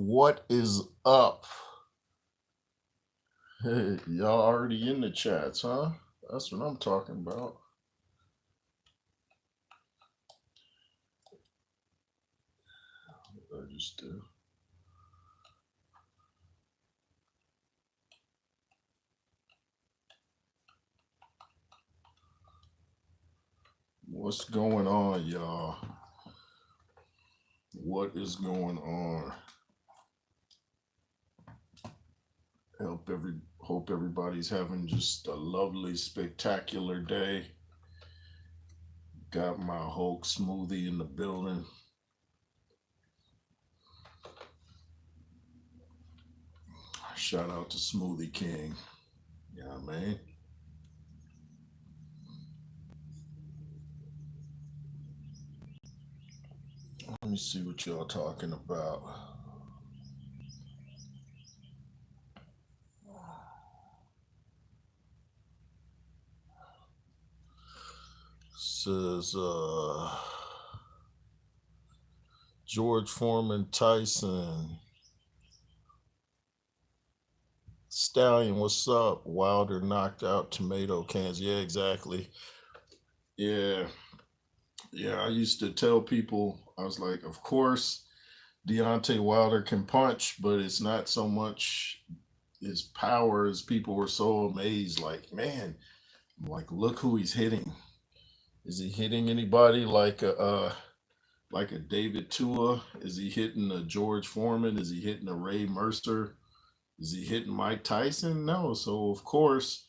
What is up? Hey, y'all already in the chats, huh? That's what I'm talking about. I just do. What's going on, y'all? What is going on? Hope everybody's having just a lovely, spectacular day. Got my Hulk smoothie in the building. Shout out to Smoothie King. Yeah, man. Let me see what y'all talking about. Says George Foreman, Tyson, Stallion, what's up? Wilder knocked out tomato cans. Yeah, exactly. Yeah, yeah. I used to tell people, I was like, of course, Deontay Wilder can punch, but it's not so much his power as people were so amazed. Like, man, like look who he's hitting. Is he hitting anybody like a David Tua? Is he hitting a George Foreman? Is he hitting a Ray Mercer? Is he hitting Mike Tyson? No. So of course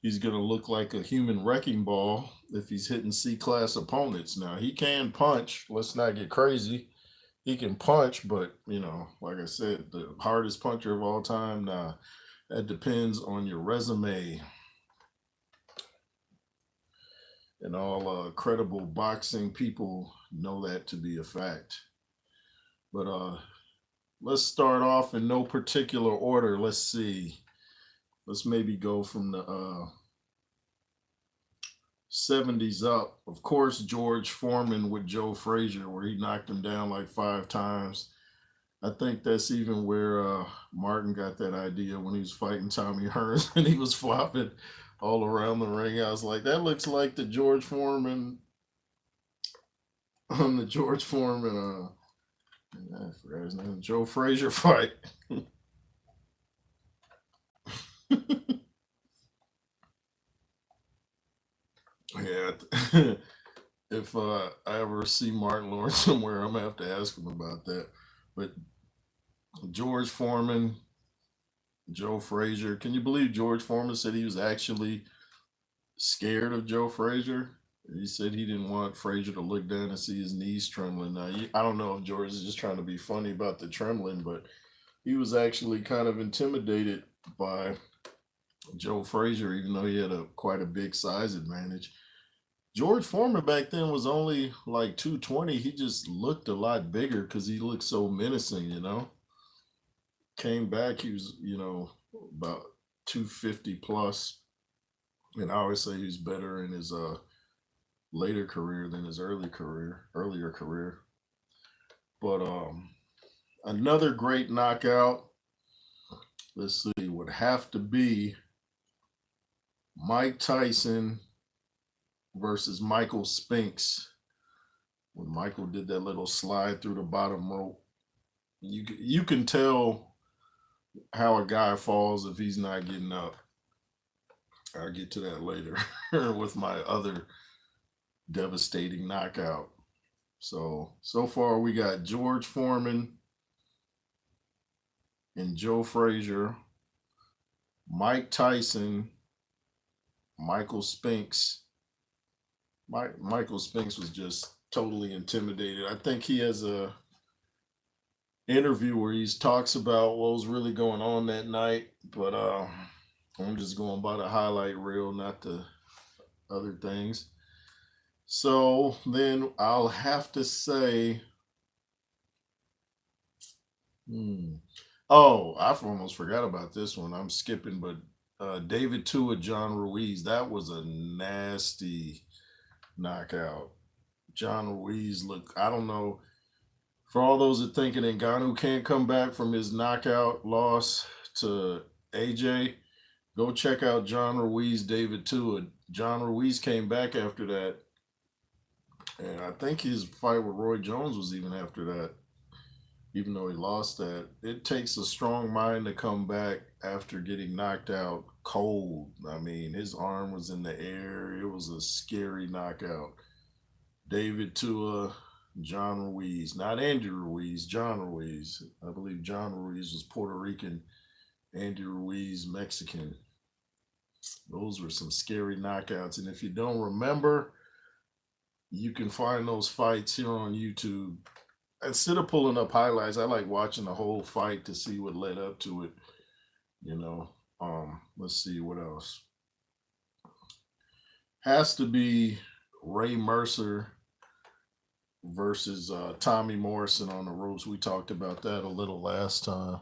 he's gonna look like a human wrecking ball if he's hitting C class opponents. Now he can punch. Let's not get crazy. He can punch, but like I said, the hardest puncher of all time. Nah, that depends on your resume, and all credible boxing people know that to be a fact. But let's start off in no particular order. Let's see. Let's maybe go from the 70s up. Of course, George Foreman with Joe Frazier, where he knocked him down like 5 times. I think that's even where Martin got that idea when he was fighting Tommy Hearns and he was flopping all around the ring. I was like, that looks like the George Foreman on the George Foreman. I forgot his name. Joe Frazier fight. Yeah. If I ever see Martin Lawrence somewhere, I'm gonna have to ask him about that. But George Foreman, Joe Frazier. Can you believe George Foreman said he was actually scared of Joe Frazier? He said he didn't want Frazier to look down and see his knees trembling. Now, I don't know if George is just trying to be funny about the trembling, but he was actually kind of intimidated by Joe Frazier, even though he had quite a big size advantage. George Foreman back then was only like 220. He just looked a lot bigger because he looked so menacing. Came back, he was, about 250 plus. And I always say he's better in his later career than his earlier career. But another great knockout, let's see, would have to be Mike Tyson versus Michael Spinks. When Michael did that little slide through the bottom rope, you can tell how a guy falls if he's not getting up. I'll get to that later with my other devastating knockout. So far we got George Foreman and Joe Frazier, Mike Tyson, Michael Spinks. Michael Spinks was just totally intimidated. I think he has a interview where he talks about what was really going on that night, but I'm just going by the highlight reel, not the other things. So then I'll have to say, hmm. Oh, I almost forgot about this one. I'm skipping, but David Tua, John Ruiz, that was a nasty knockout. John Ruiz looked, I don't know, For all those that thinking Ngannou can't come back from his knockout loss to AJ, go check out John Ruiz, David Tua. John Ruiz came back after that, and I think his fight with Roy Jones was even after that, even though he lost that. It takes a strong mind to come back after getting knocked out cold. I mean, his arm was in the air. It was a scary knockout. David Tua, John Ruiz, not Andy Ruiz, John Ruiz. I believe John Ruiz was Puerto Rican, Andy Ruiz, Mexican. Those were some scary knockouts. And if you don't remember, you can find those fights here on YouTube. Instead of pulling up highlights, I like watching the whole fight to see what led up to it. You know, let's see what else. Has to be Ray Mercer versus Tommy Morrison on the ropes. We talked about that a little last time.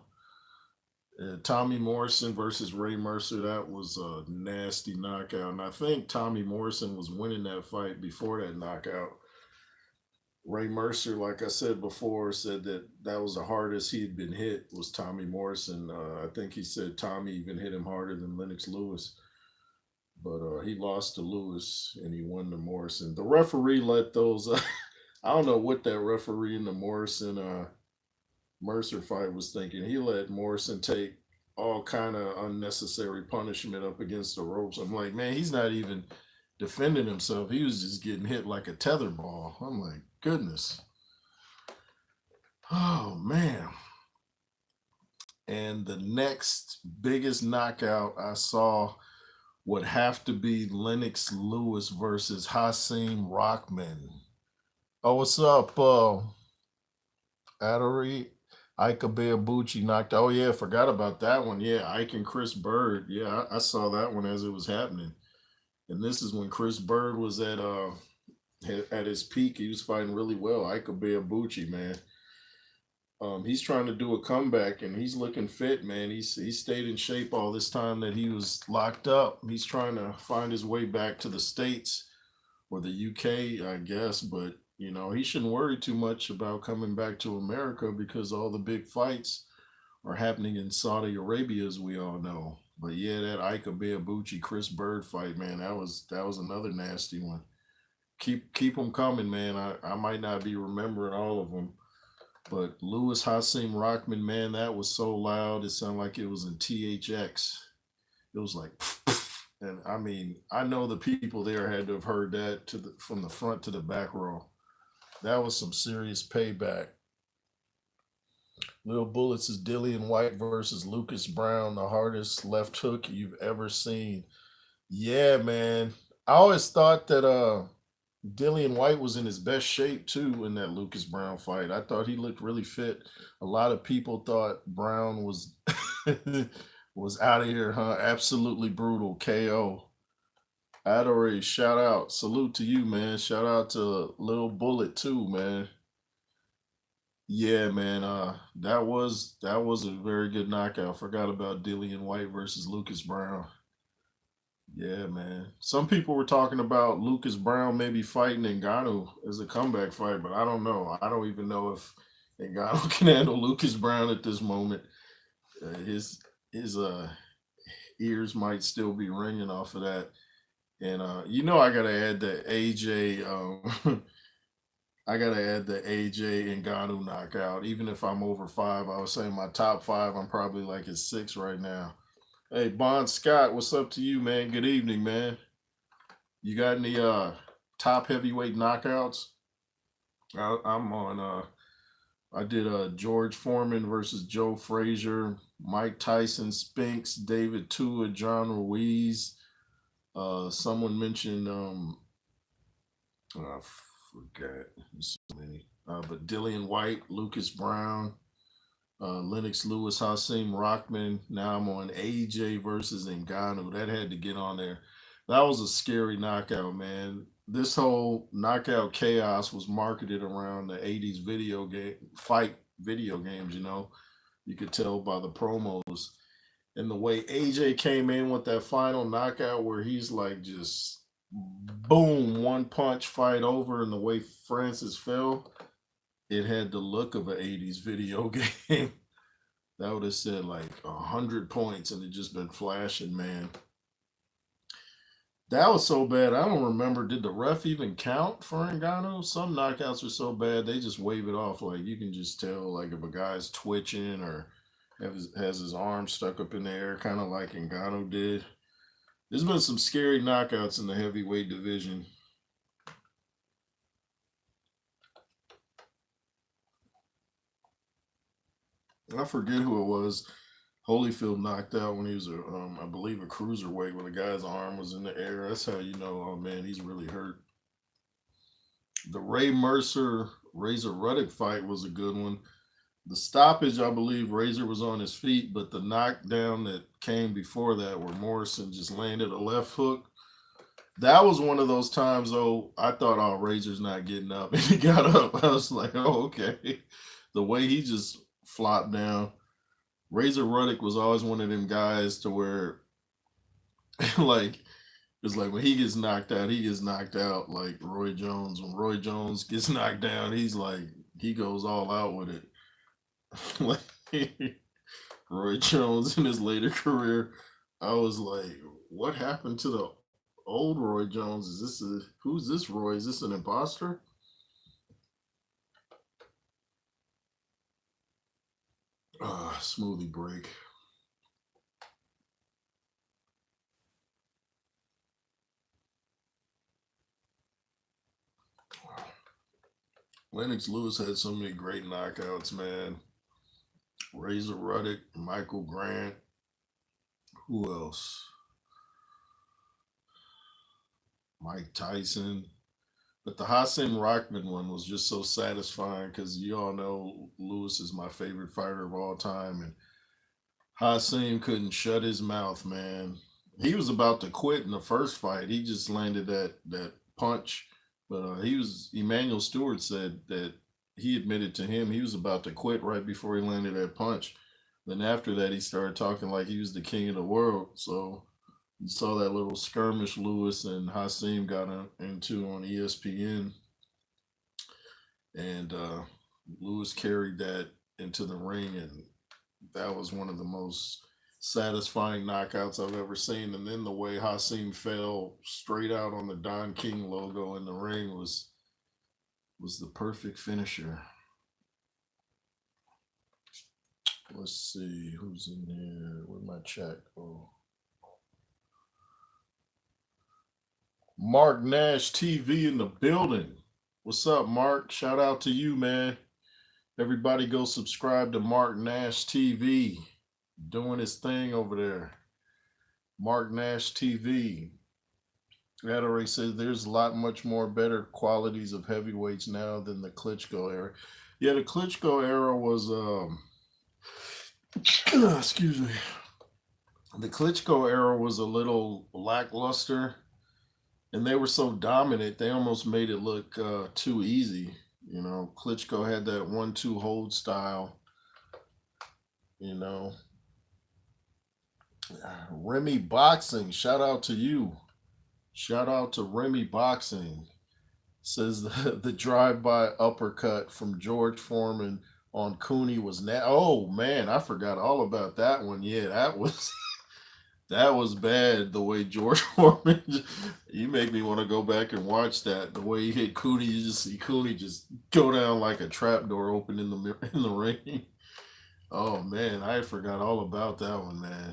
Tommy Morrison versus Ray Mercer, that was a nasty knockout. And I think Tommy Morrison was winning that fight before that knockout. Ray Mercer, like I said before, said that that was the hardest he had been hit was Tommy Morrison. I think he said Tommy even hit him harder than Lennox Lewis. But he lost to Lewis and he won to Morrison. The referee let those, I don't know what that referee in the Morrison Mercer fight was thinking. He let Morrison take all kind of unnecessary punishment up against the ropes. I'm like, man, he's not even defending himself. He was just getting hit like a tether ball. I'm like, goodness. Oh, man. And the next biggest knockout I saw would have to be Lennox Lewis versus Hasim Rahman. Oh, what's up, Adori? Ika Beabucci knocked. Oh yeah, forgot about that one. Yeah, Ike and Chris Bird. Yeah, I saw that one as it was happening. And this is when Chris Bird was at his peak. He was fighting really well. Ika Beabucci, man. He's trying to do a comeback and he's looking fit, man. He stayed in shape all this time that he was locked up. He's trying to find his way back to the States or the UK, I guess. But, you know, he shouldn't worry too much about coming back to America because all the big fights are happening in Saudi Arabia, as we all know. But yeah, that Ika Beabucci Chris Bird fight, man, that was another nasty one. Keep them coming, man. I might not be remembering all of them. But Lewis Hasim Rahman, man, that was so loud. It sounded like it was in THX. It was like, and I mean, I know the people there had to have heard that from the front to the back row. That was some serious payback. Little Bullets is Dillian White versus Lucas Brown, the hardest left hook you've ever seen. Yeah, man. I always thought that Dillian White was in his best shape too in that Lucas Brown fight. I thought he looked really fit. A lot of people thought Brown was was out of here, huh? Absolutely brutal KO. Adore, shout out. Salute to you, man. Shout out to Little Bullet too, man. Yeah, man. That was a very good knockout. Forgot about Dillian White versus Lucas Brown. Yeah, man. Some people were talking about Lucas Brown maybe fighting Ngannou as a comeback fight, but I don't know. I don't even know if Ngannou can handle Lucas Brown at this moment. His ears might still be ringing off of that. And you know, I gotta add the AJ. I gotta add the AJ Ngannou knockout. Even if I'm over five, I was saying my top five. I'm probably like at six right now. Hey, Bon Scott, what's up to you, man? Good evening, man. You got any top heavyweight knockouts? I'm on. I did George Foreman versus Joe Frazier, Mike Tyson, Spinks, David Tua, John Ruiz. Someone mentioned I forgot. There's so many. But Dillian White, Lucas Brown, Lennox Lewis, Hasim Rahman. Now I'm on AJ versus Ngannou. That had to get on there. That was a scary knockout, man. This whole knockout chaos was marketed around the 80s video game fight video games, you know. You could tell by the promos. And the way AJ came in with that final knockout where he's like just boom, one punch fight over, and the way Francis fell, it had the look of an 80s video game. That would have said like 100 points and it just been flashing, man. That was so bad. I don't remember. Did the ref even count for Ngannou? Some knockouts are so bad they just wave it off. Like you can just tell, like if a guy's twitching or has his arm stuck up in the air, kind of like Ngannou did. There's been some scary knockouts in the heavyweight division. I forget who it was. Holyfield knocked out when he was I believe a cruiserweight when the guy's arm was in the air. That's how you know, oh man, he's really hurt. The Ray Mercer Razor Ruddock fight was a good one. The stoppage, I believe Razor was on his feet, but the knockdown that came before that, where Morrison just landed a left hook, that was one of those times, though, I thought, oh, Razor's not getting up. And he got up. I was like, oh, okay. The way he just flopped down. Razor Ruddock was always one of them guys to where, like, it's like when he gets knocked out, he gets knocked out like Roy Jones. When Roy Jones gets knocked down, he's like, he goes all out with it. Like Roy Jones in his later career, I was like, what happened to the old Roy Jones? Who's this Roy? Is this an imposter? Smoothie break. Lennox Lewis had so many great knockouts, man. Razor Ruddock, Michael Grant. Who else? Mike Tyson. But the Hasim Rockman one was just so satisfying because you all know Lewis is my favorite fighter of all time. And Hasim couldn't shut his mouth, man. He was about to quit in the first fight. He just landed that punch. But Emmanuel Stewart said that he admitted to him he was about to quit right before he landed that punch. Then after that, he started talking like he was the king of the world. So you saw that little skirmish Lewis and Hasim got into on ESPN, and Lewis carried that into the ring, and that was one of the most satisfying knockouts I've ever seen. And then the way Hasim fell straight out on the Don King logo in the ring was the perfect finisher. Let's see who's in here. Where'd my chat go? Mark Nash TV in the building. What's up, Mark? Shout out to you, man. Everybody go subscribe to Mark Nash TV. Doing his thing over there. Mark Nash TV. Adore says there's a lot much more better qualities of heavyweights now than the Klitschko era. Yeah, the Klitschko era was excuse me. The Klitschko era was a little lackluster, and they were so dominant they almost made it look too easy. You know, Klitschko had that 1-2 hold style. You know, Remy Boxing, shout out to you. Shout out to Remy Boxing. Says the drive-by uppercut from George Foreman on Cooney was oh man, I forgot all about that one. Yeah, that was that was bad. The way George Foreman, you make me want to go back and watch that. The way he hit Cooney, you just see Cooney just go down like a trap door open in the ring. Oh man, I forgot all about that one, man.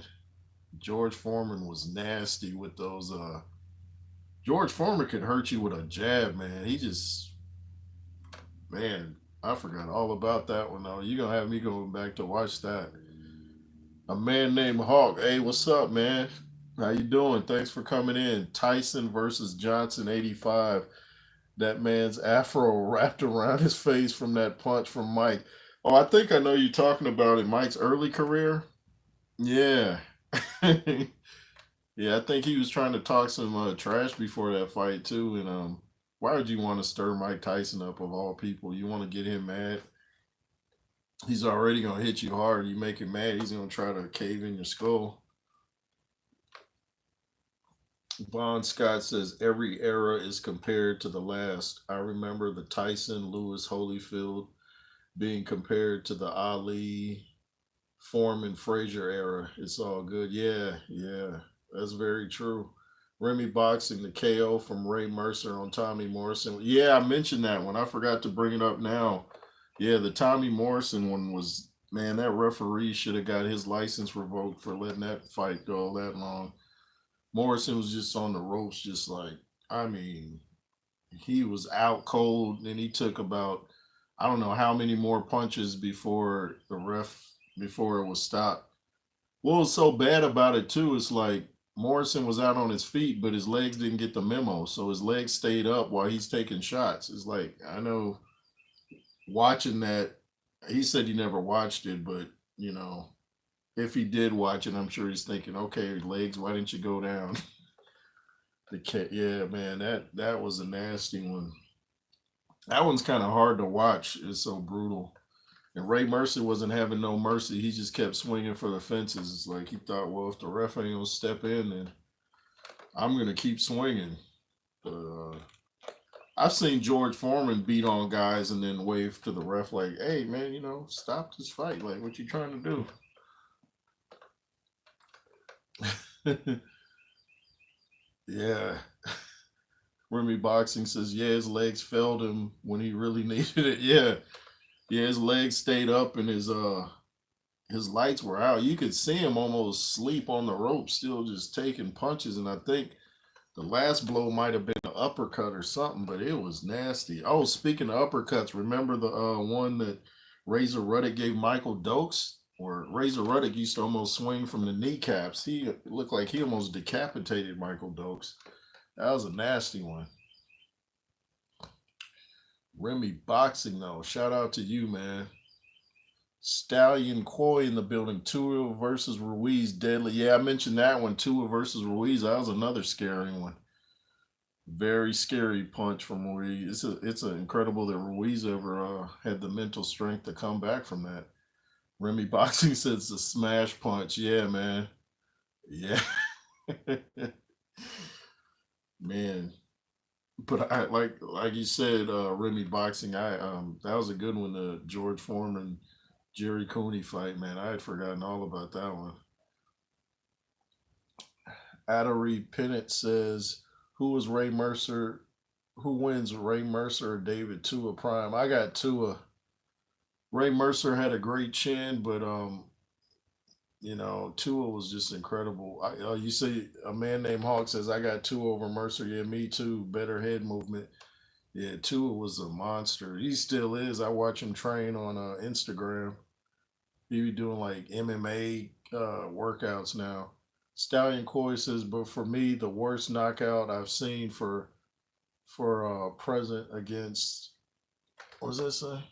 George Foreman was nasty with those. George Foreman could hurt you with a jab, man. He just, man, I forgot all about that one though. You're gonna have me going back to watch that. A man named Hawk. Hey, what's up, man? How you doing? Thanks for coming in. Tyson versus Johnson 85. That man's afro wrapped around his face from that punch from Mike. Oh, I think I know you're talking about in Mike's early career. Yeah. Yeah, I think he was trying to talk some trash before that fight too. And why would you want to stir Mike Tyson up of all people? You want to get him mad? He's already gonna hit you hard. You make him mad, he's gonna try to cave in your skull. Vaughn Scott says every era is compared to the last. I remember the Tyson, Lewis, Holyfield, being compared to the Ali, Foreman, Frazier era. It's all good. Yeah, yeah, that's very true. Remy boxing the KO from Ray Mercer on Tommy Morrison. Yeah, I mentioned that one. I forgot to bring it up now. Yeah, the Tommy Morrison one was, man, that referee should have got his license revoked for letting that fight go all that long. Morrison was just on the ropes, just like, I mean, he was out cold, and he took about, I don't know how many more punches before the ref, before it was stopped. What was so bad about it too is like Morrison was out on his feet, but his legs didn't get the memo, so his legs stayed up while he's taking shots. It's like, I know, watching that, he said he never watched it, but you know, if he did watch it, I'm sure he's thinking, okay, legs, why didn't you go down? The cat, yeah, man, that was a nasty one. That one's kind of hard to watch. It's so brutal. And Ray Mercer wasn't having no mercy. He just kept swinging for the fences. It's like he thought, well, if the ref ain't gonna step in, then I'm gonna keep swinging. But I've seen George Foreman beat on guys and then wave to the ref like, "Hey, man, stop this fight. Like, what you trying to do?" Yeah. Remy Boxing says, yeah, his legs failed him when he really needed it. Yeah. Yeah, his legs stayed up and his lights were out. You could see him almost sleep on the rope, still just taking punches. And I think the last blow might have been an uppercut or something, but it was nasty. Oh, speaking of uppercuts, remember the one that Razor Ruddock gave Michael Dokes? Or Razor Ruddock used to almost swing from the kneecaps. He looked like he almost decapitated Michael Dokes. That was a nasty one. Remy Boxing, though. Shout out to you, man. Stallion Koi in the building. Tua versus Ruiz, deadly. Yeah, I mentioned that one. Tua versus Ruiz. That was another scary one. Very scary punch from Ruiz. It's incredible that Ruiz ever had the mental strength to come back from that. Remy Boxing says the smash punch. Yeah, man. Yeah. Man. But I like you said, Remy Boxing. I that was a good one. The George Foreman, Jerry Cooney fight, man. I had forgotten all about that one. Addery Pennant says, "Who was Ray Mercer? Who wins, Ray Mercer or David Tua Prime?" I got Tua. Ray Mercer had a great chin, but Tua was just incredible. You see, a man named Hawk says, "I got Tua over Mercer." Yeah, me too. Better head movement. Yeah, Tua was a monster. He still is. I watch him train on Instagram. He be doing like MMA workouts now. Stallion Coy says, but for me, the worst knockout I've seen for present against, what was that say?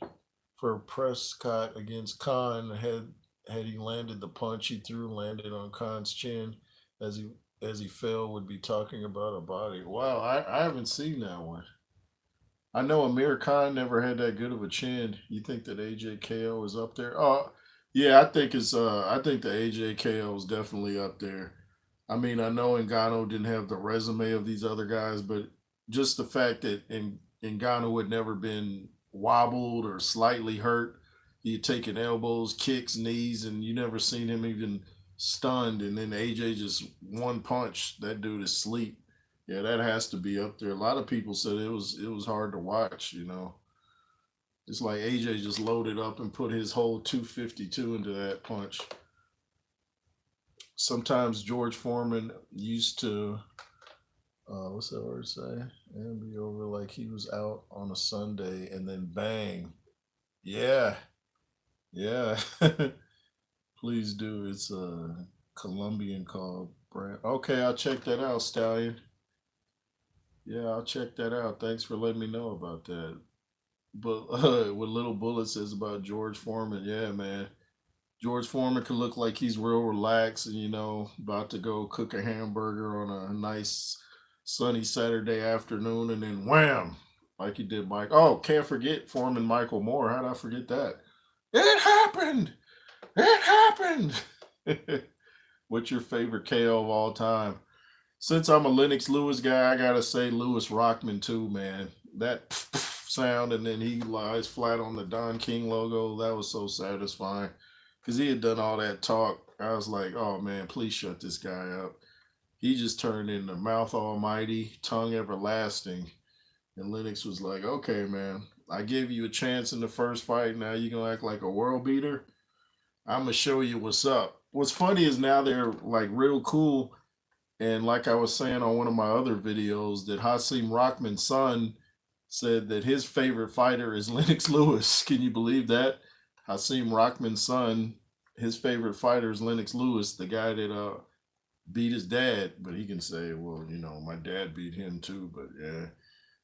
For Prescott against Khan, had he landed the punch he threw, landed on Khan's chin as he fell, would be talking about a body. Wow, I haven't seen that one. I know Amir Khan never had that good of a chin. You think that AJKO is up there? Oh, yeah, I think the AJKO is definitely up there. I mean, I know Ngannou didn't have the resume of these other guys, but just the fact that Ngannou had never been wobbled or slightly hurt, he had taken elbows, kicks, knees, and you never seen him even stunned. And then AJ just one punch, that dude is asleep. Yeah, that has to be up there. A lot of people said it was hard to watch. It's like AJ just loaded up and put his whole 252 into that punch. Sometimes George Foreman used to, what's that word say? And be over like he was out on a Sunday and then bang. Yeah, yeah. Please do. It's a Colombian called Brand. Okay, I'll check that out, Stallion. Yeah, I'll check that out. Thanks for letting me know about that. But what Little Bullet says about George Foreman, yeah, man. George Foreman could look like he's real relaxed and about to go cook a hamburger on a nice sunny Saturday afternoon, and then wham, like he did Mike. Oh, can't forget Foreman Michael Moore. How did I forget that? It happened. It happened. What's your favorite KO of all time? Since I'm a Lennox Lewis guy, I gotta say Lewis Rockman too, man. That sound, and then he lies flat on the Don King logo. That was so satisfying because he had done all that talk. I was like, oh man, please shut this guy up. He just turned into mouth almighty, tongue everlasting. And Lennox was like, okay, man, I gave you a chance in the first fight. Now you're going to act like a world beater? I'm going to show you what's up. What's funny is now they're like real cool. And like I was saying on one of my other videos, that Hasim Rahman's son said that his favorite fighter is Lennox Lewis. Can you believe that? Hasim Rahman's son, his favorite fighter is Lennox Lewis, the guy that beat his dad. But he can say, well, you know, my dad beat him too. But yeah,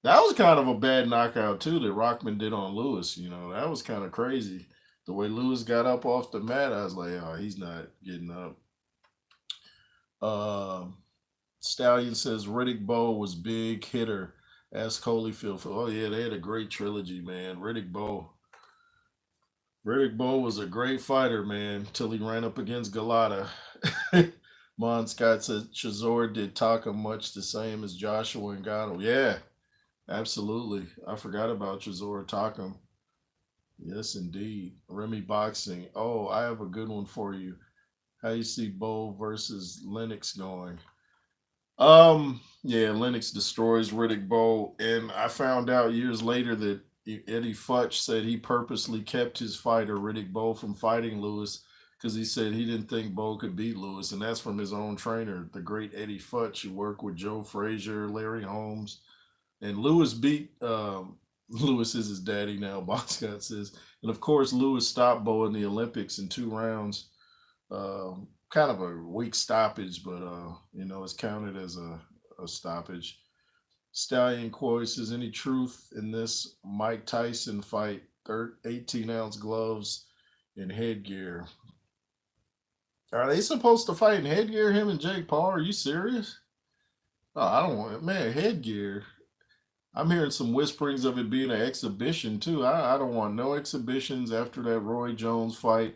that was kind of a bad knockout too that Rahman did on Lewis. You know, that was kind of crazy. The way Lewis got up off the mat, I was like, oh, he's not getting up. Stallion says Riddick Bowe was big hitter. Ask Holyfield. Oh yeah, they had a great trilogy, man. Riddick Bowe. Riddick Bowe was a great fighter, man, till he ran up against Galata. Mon Scott said Chisora did Taka much the same as Joshua and Gatto. Yeah, absolutely. I forgot about Chisora Taka. Yes, indeed. Remy Boxing. Oh, I have a good one for you. How you see Bowe versus Lennox going? Yeah, Lennox destroys Riddick Bowe, and I found out years later that Eddie Futch said he purposely kept his fighter Riddick Bowe from fighting Lewis because he said he didn't think Bowe could beat Lewis, and that's from his own trainer, the great Eddie Futch, who worked with Joe Frazier, Larry Holmes, and Lewis beat. Lewis is his daddy now. Boscott says, and of course Lewis stopped Bowe in the Olympics in 2 rounds. Kind of a weak stoppage, but you know, it's counted as a stoppage. Stallion Coy says, any truth in this Mike Tyson fight? 18-ounce gloves and headgear. Are they supposed to fight in headgear, him and Jake Paul? Are you serious? Oh, I don't want it. Man, headgear. I'm hearing some whisperings of it being an exhibition too. I don't want no exhibitions after that Roy Jones fight,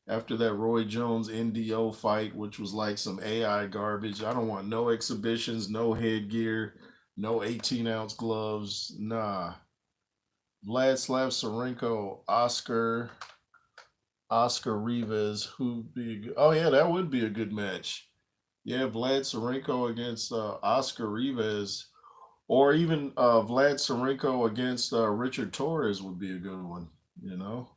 after that Roy Jones NDO fight, which was like some AI garbage. I don't want no exhibitions, no headgear, no 18-ounce gloves. Nah. Vladislav Sarenko, Oscar Rivas, who'd be, oh yeah, that would be a good match. Yeah, Vlad Sarenko against Oscar Rivas, or even Vlad Sarenko against Richard Torres would be a good one, you know?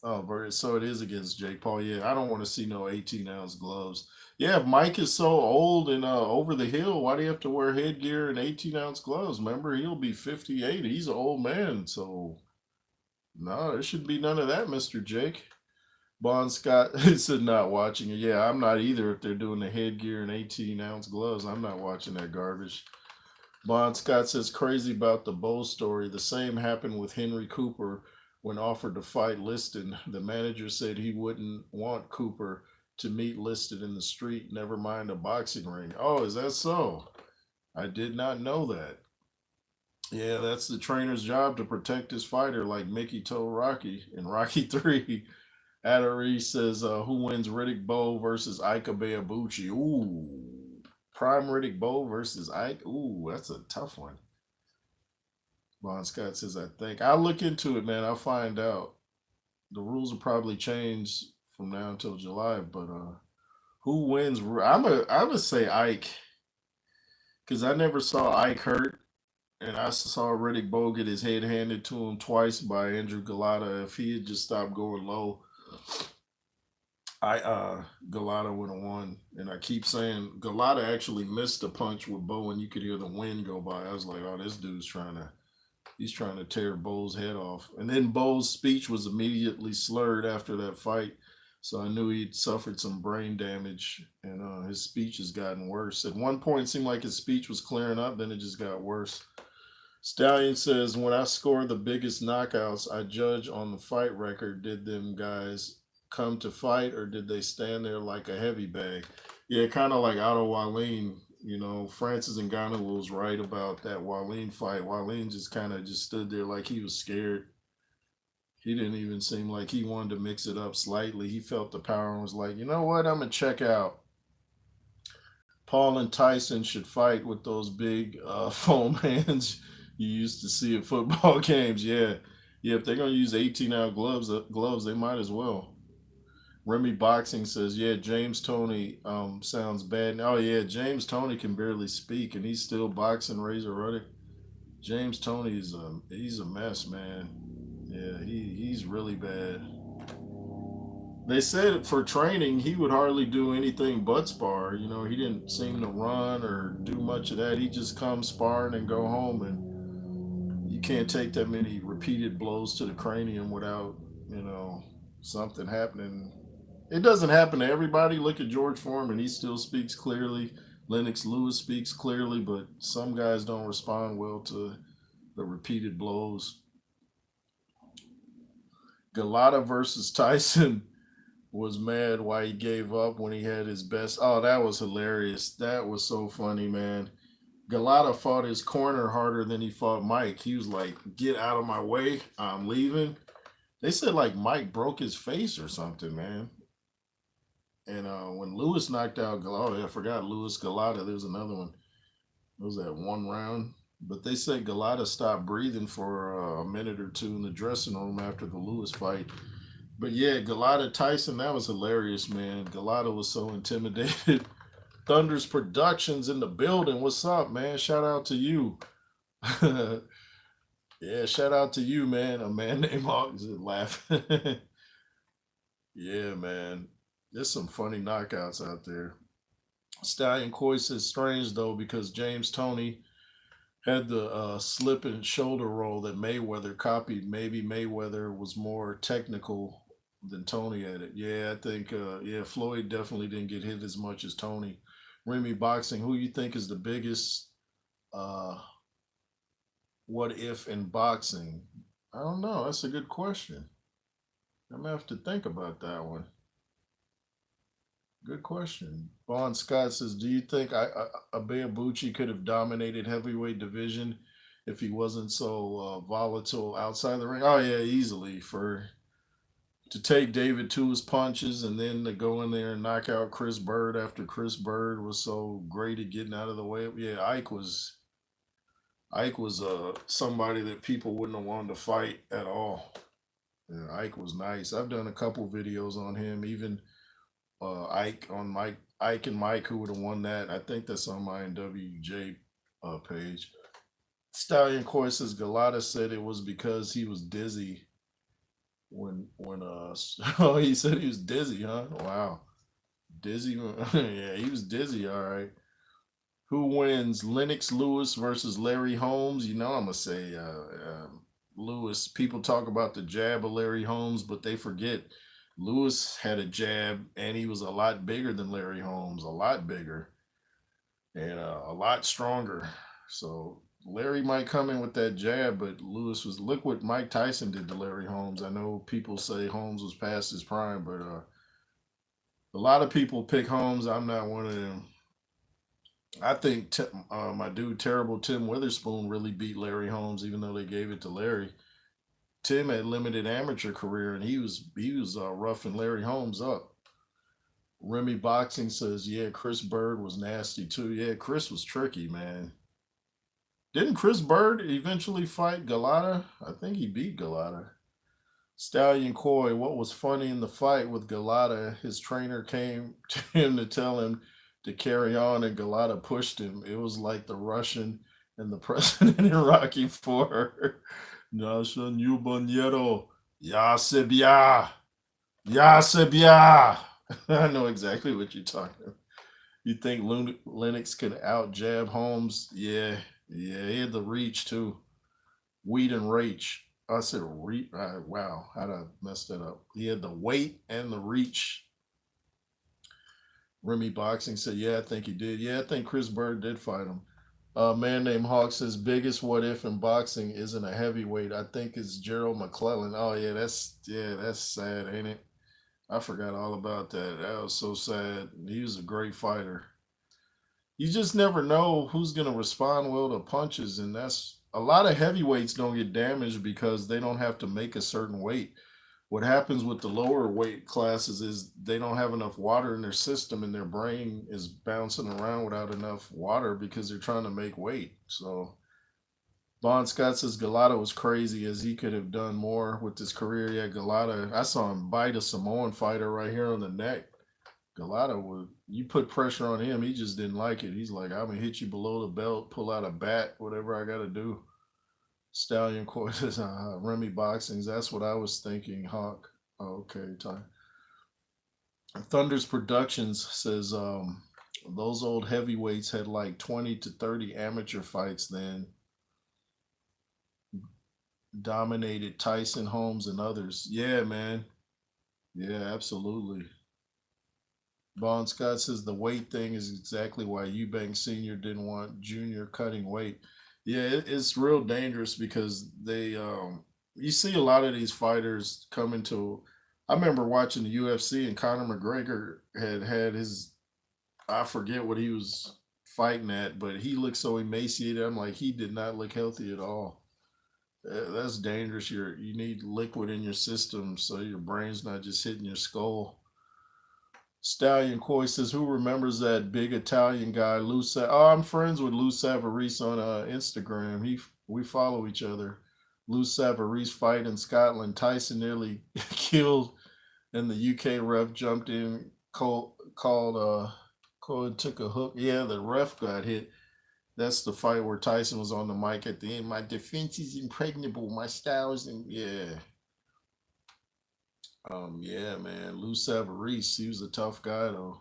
Oh, so it is against Jake Paul. Yeah, I don't want to see no 18-ounce gloves. Yeah, if Mike is so old and over the hill, why do you have to wear headgear and 18-ounce gloves? Remember, he'll be 58. He's an old man, so no, there should be none of that, Mr. Jake. Bon Scott said not watching it. Yeah, I'm not either if they're doing the headgear and 18-ounce gloves. I'm not watching that garbage. Bon Scott says crazy about the Bowe story. The same happened with Henry Cooper when offered to fight Liston. The manager said he wouldn't want Cooper to meet Liston in the street, never mind a boxing ring. Oh, is that so? I did not know that. Yeah, that's the trainer's job to protect his fighter, like Mickey told Rocky in Rocky 3. Adari says, who wins Riddick Bowe versus Ike Beabuchi? Ooh, prime Riddick Bowe versus Ike. Ooh, that's a tough one. Bon Scott says, I think. I'll look into it, man. I'll find out. The rules will probably change from now until July, but who wins? I would say Ike, because I never saw Ike hurt, and I saw Riddick Bowe get his head handed to him twice by Andrew Galata. If he had just stopped going low, Galata would have won. And I keep saying Galata actually missed a punch with Bowe, and you could hear the wind go by. I was like, oh, this dude's he's trying to tear Bowe's head off. And then Bowe's speech was immediately slurred after that fight. So I knew he'd suffered some brain damage, and his speech has gotten worse. At one point, it seemed like his speech was clearing up, then it just got worse. Stallion says, when I score the biggest knockouts, I judge on the fight record. Did them guys come to fight, or did they stand there like a heavy bag? Yeah, kind of like Otto Wallin. You know, Francis Ngannou was right about that Wallin fight. Wallin just kind of just stood there like he was scared. He didn't even seem like he wanted to mix it up slightly. He felt the power and was like, you know what, I'm going to check out. Paul and Tyson should fight with those big foam hands. you used to see at football games. Yeah, yeah. If they're gonna use 18-ounce gloves, they might as well. Remy Boxing says, yeah, James Tony sounds bad. Oh yeah, James Tony can barely speak, and he's still boxing Razor Ruddock. James Tony's he's a mess, man. Yeah, he's really bad. They said for training he would hardly do anything but spar. You know, he didn't seem to run or do much of that. He just come sparring and go home, and you can't take that many repeated blows to the cranium without, you know, something happening. It doesn't happen to everybody. Look at George Foreman; he still speaks clearly. Lennox Lewis speaks clearly, but some guys don't respond well to the repeated blows. Galata versus Tyson was mad why he gave up when he had his best. Oh, that was hilarious. That was so funny, man. Galata fought his corner harder than he fought Mike. He was like, "Get out of my way. I'm leaving." They said like Mike broke his face or something, man. And when Lewis knocked out Galata, I forgot Lewis Galata. There was another one. It was that one round. But they said Galata stopped breathing for a minute or two in the dressing room after the Lewis fight. But yeah, Galata Tyson, that was hilarious, man. Galata was so intimidated. Thunder's Productions in the building. What's up, man? Shout out to you. Yeah, shout out to you, man. A man named Hawk is laughing. Yeah, man. There's some funny knockouts out there. Stallion Coy says strange though because James Tony had the slip and shoulder roll that Mayweather copied. Maybe Mayweather was more technical than Tony at it. Yeah, I think yeah, Floyd definitely didn't get hit as much as Tony. Remy Boxing, who you think is the biggest uh what if in boxing? I don't know. That's a good question. I'm gonna have to think about that one. Good question. Vaughn Scott says, "Do you think Abeabuchi could have dominated heavyweight division if he wasn't so volatile outside the ring?" Oh yeah, easily. For to take David to his punches and then to go in there and knock out Chris Bird after Chris Bird was so great at getting out of the way. Yeah, Ike was somebody that people wouldn't have wanted to fight at all. Yeah, Ike was nice. I've done a couple videos on him, even Ike on Mike, Ike and Mike, who would have won that. I think that's on my NWJ page. Stallion Coy says Galata said it was because he was dizzy when oh he said he was dizzy, huh? Wow, dizzy. Yeah, he was dizzy. All right. Who wins? Lennox Lewis versus Larry Holmes. You know I'm gonna say Lewis. People talk about the jab of Larry Holmes, but they forget Lewis had a jab, and he was a lot bigger than Larry Holmes, a lot bigger and a lot stronger. So Larry might come in with that jab, but Lewis was. Look what Mike Tyson did to Larry Holmes. I know people say Holmes was past his prime, but a lot of people pick Holmes. I'm not one of them. I think my dude, terrible Tim Witherspoon, really beat Larry Holmes, even though they gave it to Larry. Tim had limited amateur career, and he was roughing Larry Holmes up. Remy Boxing says, yeah, Chris Bird was nasty too. Yeah, Chris was tricky, man. Didn't Chris Bird eventually fight Galata? I think he beat Galata. Stallion Coy, what was funny in the fight with Galata, his trainer came to him to tell him to carry on, and Galata pushed him. It was like the Russian and the president in Rocky Four. Nasha Nubanyero. Ya Sibia. Ya Sibia. I know exactly what you're talking about. You think Lennox could out jab Holmes? Yeah, yeah, he had the reach too. Wheat and reach. I said reach. Wow, how'd I mess that up? He had the weight and the reach. Remy Boxing said, yeah, I think he did. Yeah, I think Chris Bird did fight him. A man named Hawk says, biggest what if in boxing isn't a heavyweight. I think it's Gerald McClellan. Oh yeah, that's sad, ain't it? I forgot all about that. That was so sad. He was a great fighter. You just never know who's going to respond well to punches, and that's a lot of heavyweights don't get damaged because they don't have to make a certain weight. What happens with the lower weight classes is they don't have enough water in their system, and their brain is bouncing around without enough water because they're trying to make weight. So Bon Scott says Galata was crazy as he could have done more with his career. Yeah, Galata, I saw him bite a Samoan fighter right here on the neck. Galata would, you put pressure on him, he just didn't like it. He's like, I'm gonna hit you below the belt, pull out a bat, whatever I gotta do. Stallion quarters, Remy Boxings. That's what I was thinking, Hawk. Oh, okay, Ty. Thunder's Productions says those old heavyweights had like 20 to 30 amateur fights then, dominated Tyson, Holmes, and others. Yeah, man. Yeah, absolutely. Bon Scott says the weight thing is exactly why Eubank Sr. didn't want Junior cutting weight. Yeah, it's real dangerous because you see a lot of these fighters come into. I remember watching the UFC and Conor McGregor had his, I forget what he was fighting at, but he looked so emaciated. I'm like, he did not look healthy at all. That's dangerous. You need liquid in your system so your brain's not just hitting your skull. Stallion Coy says, "Who remembers that big Italian guy, Lou? Oh, I'm friends with Lou Savarese on Instagram. We follow each other. Lou Savarese fight in Scotland. Tyson nearly killed, and the UK ref jumped in, called took a hook. Yeah, the ref got hit. That's the fight where Tyson was on the mic at the end. My defense is impregnable. My styles and yeah." Yeah, man. Lou Savarese, he was a tough guy though.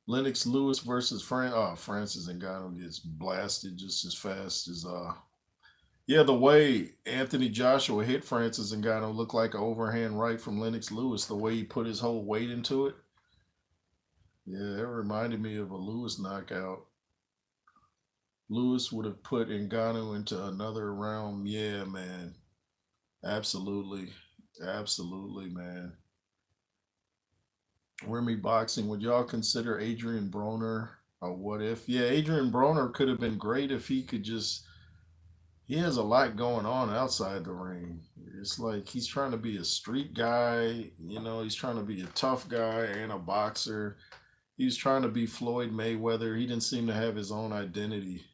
Lennox Lewis versus Francis Ngannou gets blasted just as fast as yeah, the way Anthony Joshua hit Francis Ngannou looked like an overhand right from Lennox Lewis, the way he put his whole weight into it. Yeah, it reminded me of a Lewis knockout. Lewis would have put Ngannou into another realm. Yeah, man. Absolutely. Absolutely, man. Remy Boxing, would y'all consider Adrian Broner a what if? Yeah, Adrian Broner could have been great if he could just. He has a lot going on outside the ring. It's like he's trying to be a street guy, he's trying to be a tough guy and a boxer. He was trying to be Floyd Mayweather. He didn't seem to have his own identity.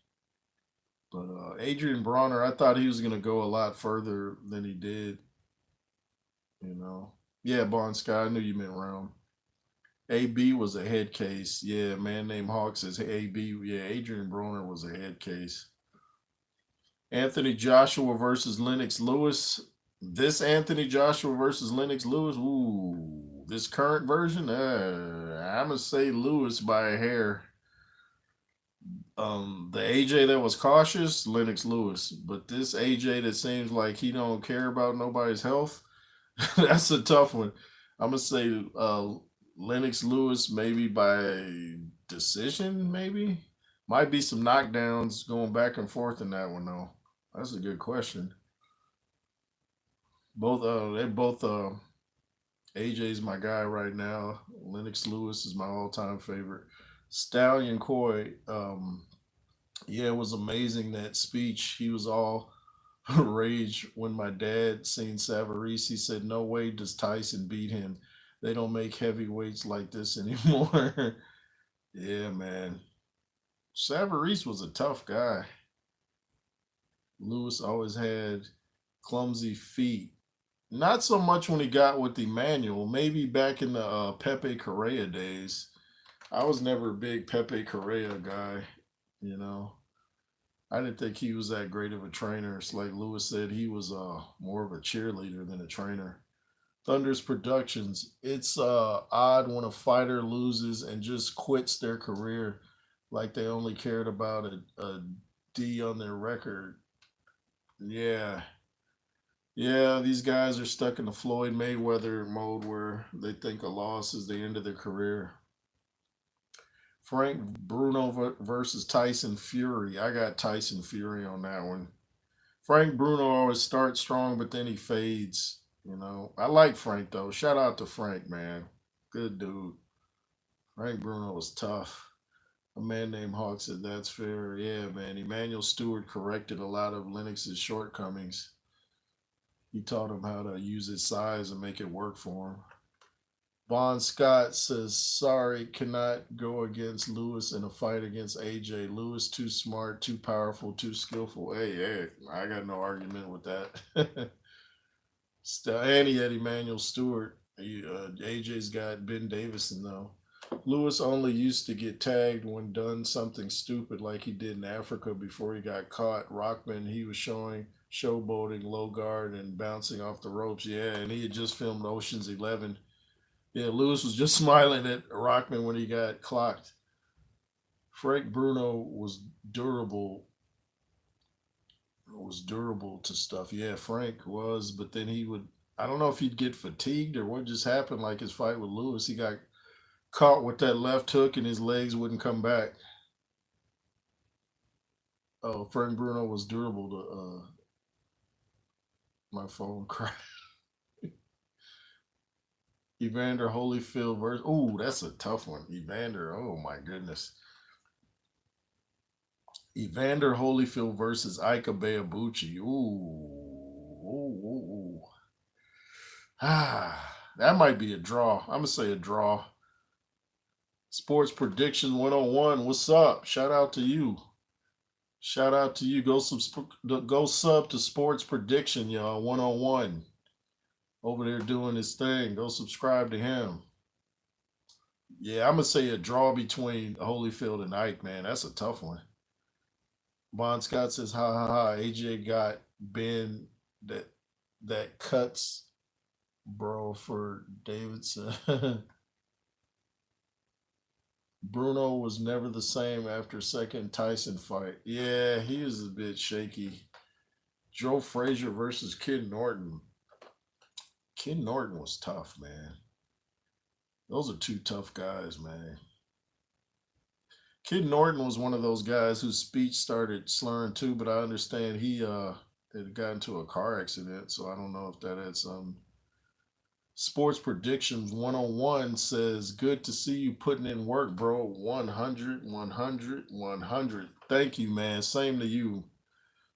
But Adrian Bronner, I thought he was going to go a lot further than he did, you know. Yeah, Bon Scott, I knew you meant Realm. AB was a head case. Yeah, a man named Hawk says AB. Yeah, Adrian Broner was a head case. Anthony Joshua versus Lennox Lewis. This Anthony Joshua versus Lennox Lewis. Ooh, this current version. I'm gonna say Lewis by a hair. The AJ that was cautious, Lennox Lewis. But this AJ that seems like he don't care about nobody's health, that's a tough one. I'm gonna say Lennox Lewis maybe by decision, maybe. Might be some knockdowns going back and forth in that one though. That's a good question. They both AJ's my guy right now. Lennox Lewis is my all-time favorite. Stallion Coy, yeah, it was amazing that speech. He was all rage when my dad seen Savarese. He said, "No way does Tyson beat him. They don't make heavyweights like this anymore." Yeah, man. Savarese was a tough guy. Lewis always had clumsy feet. Not so much when he got with Emmanuel. Maybe back in the Pepe Correa days. I was never a big Pepe Correa guy. You know, I didn't think he was that great of a trainer. It's like Lewis said, he was more of a cheerleader than a trainer. Thunder's Productions. It's odd when a fighter loses and just quits their career, like they only cared about a D on their record. Yeah, yeah. These guys are stuck in the Floyd Mayweather mode where they think a loss is the end of their career. Frank Bruno versus Tyson Fury. I got Tyson Fury on that one. Frank Bruno always starts strong, but then he fades. I like Frank though. Shout out to Frank, man. Good dude. Frank Bruno was tough. A man named Hawk said that's fair. Yeah, man. Emmanuel Stewart corrected a lot of Lennox's shortcomings. He taught him how to use his size and make it work for him. Bon Scott says, sorry, cannot go against Lewis in a fight against AJ. Lewis too smart, too powerful, too skillful. Hey, I got no argument with that. And he had Emmanuel Stewart. AJ's got Ben Davison, though. Lewis only used to get tagged when done something stupid like he did in Africa before he got caught. Rockman, he was showing showboating, low guard, and bouncing off the ropes. Yeah, and he had just filmed Ocean's 11. Yeah, Lewis was just smiling at Rockman when he got clocked. Frank Bruno durable to stuff. Yeah, Frank was, but then he would. I don't know if he'd get fatigued or what just happened. Like his fight with Lewis, he got caught with that left hook and his legs wouldn't come back. Oh, Frank Bruno was durable to my phone crash. Evander Holyfield versus. Ooh, that's a tough one. Evander. Oh my goodness. Evander Holyfield versus Ika Beabuchi. Ooh. That might be a draw. I'm gonna say a draw. Sports Prediction 101. What's up? Shout out to you. Shout out to you. Go sub to Sports Prediction, y'all. 101. Over there doing his thing. Go subscribe to him. Yeah, I'm gonna say a draw between Holyfield and Ike, man. That's a tough one. Bon Scott says, ha ha ha. AJ got Ben that cuts bro for Davidson. Bruno was never the same after second Tyson fight. Yeah, he was a bit shaky. Joe Frazier versus Kid Norton. Kid Norton was tough, man. Those are two tough guys, man. Kid Norton was one of those guys whose speech started slurring too, but I understand he had got into a car accident, so I don't know if that had some. Sports Predictions 101 says, good to see you putting in work, bro. 100, 100, 100. Thank you, man. Same to you.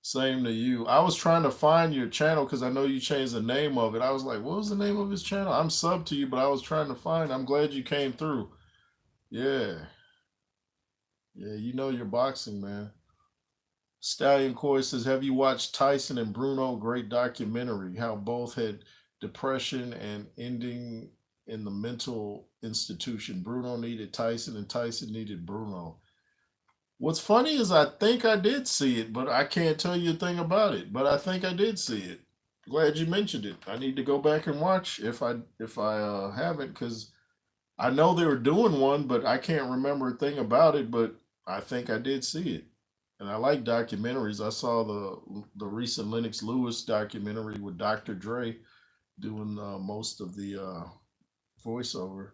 Same to you. I was trying to find your channel because I know you changed the name of it. I was like, what was the name of his channel? I'm sub to you, but I was trying to find. I'm glad you came through. Yeah. Yeah, you know your boxing, man. Stallion Coy says, have you watched Tyson and Bruno? Great documentary. How both had depression and ending in the mental institution. Bruno needed Tyson and Tyson needed Bruno. What's funny is I think I did see it, but I can't tell you a thing about it. But I think I did see it. Glad you mentioned it. I need to go back and watch if I haven't, because I know they were doing one, but I can't remember a thing about it. But I think I did see it, and I like documentaries. I saw the recent Lennox Lewis documentary with Dr. Dre doing most of the voiceover.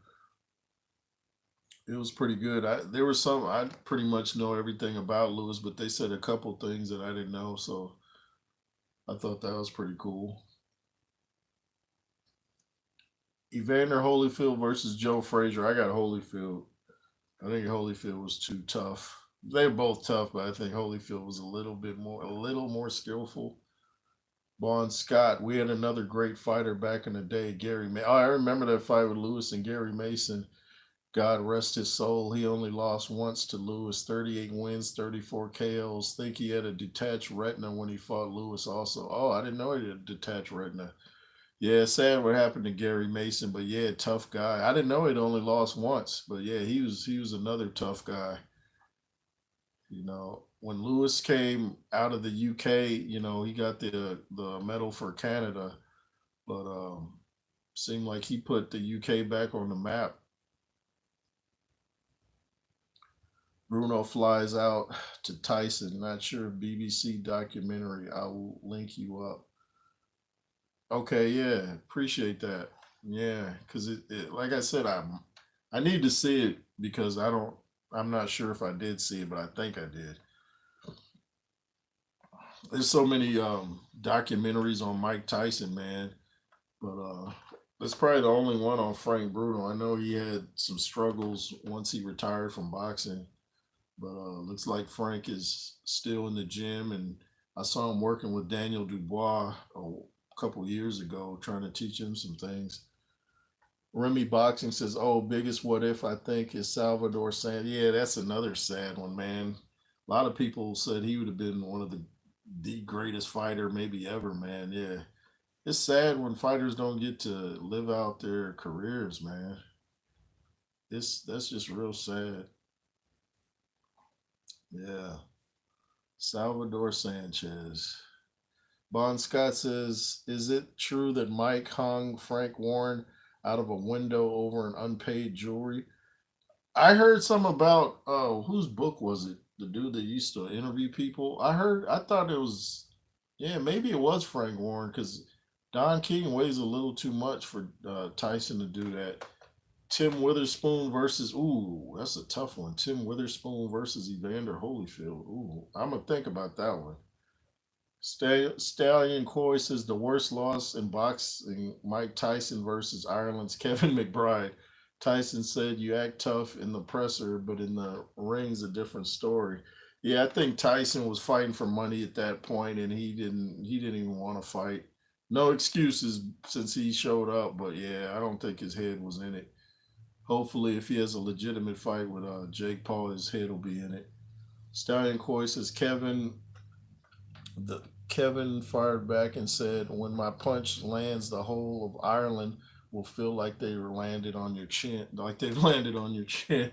It was pretty good. There was some I pretty much know everything about Lewis, but they said a couple things that I didn't know, so I thought that was pretty cool. Evander Holyfield versus Joe Frazier. I got Holyfield. I think Holyfield was too tough. They're both tough, but I think Holyfield was a little more skillful. Bon Scott. We had another great fighter back in the day, Gary. Oh, I remember that fight with Lewis and Gary Mason. God rest his soul. He only lost once to Lewis. 38 wins, 34 KOs. Think he had a detached retina when he fought Lewis also. Oh, I didn't know he had a detached retina. Yeah, sad what happened to Gary Mason, but yeah, tough guy. I didn't know he'd only lost once, but yeah, he was another tough guy. When Lewis came out of the UK, he got the medal for Canada, but seemed like he put the UK back on the map. Bruno flies out to Tyson. Not sure BBC documentary. I will link you up. Okay, yeah, appreciate that. Yeah, because like I said, I need to see it because I'm not sure if I did see it, but I think I did. There's so many documentaries on Mike Tyson, man, but that's probably the only one on Frank Bruno. I know he had some struggles once he retired from boxing, but looks like Frank is still in the gym, and I saw him working with Daniel Dubois a couple years ago, trying to teach him some things. Remy Boxing says, "Oh, biggest what if I think is Salvador Sand." Yeah, that's another sad one, man. A lot of people said he would have been one of the greatest fighter maybe ever, man. Yeah, it's sad when fighters don't get to live out their careers, man. That's just real sad. Yeah, Salvador Sanchez. Bon Scott says, "Is it true that Mike hung Frank Warren out of a window over an unpaid jewelry?" I heard some about whose book was it? The dude that used to interview people. I thought it was yeah, maybe it was Frank Warren because Don King weighs a little too much for Tyson to do that. Tim Witherspoon versus ooh, that's a tough one. Tim Witherspoon versus Evander Holyfield. Ooh, I'm gonna think about that one. Stallion Coy says the worst loss in boxing: Mike Tyson versus Ireland's Kevin McBride. Tyson said, "You act tough in the presser, but in the ring's a different story." Yeah, I think Tyson was fighting for money at that point, and he didn't even want to fight. No excuses since he showed up, but yeah, I don't think his head was in it. Hopefully, if he has a legitimate fight with Jake Paul, his head will be in it. Stallion Coy says the Kevin fired back and said, "When my punch lands, the whole of Ireland will feel like they were landed on your chin, like they landed on your chin."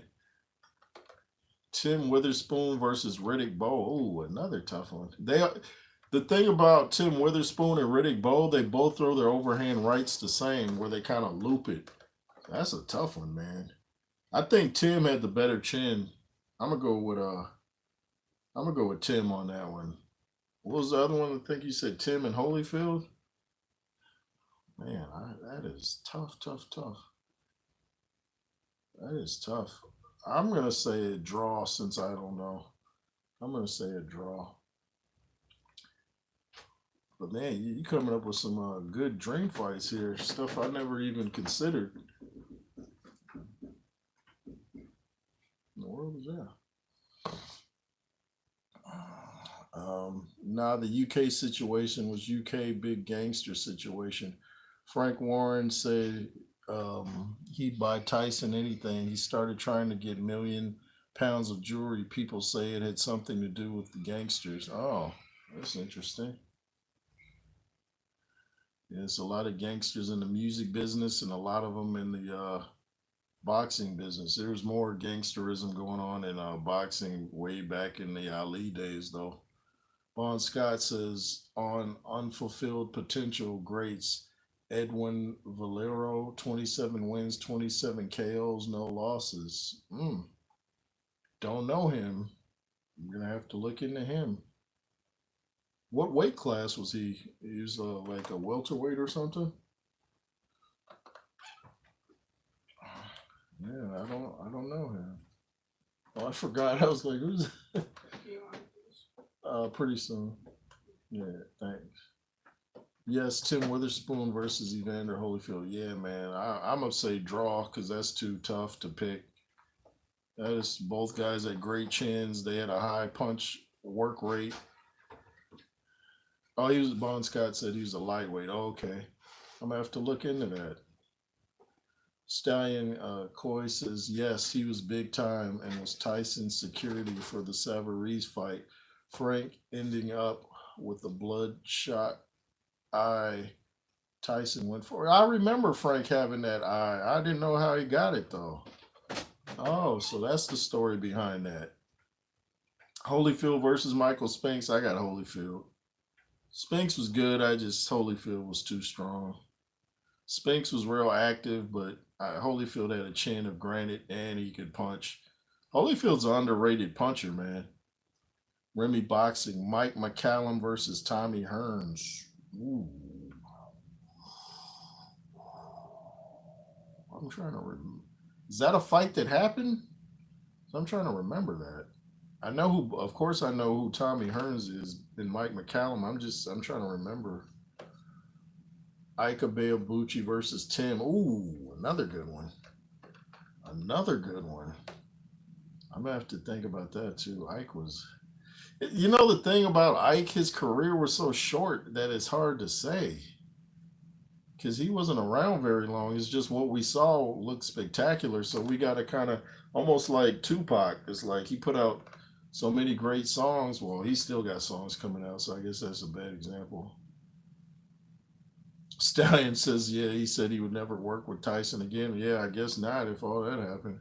Tim Witherspoon versus Riddick Bowe. Ooh, another tough one. The thing about Tim Witherspoon and Riddick Bowe, they both throw their overhand rights the same, where they kind of loop it. That's a tough one, man. I think Tim had the better chin. I'm gonna go with I'm gonna go with Tim on that one. What was the other one? I think you said Tim and Holyfield. Man, that is tough, tough, tough. That is tough. I'm gonna say a draw since I don't know. I'm gonna say a draw. But man, you coming up with some good dream fights here. Stuff I never even considered. In the world is that? Now the UK situation was UK big gangster situation. Frank Warren said he'd buy Tyson anything. He started trying to get £1 million of jewelry. People say it had something to do with the gangsters. Oh, that's interesting. There's a lot of gangsters in the music business and a lot of them in the boxing business. There's more gangsterism going on in boxing way back in the Ali days, though. Bon Scott says on unfulfilled potential greats, Edwin Valero, 27 wins, 27 KOs, no losses. Don't know him. I'm gonna have to look into him. What weight class was he? He was like a welterweight or something. Yeah, I don't know him. Oh, I forgot. I was like, who's? Pretty soon. Yeah, thanks. Yes, Tim Witherspoon versus Evander Holyfield. Yeah, man, I'm gonna say draw because that's too tough to pick. That is both guys had great chins. They had a high punch work rate. Oh, he was Bon Scott said he was a lightweight. Oh, okay, I'm gonna have to look into that. Stallion Coy says yes, he was big time and was Tyson's security for the Savarese fight. Frank ending up with a bloodshot eye. Tyson went for. I remember Frank having that eye. I didn't know how he got it though. Oh, so that's the story behind that. Holyfield versus Michael Spinks. I got Holyfield. Spinks was good. I just Holyfield was too strong. Spinks was real active, but Holyfield had a chin of granite and he could punch. Holyfield's an underrated puncher, man. Remy Boxing. Mike McCallum versus Tommy Hearns. Ooh. I'm trying to remember. Is that a fight that happened? So I'm trying to remember that. I know who, of course, I know who Tommy Hearns is and Mike McCallum. I'm trying to remember. Ika Bucci versus Tim. Ooh, another good one. Another good one. I'm gonna have to think about that too. Ike was, you know, the thing about Ike, his career was so short that it's hard to say. because he wasn't around very long. It's just what we saw looked spectacular. So we got to kind of almost like Tupac. It's like he put out so many great songs. Well, he still got songs coming out. So I guess that's a bad example. Stallion says, yeah, he said he would never work with Tyson again. Yeah, I guess not if all that happened.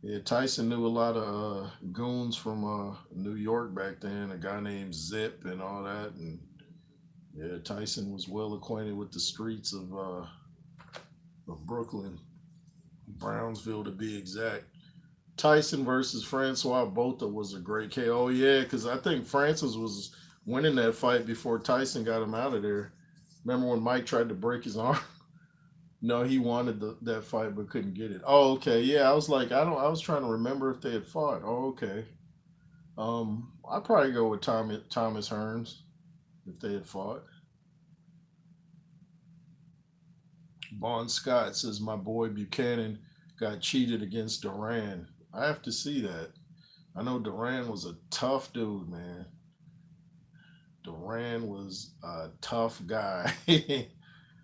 Yeah, Tyson knew a lot of goons from New York back then, a guy named Zip and all that. And yeah, Tyson was well acquainted with the streets of Brooklyn, Brownsville to be exact. Tyson versus Francois Botha was a great KO. Oh, yeah, because I think Francis was winning that fight before Tyson got him out of there. Remember when Mike tried to break his arm? No, he wanted that fight but couldn't get it. Oh, okay. Yeah, I was like, I don't. I was trying to remember if they had fought. Oh, okay. I'd probably go with Thomas Hearns if they had fought. Bon Scott says my boy Buchanan got cheated against Duran. I have to see that. I know Duran was a tough dude, man. Duran was a tough guy.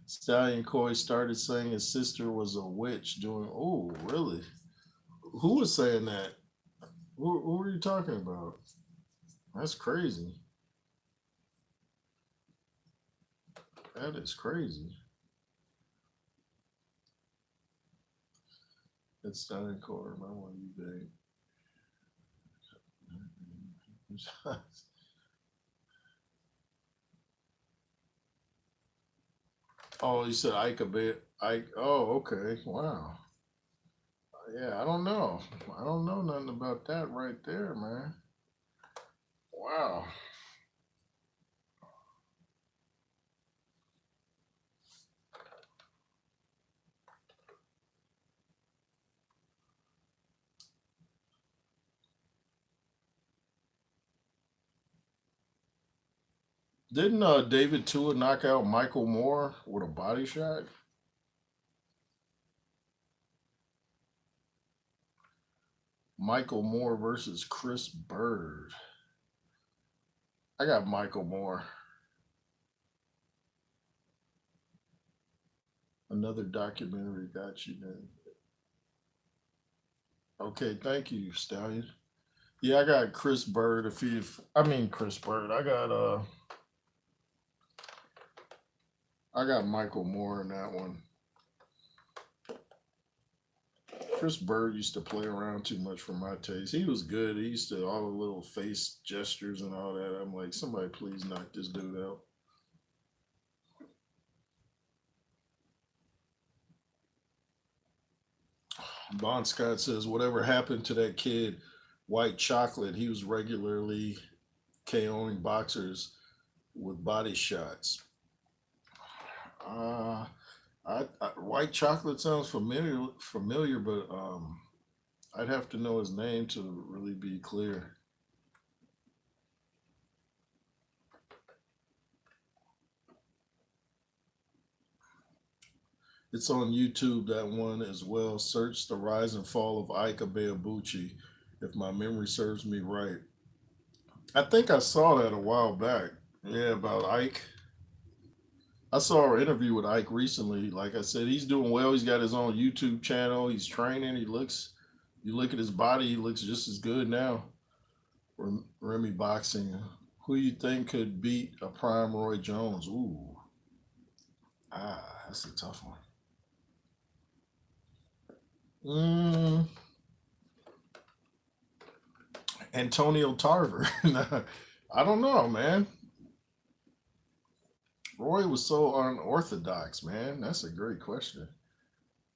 Stallion Coy started saying his sister was a witch doing. Oh, really? Who was saying that? Who are you talking about? That's crazy. That is crazy. It's Stallion Coy. I want you back. Oh, you said Ike a bit. Ike. Oh, okay. Wow. Yeah, I don't know. I don't know nothing about that right there, man. Wow. Didn't David Tua knock out Michael Moore with a body shot? Michael Moore versus Chris Bird. I got Michael Moore. Another documentary got you then. Okay, thank you, Stallion. Yeah, I got Chris Bird. If you, I mean Chris Bird. I got Michael Moore in that one. Chris Bird used to play around too much for my taste. He was good. He used to all the little face gestures and all that. I'm like, somebody please knock this dude out. Bon Scott says, whatever happened to that kid, White Chocolate? He was regularly KOing boxers with body shots. Uh, White Chocolate sounds familiar, but I'd have to know his name to really be clear. It's on YouTube, that one as well. Search the rise and fall of Ike Abeabuchi, if my memory serves me right. I think I saw that a while back. Yeah, about Ike. I saw an interview with Ike recently. Like I said, he's doing well. He's got his own YouTube channel. He's training. You look at his body, he looks just as good now. Remy Boxing. Who you think could beat a prime Roy Jones? Ooh, that's a tough one. Mm, Antonio Tarver. I don't know, man. Roy was so unorthodox, man. That's a great question.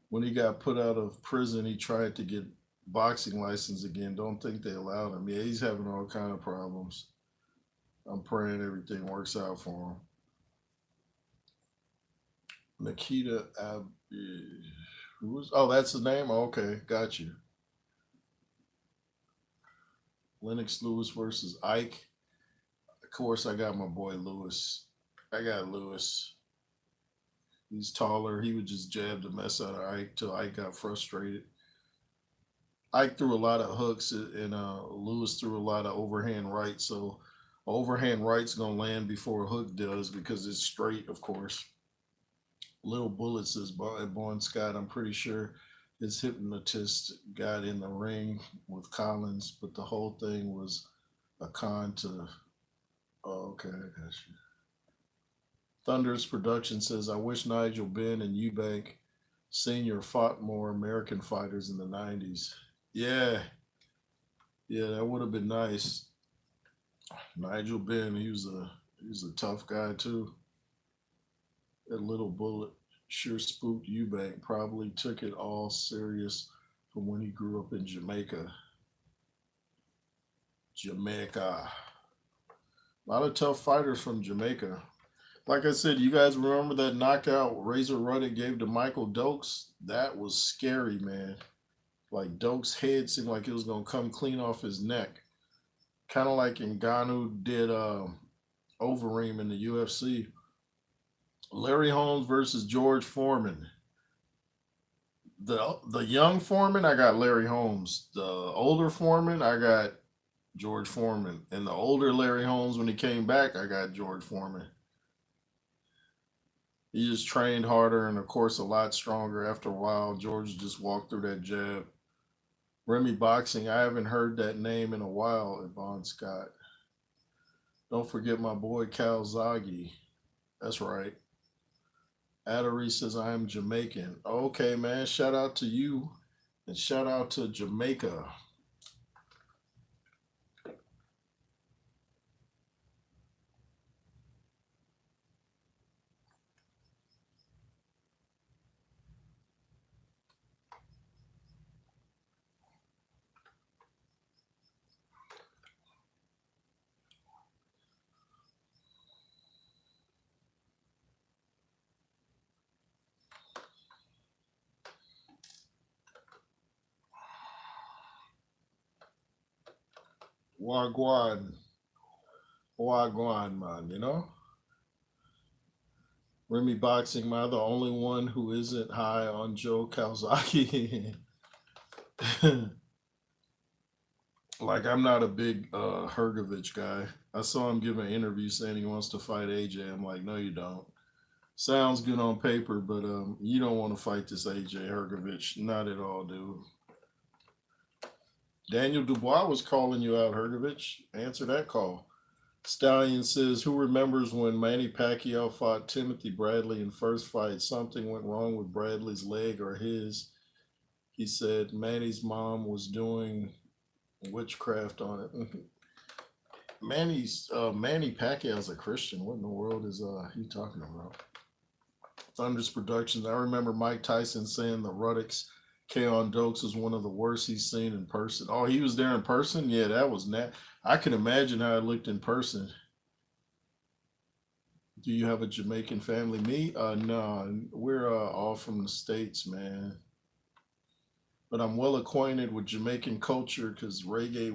When he got put out of prison, he tried to get boxing license again. Don't think they allowed him. Yeah, he's having all kind of problems. I'm praying everything works out for him. Nikita Ab. Who was? Oh, that's the name. Okay, got you. Lennox Lewis versus Ike. Of course, I got my boy Lewis. I got Lewis. He's taller. He would just jab the mess out of Ike till Ike got frustrated. Ike threw a lot of hooks and Lewis threw a lot of overhand rights. So overhand right's gonna land before a hook does because it's straight, of course. Little Bullets is Bon Scott. I'm pretty sure his hypnotist got in the ring with Collins, but the whole thing was a con to. Oh, okay, I got you. Thunderous Production says, I wish Nigel Benn and Eubank Sr. fought more American fighters in the 90s. Yeah, yeah, that would have been nice. Nigel Benn, he was a tough guy too. That little bullet sure spooked Eubank. Probably took it all serious from when he grew up in Jamaica. Jamaica. A lot of tough fighters from Jamaica. Like I said, you guys remember that knockout Razor Ruddock gave to Michael Dokes? That was scary, man. Like Dokes' head seemed like it was gonna come clean off his neck, kind of like Ngannou did Overeem in the UFC. Larry Holmes versus George Foreman. The young Foreman, I got Larry Holmes. The older Foreman, I got George Foreman. And the older Larry Holmes, when he came back, I got George Foreman. He just trained harder and, of course, a lot stronger. After a while, George just walked through that jab. Remy Boxing, I haven't heard that name in a while at Bon Scott. Don't forget my boy Calzaghe. That's right. Addery says, I am Jamaican. Okay, man. Shout out to you and shout out to Jamaica. Wagwan. Wagwan, man, you know? Remy Boxing, am I the only one who isn't high on Joe Calzaghe? Like, I'm not a big Hergovich guy. I saw him give an interview saying he wants to fight AJ. I'm like, no, you don't. Sounds good on paper, but you don't want to fight this AJ Hergovich. Not at all, dude. Daniel Dubois was calling you out, Hergovich. Answer that call. Stallion says, who remembers when Manny Pacquiao fought Timothy Bradley in first fight? Something went wrong with Bradley's leg or his. He said Manny's mom was doing witchcraft on it. Manny Pacquiao's a Christian. What in the world is he talking about? Thunder's Productions. I remember Mike Tyson saying the Ruddocks K.O. Dokes is one of the worst he's seen in person. Oh, he was there in person? Yeah, that was I can imagine how it looked in person. Do you have a Jamaican family? Me? No, we're all from the States, man. But I'm well acquainted with Jamaican culture because reggae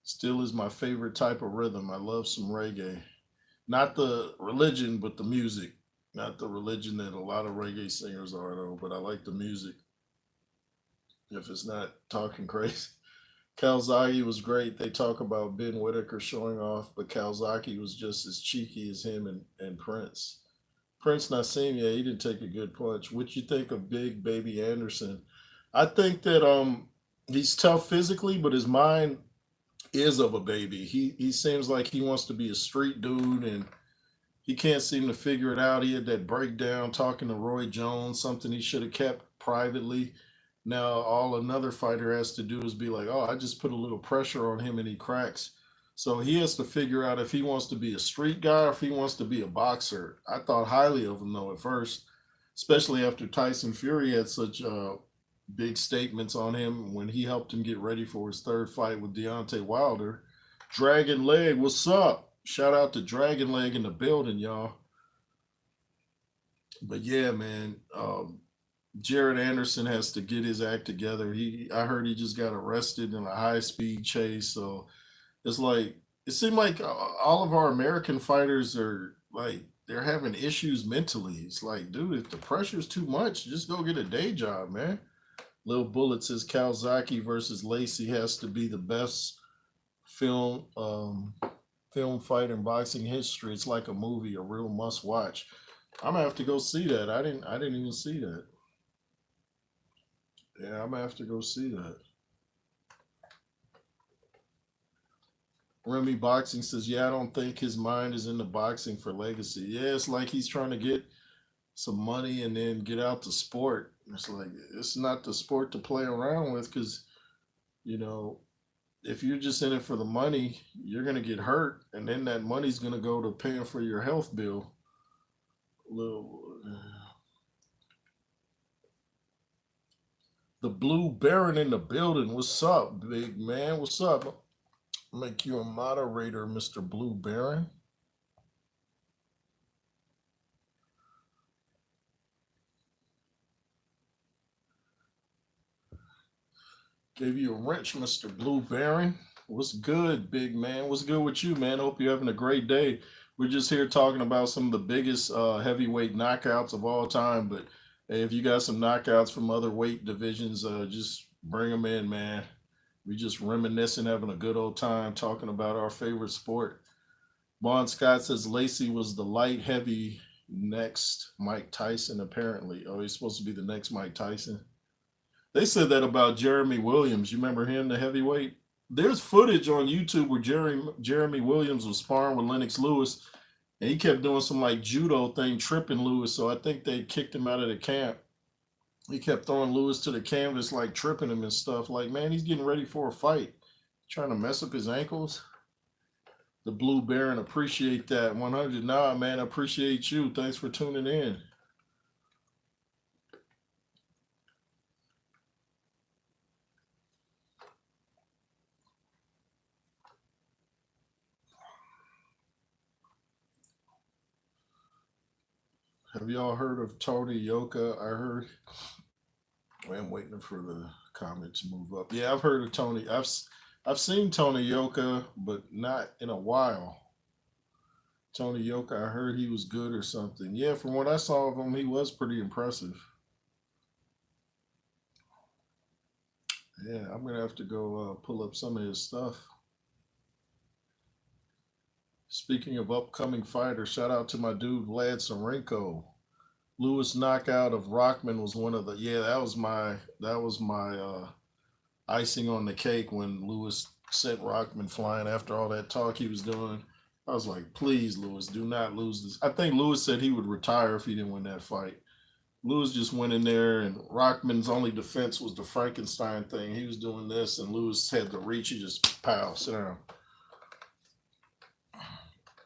still is my favorite type of rhythm. I love some reggae. Not the religion, but the music. Not the religion that a lot of reggae singers are, though, but I like the music if it's not talking crazy. Calzaghe was great. They talk about Ben Whitaker showing off, but Calzaghe was just as cheeky as him and Prince. Prince Nassim, yeah, he didn't take a good punch. What you think of Big Baby Anderson? I think that he's tough physically, but his mind is of a baby. He seems like he wants to be a street dude and he can't seem to figure it out. He had that breakdown talking to Roy Jones, something he should have kept privately. Now all another fighter has to do is be like, "Oh, I just put a little pressure on him and he cracks." So he has to figure out if he wants to be a street guy or if he wants to be a boxer. I thought highly of him though at first, especially after Tyson Fury had such big statements on him when he helped him get ready for his third fight with Deontay Wilder. Dragon Leg, what's up? Shout out to Dragon Leg in the building, y'all. But yeah, man, Jared Anderson has to get his act together. I heard he just got arrested in a high speed chase. So it's like it seemed like all of our American fighters are like they're having issues mentally. It's like, dude, if the pressure's too much, just go get a day job, man. Lil Bullet says Calzaghe versus Lacey has to be the best film fight in boxing history. It's like a movie, a real must watch. I'm gonna have to go see that. I didn't even see that. Yeah, I'm gonna have to go see that. Remy Boxing says, yeah, I don't think his mind is into boxing for legacy. Yeah, it's like he's trying to get some money and then get out the sport. It's like it's not the sport to play around with because you know if you're just in it for the money, you're gonna get hurt, and then that money's gonna go to paying for your health bill. Little, the Blue Baron in the building. What's up, big man? What's up? Make you a moderator, Mister Blue Baron. Gave you a wrench, Mister Blue Baron. What's good, big man? What's good with you, man? Hope you're having a great day. We're just here talking about some of the biggest heavyweight knockouts of all time. But hey, if you got some knockouts from other weight divisions, just bring them in, man. We just reminiscing, having a good old time talking about our favorite sport. Bon Scott says Lacey was the light heavy next Mike Tyson, apparently. Oh, he's supposed to be the next Mike Tyson. They said that about Jeremy Williams. You remember him, the heavyweight? There's footage on YouTube where Jeremy Williams was sparring with Lennox Lewis, and he kept doing some like judo thing, tripping Lewis. So I think they kicked him out of the camp. He kept throwing Lewis to the canvas, like tripping him and stuff. Like, man, he's getting ready for a fight, trying to mess up his ankles. The Blue Baron, appreciate that. 100. Nah, man, appreciate you. Thanks for tuning in. Have y'all heard of Tony Yoka? I heard. I'm waiting for the comment to move up. Yeah, I've heard of Tony. I've seen Tony Yoka, but not in a while. Tony Yoka, I heard he was good or something. Yeah, from what I saw of him, he was pretty impressive. Yeah, I'm gonna have to go pull up some of his stuff. Speaking of upcoming fighters, shout out to my dude Vlad Sarenko. Lewis knockout of Rockman was one of the yeah, that was my icing on the cake when Lewis sent Rockman flying after all that talk he was doing. I was like, please, Lewis, do not lose this. I think Lewis said he would retire if he didn't win that fight. Lewis just went in there, and Rockman's only defense was the Frankenstein thing. He was doing this, and Lewis had the reach. He just pow, sit down.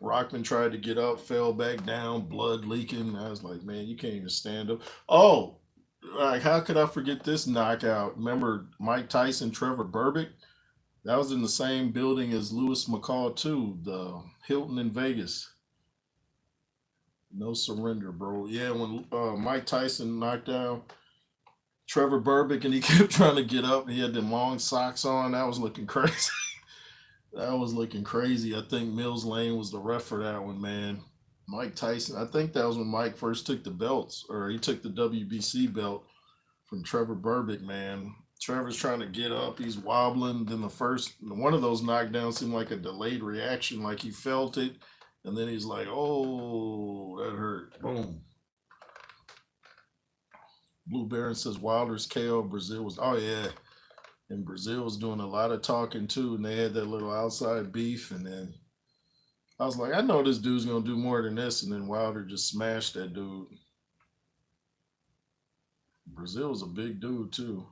Rockman tried to get up, fell back down, blood leaking. I was like, man, you can't even stand up. Oh, like how could I forget this knockout? Remember Mike Tyson, Trevor Burbick? That was in the same building as Lewis McCall too, the Hilton in Vegas. No surrender, bro. Yeah, when Mike Tyson knocked down Trevor Burbick and he kept trying to get up, he had them long socks on. That was looking crazy. That was looking crazy. I think Mills Lane was the ref for that one, man. Mike Tyson. I think that was when Mike first took the belts, or he took the WBC belt from Trevor Burbick, man. Trevor's trying to get up. He's wobbling. Then the first one of those knockdowns seemed like a delayed reaction, like he felt it. And then he's like, oh, that hurt. Boom. Blue Baron says Wilder's KO Brazil was, oh, yeah. And Brazil was doing a lot of talking too. And they had that little outside beef. And then I was like, I know this dude's going to do more than this. And then Wilder just smashed that dude. Brazil was a big dude too.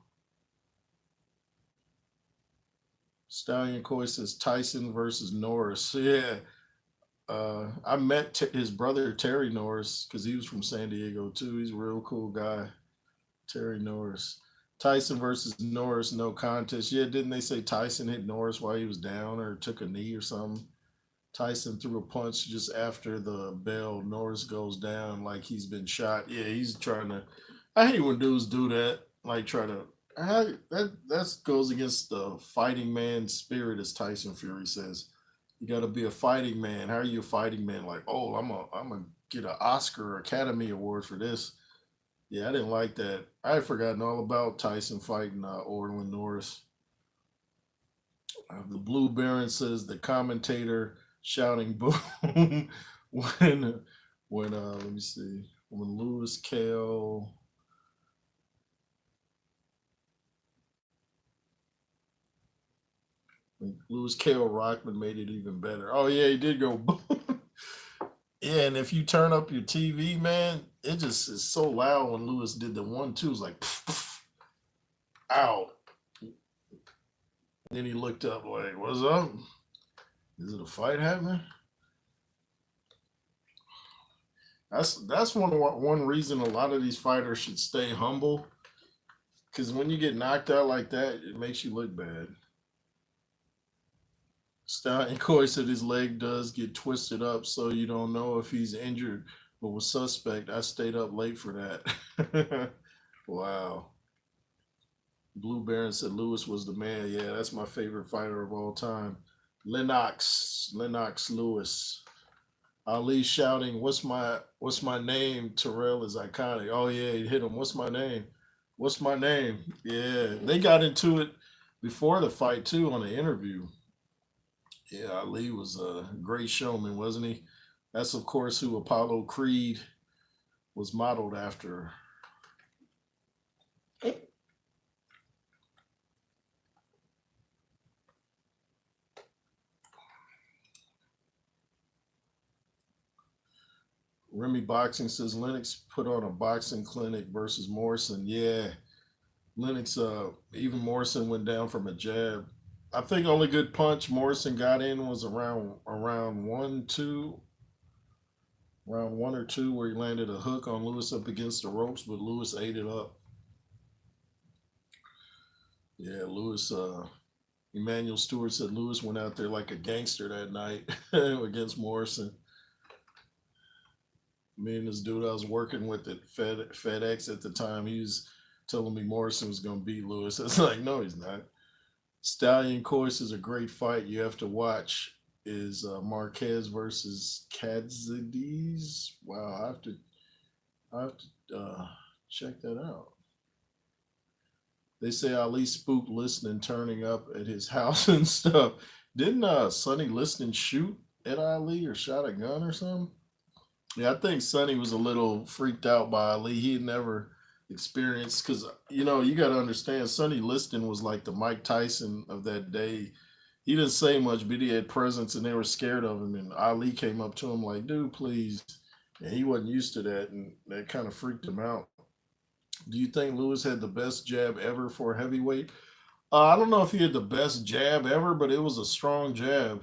Stallion Coy says Tyson versus Norris. Yeah. I met his brother Terry Norris because he was from San Diego too. He's a real cool guy. Terry Norris. Tyson versus Norris, no contest. Yeah, didn't they say Tyson hit Norris while he was down or took a knee or something? Tyson threw a punch just after the bell. Norris goes down like he's been shot. Yeah, he's trying to. I hate when dudes do that. Like try to. That goes against the fighting man spirit, as Tyson Fury says. You got to be a fighting man. How are you a fighting man? Like, oh, I'm gonna get an Oscar or Academy Award for this. Yeah, I didn't like that. I had forgotten all about Tyson fighting Orlin Norris. The Blue Baron says the commentator shouting boom when when let me see, when Lewis Kale, when Lewis Kale Rockman made it even better. Oh yeah, he did go boom. Yeah, and if you turn up your TV, man, it just is so loud when Lewis did the 1-2. It's like, ow. Then he looked up like, what's up? Is it a fight happening? That's one reason a lot of these fighters should stay humble. Because when you get knocked out like that, it makes you look bad. Stallion Coy said his leg does get twisted up, so you don't know if he's injured. But was suspect. I stayed up late for that. Wow. Blue Baron said Lewis was the man. Yeah, that's my favorite fighter of all time. Lennox Lewis. Ali shouting, what's my name?" Terrell is iconic. Oh yeah, he hit him. What's my name? What's my name? Yeah, they got into it before the fight too on the interview. Yeah, Ali was a great showman, wasn't he? That's of course who Apollo Creed was modeled after. Remy Boxing says Lennox put on a boxing clinic versus Morrison. Yeah, Lennox, even Morrison went down from a jab. I think only good punch Morrison got in was around 1, 2, round 1 or 2, where he landed a hook on Lewis up against the ropes, but Lewis ate it up. Yeah, Lewis. Emmanuel Stewart said Lewis went out there like a gangster that night against Morrison. Me and this dude I was working with at FedEx at the time, he was telling me Morrison was going to beat Lewis. I was like, no, he's not. Stallion Course is a great fight you have to watch. Is Marquez versus Kadzides. Wow, I have to check that out. They say Ali spooked Listening turning up at his house and stuff. Didn't Sonny Liston shoot at Ali or shot a gun or something? Yeah, I think Sonny was a little freaked out by Ali. He had never experienced, because you got to understand Sonny Liston was like the Mike Tyson of that day. He didn't say much, but he had presence, and they were scared of him. And Ali came up to him like, "Dude, please," and he wasn't used to that, and that kind of freaked him out. Do you think Lewis had the best jab ever for a heavyweight? I don't know if he had the best jab ever, but it was a strong jab.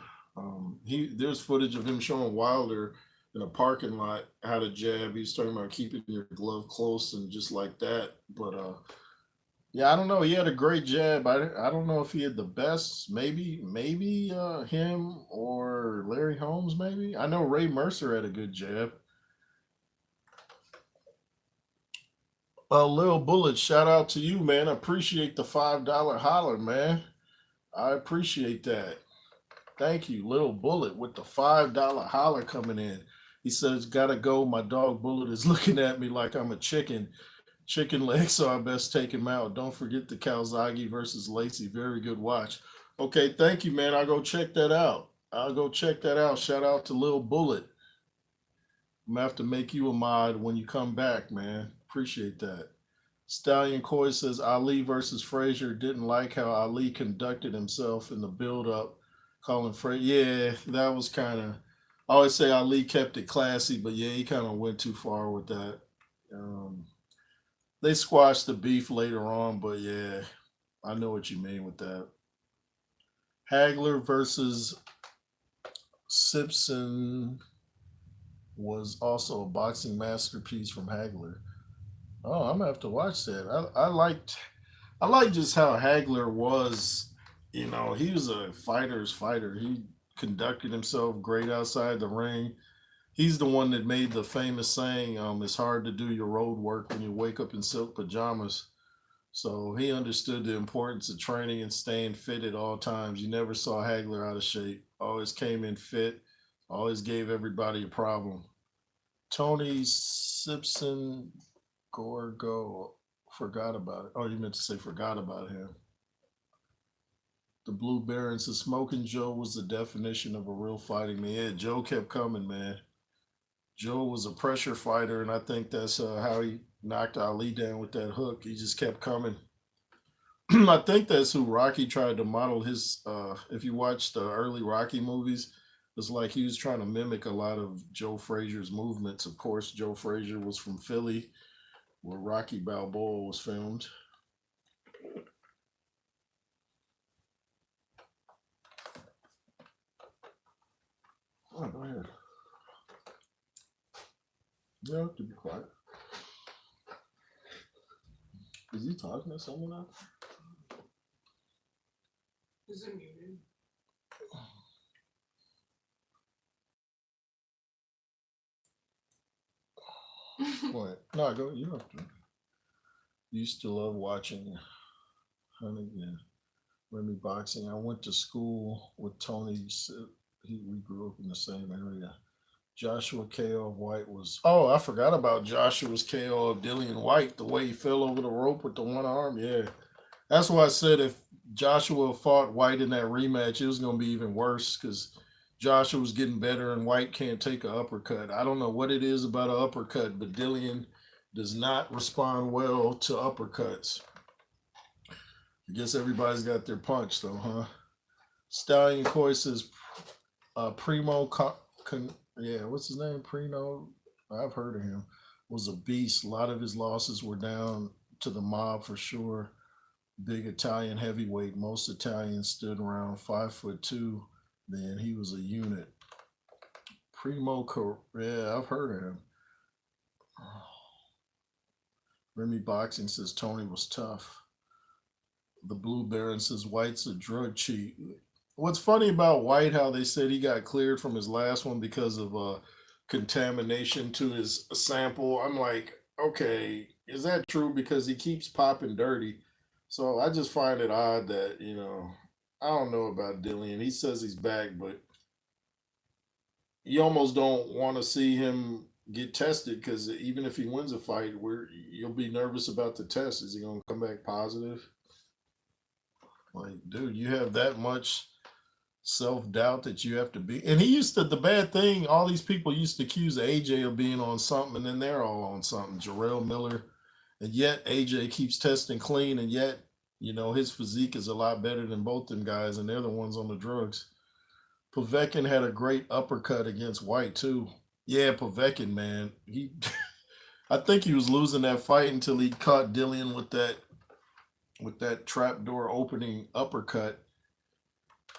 There's footage of him showing Wilder in a parking lot how to jab. He was talking about keeping your glove close and just like that. But yeah, I don't know. He had a great jab. I don't know if he had the best. Maybe him or Larry Holmes. Maybe I know Ray Mercer had a good jab. Lil Bullet, shout out to you, man. I appreciate the $5 holler, man. I appreciate that. Thank you, Little Bullet, with the $5 holler coming in. He says, "Gotta go. My dog Bullet is looking at me like I'm a chicken leg, so I best take him out. Don't forget the Calzaghe versus Lacey. Very good watch." Okay, thank you, man. I'll go check that out. I'll go check that out. Shout out to Lil Bullet. I'm gonna have to make you a mod when you come back, man. Appreciate that. Stallion Coy says Ali versus Frazier didn't like how Ali conducted himself in the build up, calling Frazier. Yeah, that was kind of. I always say Ali kept it classy, but yeah, he kind of went too far with that. Um, they squashed the beef later on, but yeah, I know what you mean with that. Hagler versus Simpson was also a boxing masterpiece from Hagler. Oh, I'm gonna have to watch that. I liked just how Hagler was. He was a fighter's fighter. He conducted himself great outside the ring. He's the one that made the famous saying, "It's hard to do your road work when you wake up in silk pajamas." So he understood the importance of training and staying fit at all times. You never saw Hagler out of shape. Always came in fit. Always gave everybody a problem. Tony Simpson Gorgo forgot about it. Oh, you meant to say forgot about him. The Blue Baron says, "Smoking Joe was the definition of a real fighting man." Yeah, Joe kept coming, man. Joe was a pressure fighter, and I think that's how he knocked Ali down with that hook. He just kept coming. I think that's who Rocky tried to model his. If you watch the early Rocky movies, it's like he was trying to mimic a lot of Joe Frazier's movements. Of course, Joe Frazier was from Philly, where Rocky Balboa was filmed. Oh, go ahead. You have to be quiet. Is he talking to someone else? Is it muted? What? No, go. You have to. You used to love watching Honey and Remy boxing. I went to school with Tony. We grew up in the same area. Joshua KO of White was. Oh, I forgot about Joshua's KO of Dillian White. The way he fell over the rope with the one arm. Yeah, that's why I said if Joshua fought White in that rematch, it was going to be even worse because Joshua was getting better and White can't take an uppercut. I don't know what it is about an uppercut, but Dillian does not respond well to uppercuts. I guess everybody's got their punch though, huh? Stallion Coy says Primo, yeah, what's his name? Primo. I've heard of him. Was a beast. A lot of his losses were down to the mob for sure. Big Italian heavyweight. Most Italians stood around 5'2". Then he was a unit. Yeah, I've heard of him. Remy Boxing says Tony was tough. The Blue Baron says White's a drug cheat. What's funny about White, how they said he got cleared from his last one because of contamination to his sample. I'm like, okay, is that true? Because he keeps popping dirty. So I just find it odd that, I don't know about Dillian. He says he's back, but you almost don't want to see him get tested because even if he wins a fight, you'll be nervous about the test. Is he going to come back positive? Like, dude, you have that much self doubt that you have to be. And he used to, the bad thing, all these people used to accuse AJ of being on something, and then they're all on something. Jarrell Miller. And yet AJ keeps testing clean, and yet, his physique is a lot better than both them guys, and they're the ones on the drugs. Povetkin had a great uppercut against White, too. Yeah, Povetkin, man. I think he was losing that fight until he caught Dillian with that trapdoor opening uppercut.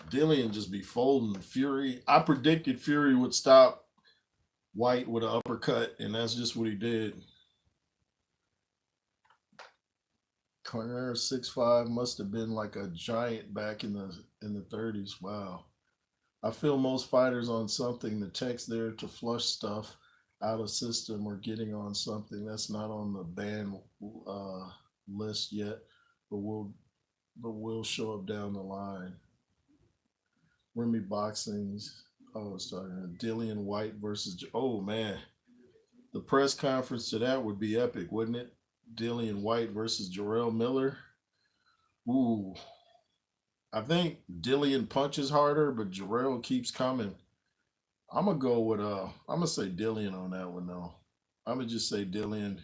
Dillian just be folding. Fury. I predicted Fury would stop White with an uppercut, and that's just what he did. Corner 6'5" must have been like a giant back in the 30s. Wow. I feel most fighters on something. The text there to flush stuff out of system or getting on something that's not on the ban list yet, but will show up down the line. Remy Boxing's. Oh, it's talking Dillian White versus. Oh man, the press conference to that would be epic, wouldn't it? Dillian White versus Jarrell Miller. Ooh, I think Dillian punches harder, but Jarrell keeps coming. I'm gonna go with I'm gonna say Dillian on that one though. I'm gonna just say Dillian,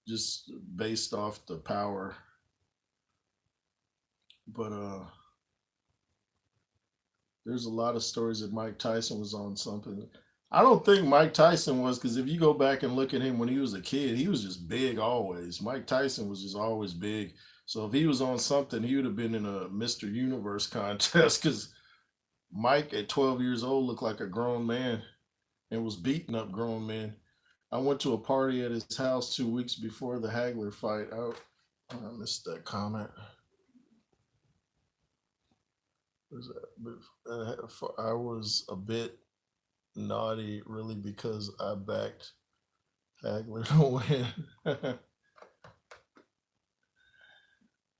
just based off the power. But there's a lot of stories that Mike Tyson was on something. I don't think Mike Tyson was, because if you go back and look at him when he was a kid, he was just big always. Mike Tyson was just always big. So if he was on something, he would have been in a Mr. Universe contest because Mike at 12 years old looked like a grown man and was beating up grown men. I went to a party at his house 2 weeks before the Hagler fight. I missed that comment. I was a bit naughty, really, because I backed Hagler to win.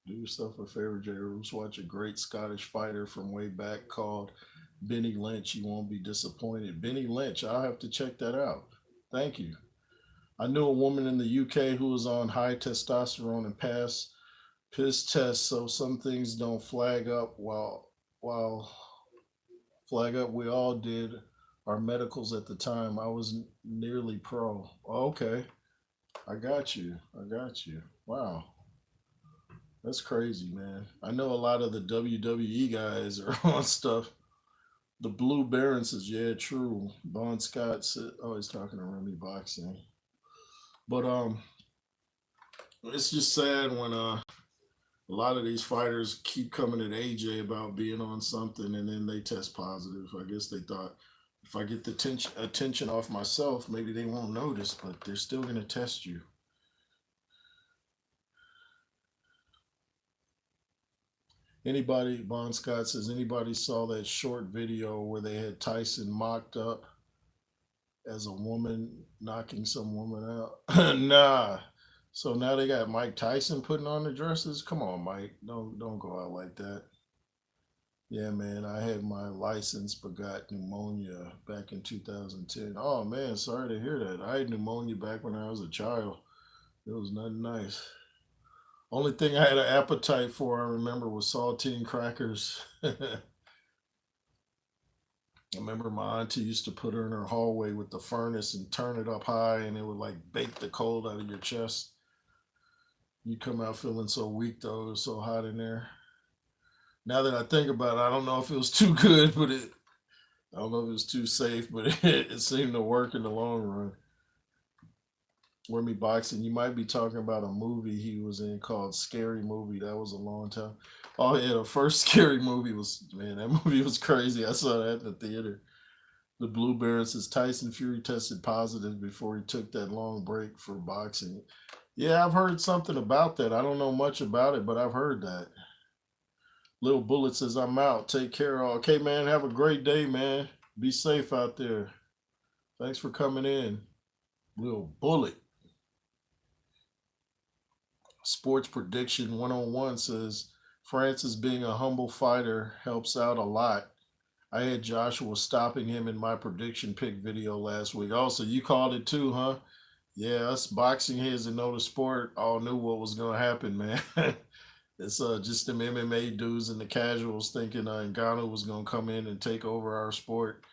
Do yourself a favor, J. Roots. Watch a great Scottish fighter from way back called Benny Lynch. You won't be disappointed. Benny Lynch, I'll have to check that out. Thank you. I knew a woman in the UK who was on high testosterone and passed piss tests, so some things don't flag up while flag up. We all did our medicals at the time. I was nearly pro. Okay, I got you. I got you. Wow, that's crazy, man. I know a lot of the WWE guys are on stuff. The Blue Barons is yeah, true. Bon Scott said, oh, he's talking to Remy Boxing, but it's just sad when a lot of these fighters keep coming at AJ about being on something and then they test positive. I guess they thought if I get the attention off myself, maybe they won't notice, but they're still going to test you. Anybody, Bon Scott says, anybody saw that short video where they had Tyson mocked up as a woman knocking some woman out? Nah. So now they got Mike Tyson putting on the dresses. Come on, Mike. Don't go out like that. Yeah, man, I had my license but got pneumonia back in 2010. Oh man, sorry to hear that. I had pneumonia back when I was a child. It was nothing nice. Only thing I had an appetite for, I remember, was saltine crackers. I remember my auntie used to put her in her hallway with the furnace and turn it up high, and it would like bake the cold out of your chest. You come out feeling so weak though, it was so hot in there. Now that I think about it, I don't know if it was too good, but I don't know if it was too safe, but it seemed to work in the long run. Remy Boxing, you might be talking about a movie he was in called Scary Movie. That was a long time. Oh yeah, the first Scary Movie was, man, that movie was crazy. I saw that in the theater. The Blue Baron says Tyson Fury tested positive before he took that long break for boxing. Yeah, I've heard something about that. I don't know much about it, but I've heard that. Little Bullet says I'm out. Take care. Okay, man. Have a great day, man. Be safe out there. Thanks for coming in. Little Bullet. Sports Prediction 101 says Francis being a humble fighter helps out a lot. I had Joshua stopping him in my prediction pick video last week. Also, you called it too, huh? Yeah, us boxing heads that know the sport all knew what was going to happen, man. It's just them MMA dudes and the casuals thinking Ngannou was going to come in and take over our sport.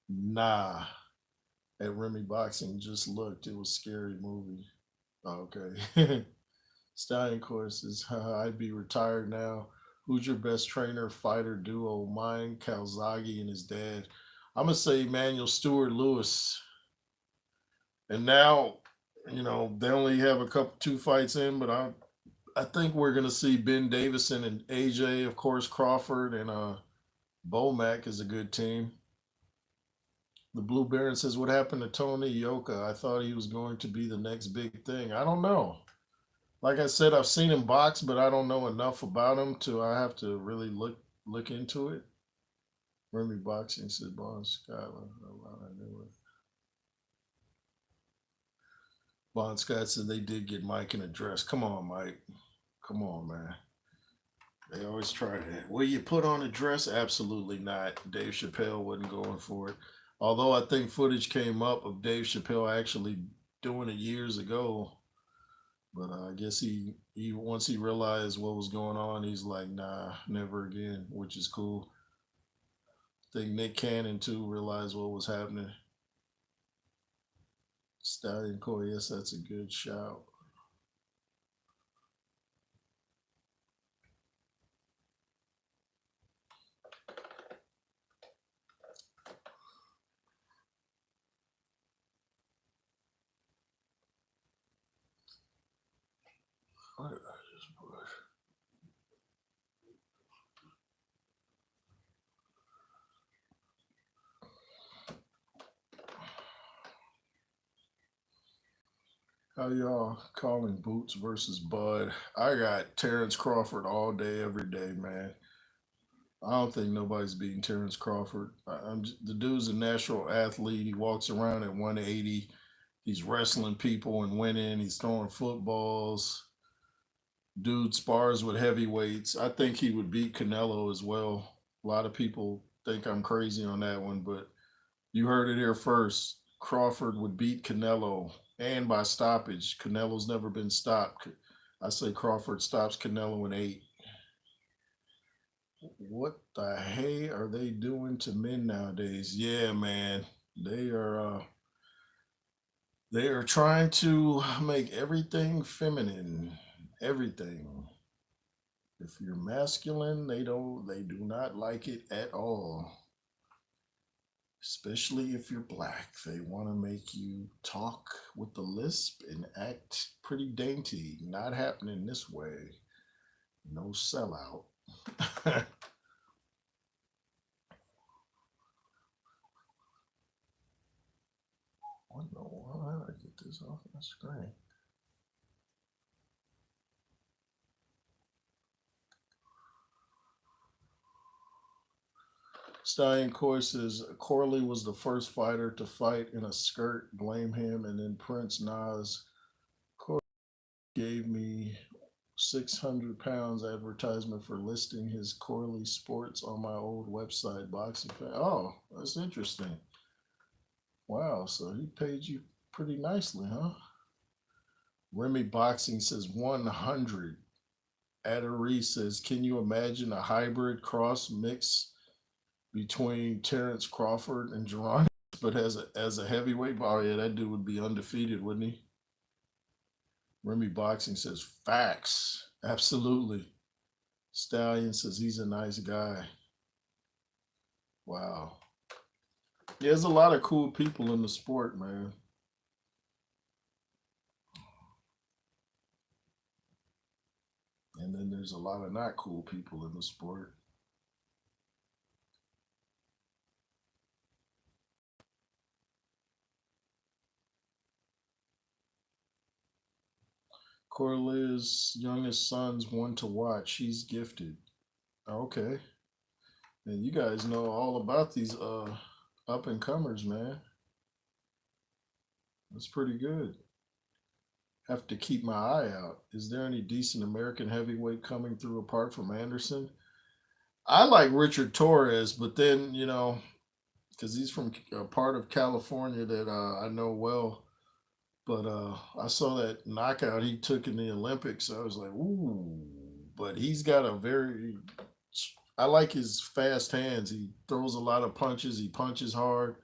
Nah. At Remy Boxing just looked. It was a scary movie. Oh, okay. Stallion courses. I'd be retired now. Who's your best trainer fighter duo? Mine, Calzaghe, and his dad. I'm gonna say Emmanuel Stewart Lewis. And now, they only have a couple two fights in, but I think we're gonna see Ben Davison and AJ, of course, Crawford and Bomac is a good team. The Blue Baron says, "What happened to Tony Yoka? I thought he was going to be the next big thing." I don't know. Like I said, I've seen him box, but I don't know enough about him to I have to really look into it. Remy Boxing said Bon Scott. Bon Scott said they did get Mike an address. Come on, Mike. Come on, man. They always try that. Will you put on a dress? Absolutely not. Dave Chappelle wasn't going for it. Although I think footage came up of Dave Chappelle actually doing it years ago. But I guess he once he realized what was going on, he's like, nah, never again, which is cool. I think Nick Cannon too realized what was happening. Stallion Corey, yes, that's a good shout. What did I just push? How y'all calling Boots versus Bud? I got Terrence Crawford all day, every day, man. I don't think nobody's beating Terrence Crawford. The dude's a natural athlete. He walks around at 180. He's wrestling people and winning. He's throwing footballs. Dude spars with heavyweights. I think he would beat Canelo as well. A lot of people think I'm crazy on that one, but you heard it here first. Crawford would beat Canelo and by stoppage. Canelo's never been stopped. I say Crawford stops Canelo in 8. What the hey are they doing to men nowadays? Yeah, man. They are uh they are trying to make everything feminine. Everything. If you're masculine, they do not like it at all. Especially if you're black. They want to make you talk with the lisp and act pretty dainty. Not happening this way. No sellout. What in the world? How do I get this off my screen? Stallion Coy says Corley was the first fighter to fight in a skirt. Blame him. And then Prince Nas Corley gave me 600 pounds advertisement for listing his Corley Sports on my old website, Boxing Fan. Oh, that's interesting. Wow, so he paid you pretty nicely, huh? Remy Boxing says 100. Adari says, can you imagine a hybrid cross mix between Terrence Crawford and Jerron, but as a heavyweight? Oh yeah, that dude would be undefeated, wouldn't he? Remy Boxing says, facts. Absolutely. Stallion says he's a nice guy. Wow. Yeah, there's a lot of cool people in the sport, man. And then there's a lot of not cool people in the sport. Corliz's youngest son's one to watch. He's gifted. Okay. And you guys know all about these up and comers, man. That's pretty good. Have to keep my eye out. Is there any decent American heavyweight coming through apart from Anderson? I like Richard Torres, but then, because he's from a part of California that I know well. But I saw that knockout he took in the Olympics. I was like, ooh. But he's got a very, I like his fast hands. He throws a lot of punches. He punches hard.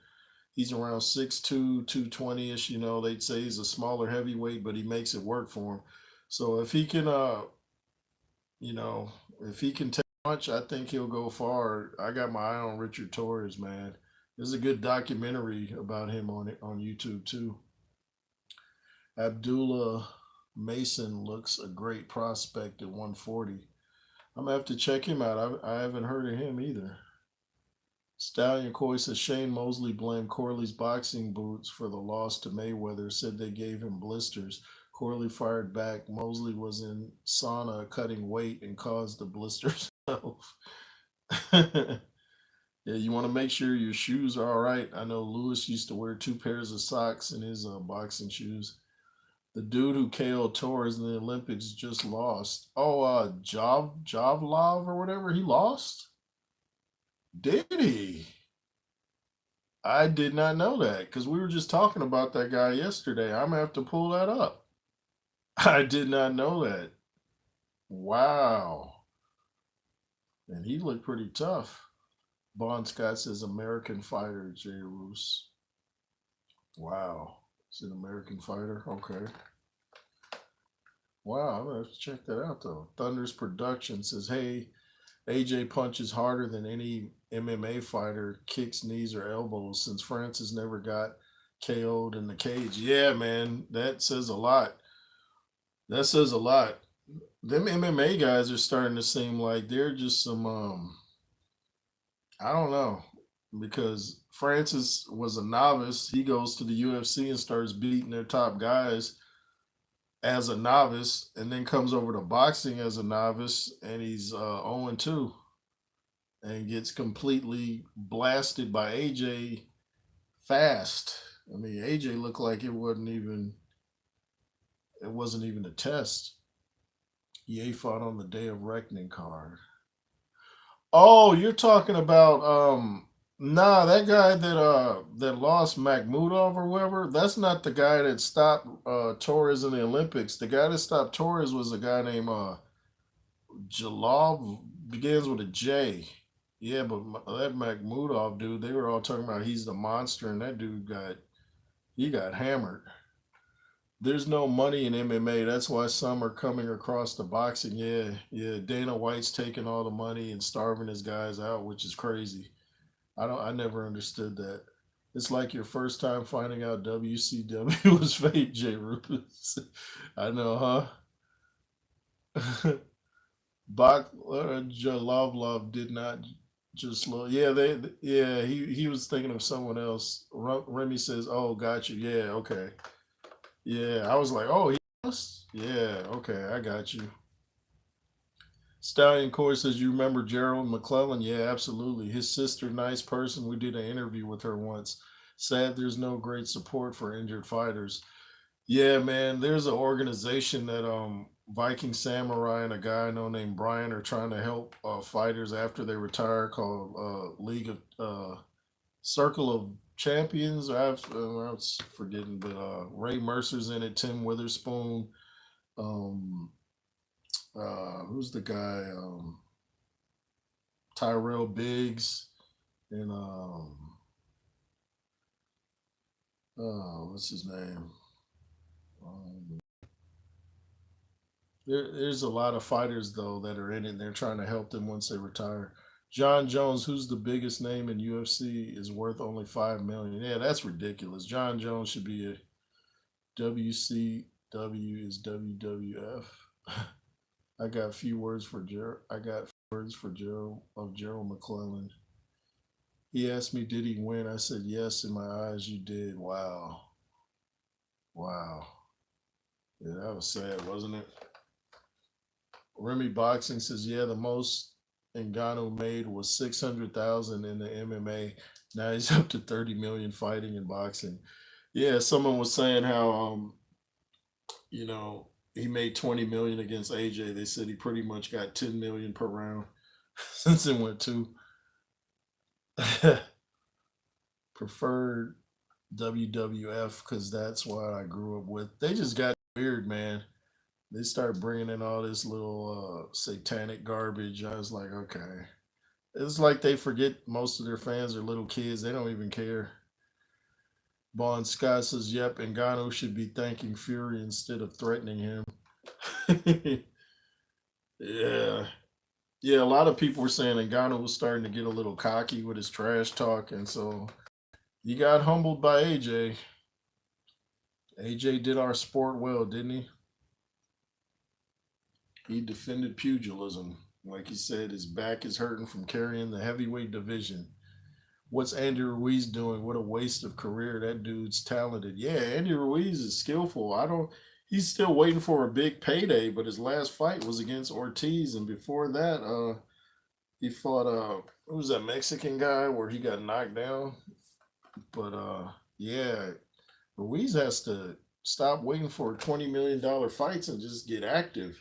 He's around 6'2", 220-ish. They'd say he's a smaller heavyweight, but he makes it work for him. So if he can, you know, if he can take a punch, I think he'll go far. I got my eye on Richard Torres, man. There's a good documentary about him on YouTube too. Abdullah Mason looks a great prospect at 140. I'm gonna have to check him out. I haven't heard of him either. Stallion Coy says Shane Mosley blamed Corley's boxing boots for the loss to Mayweather, said they gave him blisters. Corley fired back. Mosley was in sauna cutting weight and caused the blisters. Yeah, you want to make sure your shoes are all right. I know Lewis used to wear 2 pairs of socks in his boxing shoes. The dude who KO'd Torres in the Olympics just lost. Oh, Javlov or whatever, he lost? Did he? I did not know that because we were just talking about that guy yesterday. I'm gonna have to pull that up. I did not know that. Wow. And he looked pretty tough. Bon Scott says American fighter, Jay Roos. Wow. It's an American fighter. Okay. Wow, I'm gonna have to check that out though. Thunder's Production says, hey, AJ punches harder than any MMA fighter, kicks, knees, or elbows since Francis never got KO'd in the cage. Yeah, man, that says a lot. That says a lot. Them MMA guys are starting to seem like they're just some I don't know, because Francis was a novice. He goes to the UFC and starts beating their top guys as a novice, and then comes over to boxing as a novice, and he's 0-2 and gets completely blasted by AJ fast. I mean, AJ looked like it wasn't even a test. Ye fought on the Day of Reckoning card. Oh, you're talking about nah, that guy that lost Makhmudov or whatever, that's not the guy that stopped Torres in the Olympics. The guy that stopped Torres was a guy named Jalov begins with a J. Yeah, but that Makhmudov dude, they were all talking about he's the monster, and that dude got hammered. There's no money in MMA. That's why some are coming across to boxing. Yeah, yeah. Dana White's taking all the money and starving his guys out, which is crazy. I never understood that. It's like your first time finding out WCW was fake, J. Rufus. I know, huh? Bach Jalovlov did not just look. Yeah, yeah, he was thinking of someone else. Remy says, "Oh, got you. Yeah, okay. Yeah." I was like, "Oh, he was? Yeah, okay, I got you." Stallion Core says, "You remember Gerald McClellan?" Yeah, absolutely. His sister, nice person. We did an interview with her once. Sad there's no great support for injured fighters. Yeah, man, there's an organization that Viking Samurai and a guy I know named Brian are trying to help fighters after they retire called League of Circle of Champions. I was forgetting, but Ray Mercer's in it, Tim Witherspoon. Um, who's the guy? Tyrell Biggs and what's his name? Um, there's a lot of fighters though that are in it. And they're trying to help them once they retire. John Jones, who's the biggest name in UFC, is worth only 5 million. Yeah, that's ridiculous. John Jones should be a WCW is WWF. I got few words for Gerald McClellan. He asked me, "Did he win?" I said, "Yes." In my eyes, you did. Wow, wow. Yeah, that was sad, wasn't it? Remy Boxing says, "Yeah, the most Ngannou made was 600,000 in the MMA. Now he's up to 30 million fighting in boxing." Yeah, someone was saying how he made 20 million against AJ. They said he pretty much got 10 million per round since it went to preferred WWF because that's what I grew up with. They just got weird, man. They start bringing in all this little satanic garbage. I was like, okay. It's like they forget most of their fans are little kids. They don't even care. Bon Scott says, "Yep, Ngannou should be thanking Fury instead of threatening him." Yeah. Yeah, a lot of people were saying Ngannou was starting to get a little cocky with his trash talk, and so he got humbled by AJ. AJ did our sport well, didn't he? He defended pugilism. Like he said, his back is hurting from carrying the heavyweight division. What's Andy Ruiz doing? What a waste of career. That dude's talented. Yeah, Andy Ruiz is skillful. He's still waiting for a big payday, but his last fight was against Ortiz, and before that, he fought who was that Mexican guy where he got knocked down? But yeah, Ruiz has to stop waiting for $20 million fights and just get active.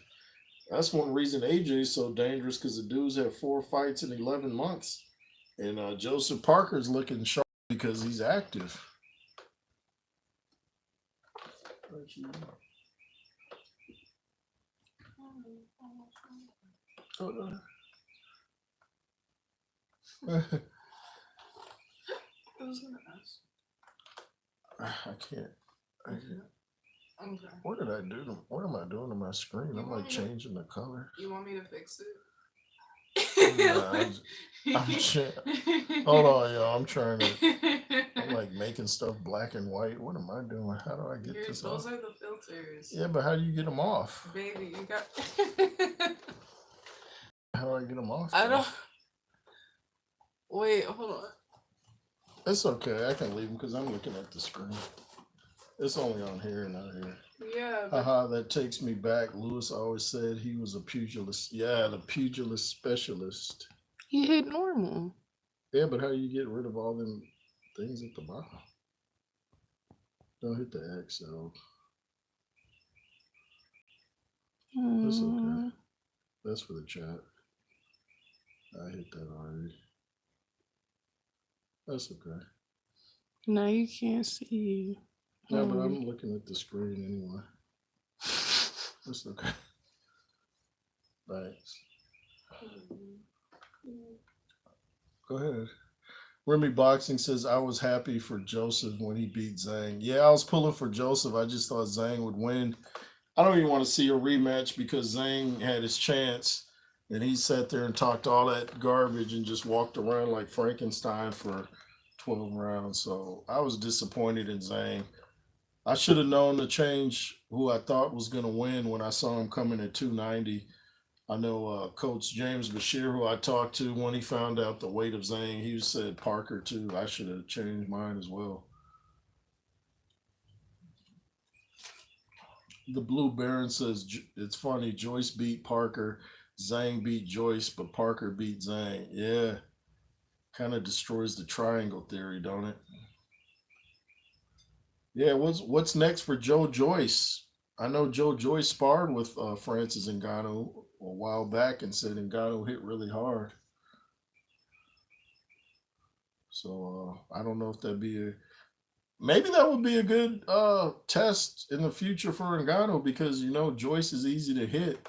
That's one reason AJ is so dangerous because the dudes have 4 fights in 11 months. And Joseph Parker's looking sharp because he's active. Oh, no. I was gonna ask. I can't. Okay. What did I do? What am I doing to my screen? I'm like changing the color. You want me to fix it? Nah, hold on, y'all. I'm like making stuff black and white. What am I doing? How do I get this Those off? are the filters. Yeah, but how do you get them off? Baby, you got. How do I get them off? I don't. Wait, hold on. It's okay. I can leave them because I'm looking at the screen. It's only on here, not here. Yeah. Haha, that takes me back. Lewis always said he was a pugilist. Yeah, the pugilist specialist. He hit normal. Yeah, but how do you get rid of all them things at the bottom? Don't hit the X, though. That's okay. That's for the chat. I hit that already. That's okay. Now you can't see. Yeah, but I'm looking at the screen anyway. That's okay. Thanks. Go ahead. Remy Boxing says, I was happy for Joseph when he beat Zhang. Yeah, I was pulling for Joseph. I just thought Zhang would win. I don't even want to see a rematch because Zhang had his chance and he sat there and talked all that garbage and just walked around like Frankenstein for 12 rounds. So I was disappointed in Zhang. I should have known to change who I thought was going to win when I saw him coming at 290. I know Coach James Bashir, who I talked to when he found out the weight of Zhang, he said Parker too. I should have changed mine as well. The Blue Baron says it's funny. Joyce beat Parker, Zhang beat Joyce, but Parker beat Zhang. Yeah, kind of destroys the triangle theory, don't it? Yeah, what's next for Joe Joyce? I know Joe Joyce sparred with Francis Ngannou a while back and said Ngannou hit really hard. So I don't know if that'd be a maybe that would be a good test in the future for Ngannou because you know Joyce is easy to hit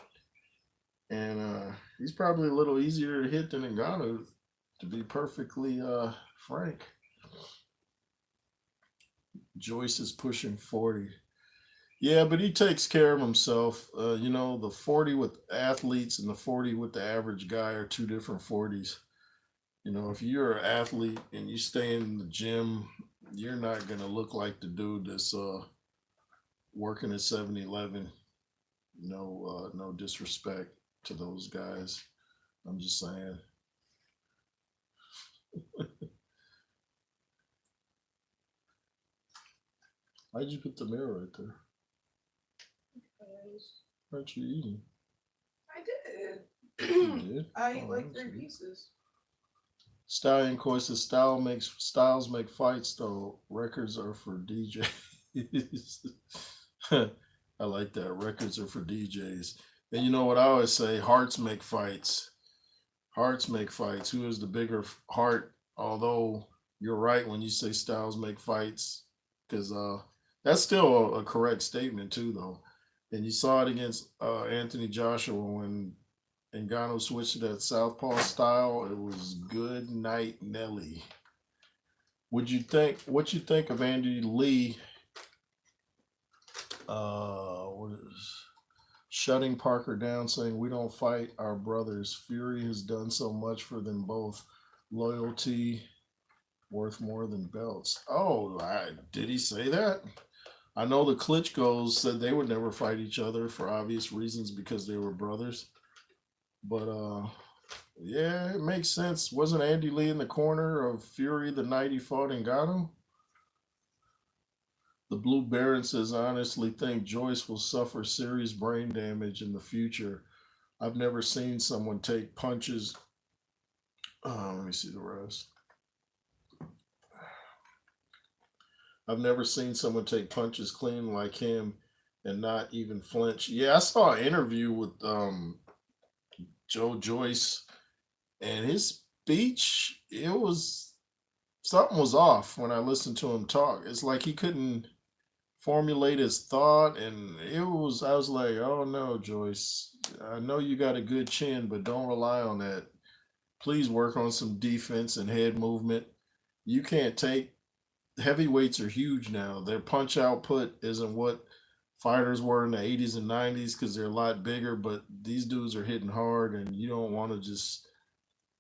and he's probably a little easier to hit than Ngannou to be perfectly frank. Joyce is pushing 40. Yeah, but he takes care of himself. You know, the 40 with athletes and the 40 with the average guy are two different 40s. You know, if you're an athlete and you stay in the gym, you're not going to look like the dude that's working at 7-Eleven. No, no disrespect to those guys. I'm just saying. Why'd you put the mirror right there? Because Aren't you eating? I did. You did? I ate Oh, like that's 3 good. pieces. Stallion Coy says styles make fights though. Records are for DJs. I like that. Records are for DJs. And you know what I always say? Hearts make fights. Hearts make fights. Who is the bigger heart? Although you're right when you say styles make fights, because that's still a correct statement too, though. And you saw it against Anthony Joshua when Ngannou switched to that southpaw style. It was good night, Nelly. Would you think? What you think of Andy Lee? What is shutting Parker down, saying we don't fight our brothers. Fury has done so much for them both. Loyalty worth more than belts. Oh, did he say that? I know the Klitschko's said they would never fight each other for obvious reasons because they were brothers. But yeah, it makes sense. Wasn't Andy Lee in the corner of Fury the night he fought Ngannou? The Blue Baron says, I honestly think Joyce will suffer serious brain damage in the future. I've never seen someone take punches. Let me see the rest. I've never seen someone take punches clean like him and not even flinch. Yeah, I saw an interview with Joe Joyce and his speech, it was something was off when I listened to him talk. It's like he couldn't formulate his thought and I was like, oh no, Joyce, I know you got a good chin, but don't rely on that. Please work on some defense and head movement. You can't take heavyweights are huge now. Their punch output isn't what fighters were in the 80s and 90s because they're a lot bigger, but these dudes are hitting hard and you don't want to just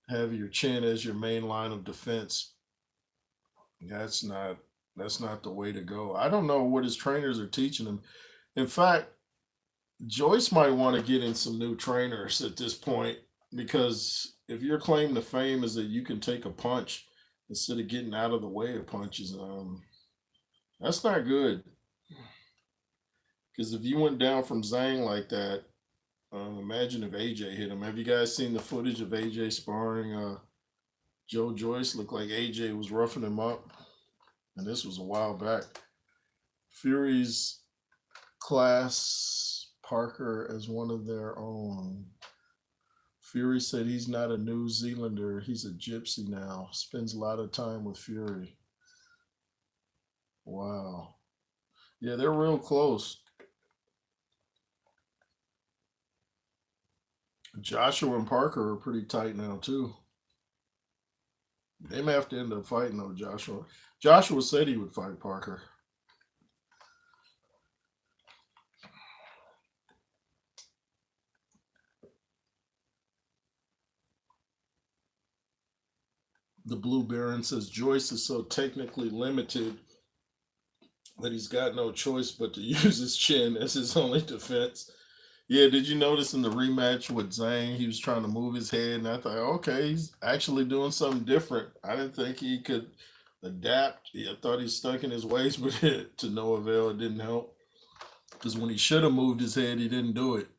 have your chin as your main line of defense. That's not that's not the way to go. I don't know what his trainers are teaching him. In fact, Joyce might want to get in some new trainers at this point because if your claim to fame is that you can take a punch instead of getting out of the way of punches, that's not good. Because if you went down from Zhang like that, imagine if AJ hit him. Have you guys seen the footage of AJ sparring Joe Joyce? Looked like AJ was roughing him up, and this was a while back. Fury's class Parker as one of their own. Fury said he's not a New Zealander, he's a gypsy now. Spends a lot of time with Fury. Wow. Yeah, they're real close. Joshua and Parker are pretty tight now too. They may have to end up fighting though, Joshua. Joshua said he would fight Parker. The Blue Baron says Joyce is so technically limited that he's got no choice but to use his chin as his only defense. Yeah, did you notice in the rematch with Zhang, he was trying to move his head, and I thought, okay, he's actually doing something different. I didn't think he could adapt. I thought he stuck in his ways, but to no avail. It didn't help because when he should have moved his head, he didn't do it.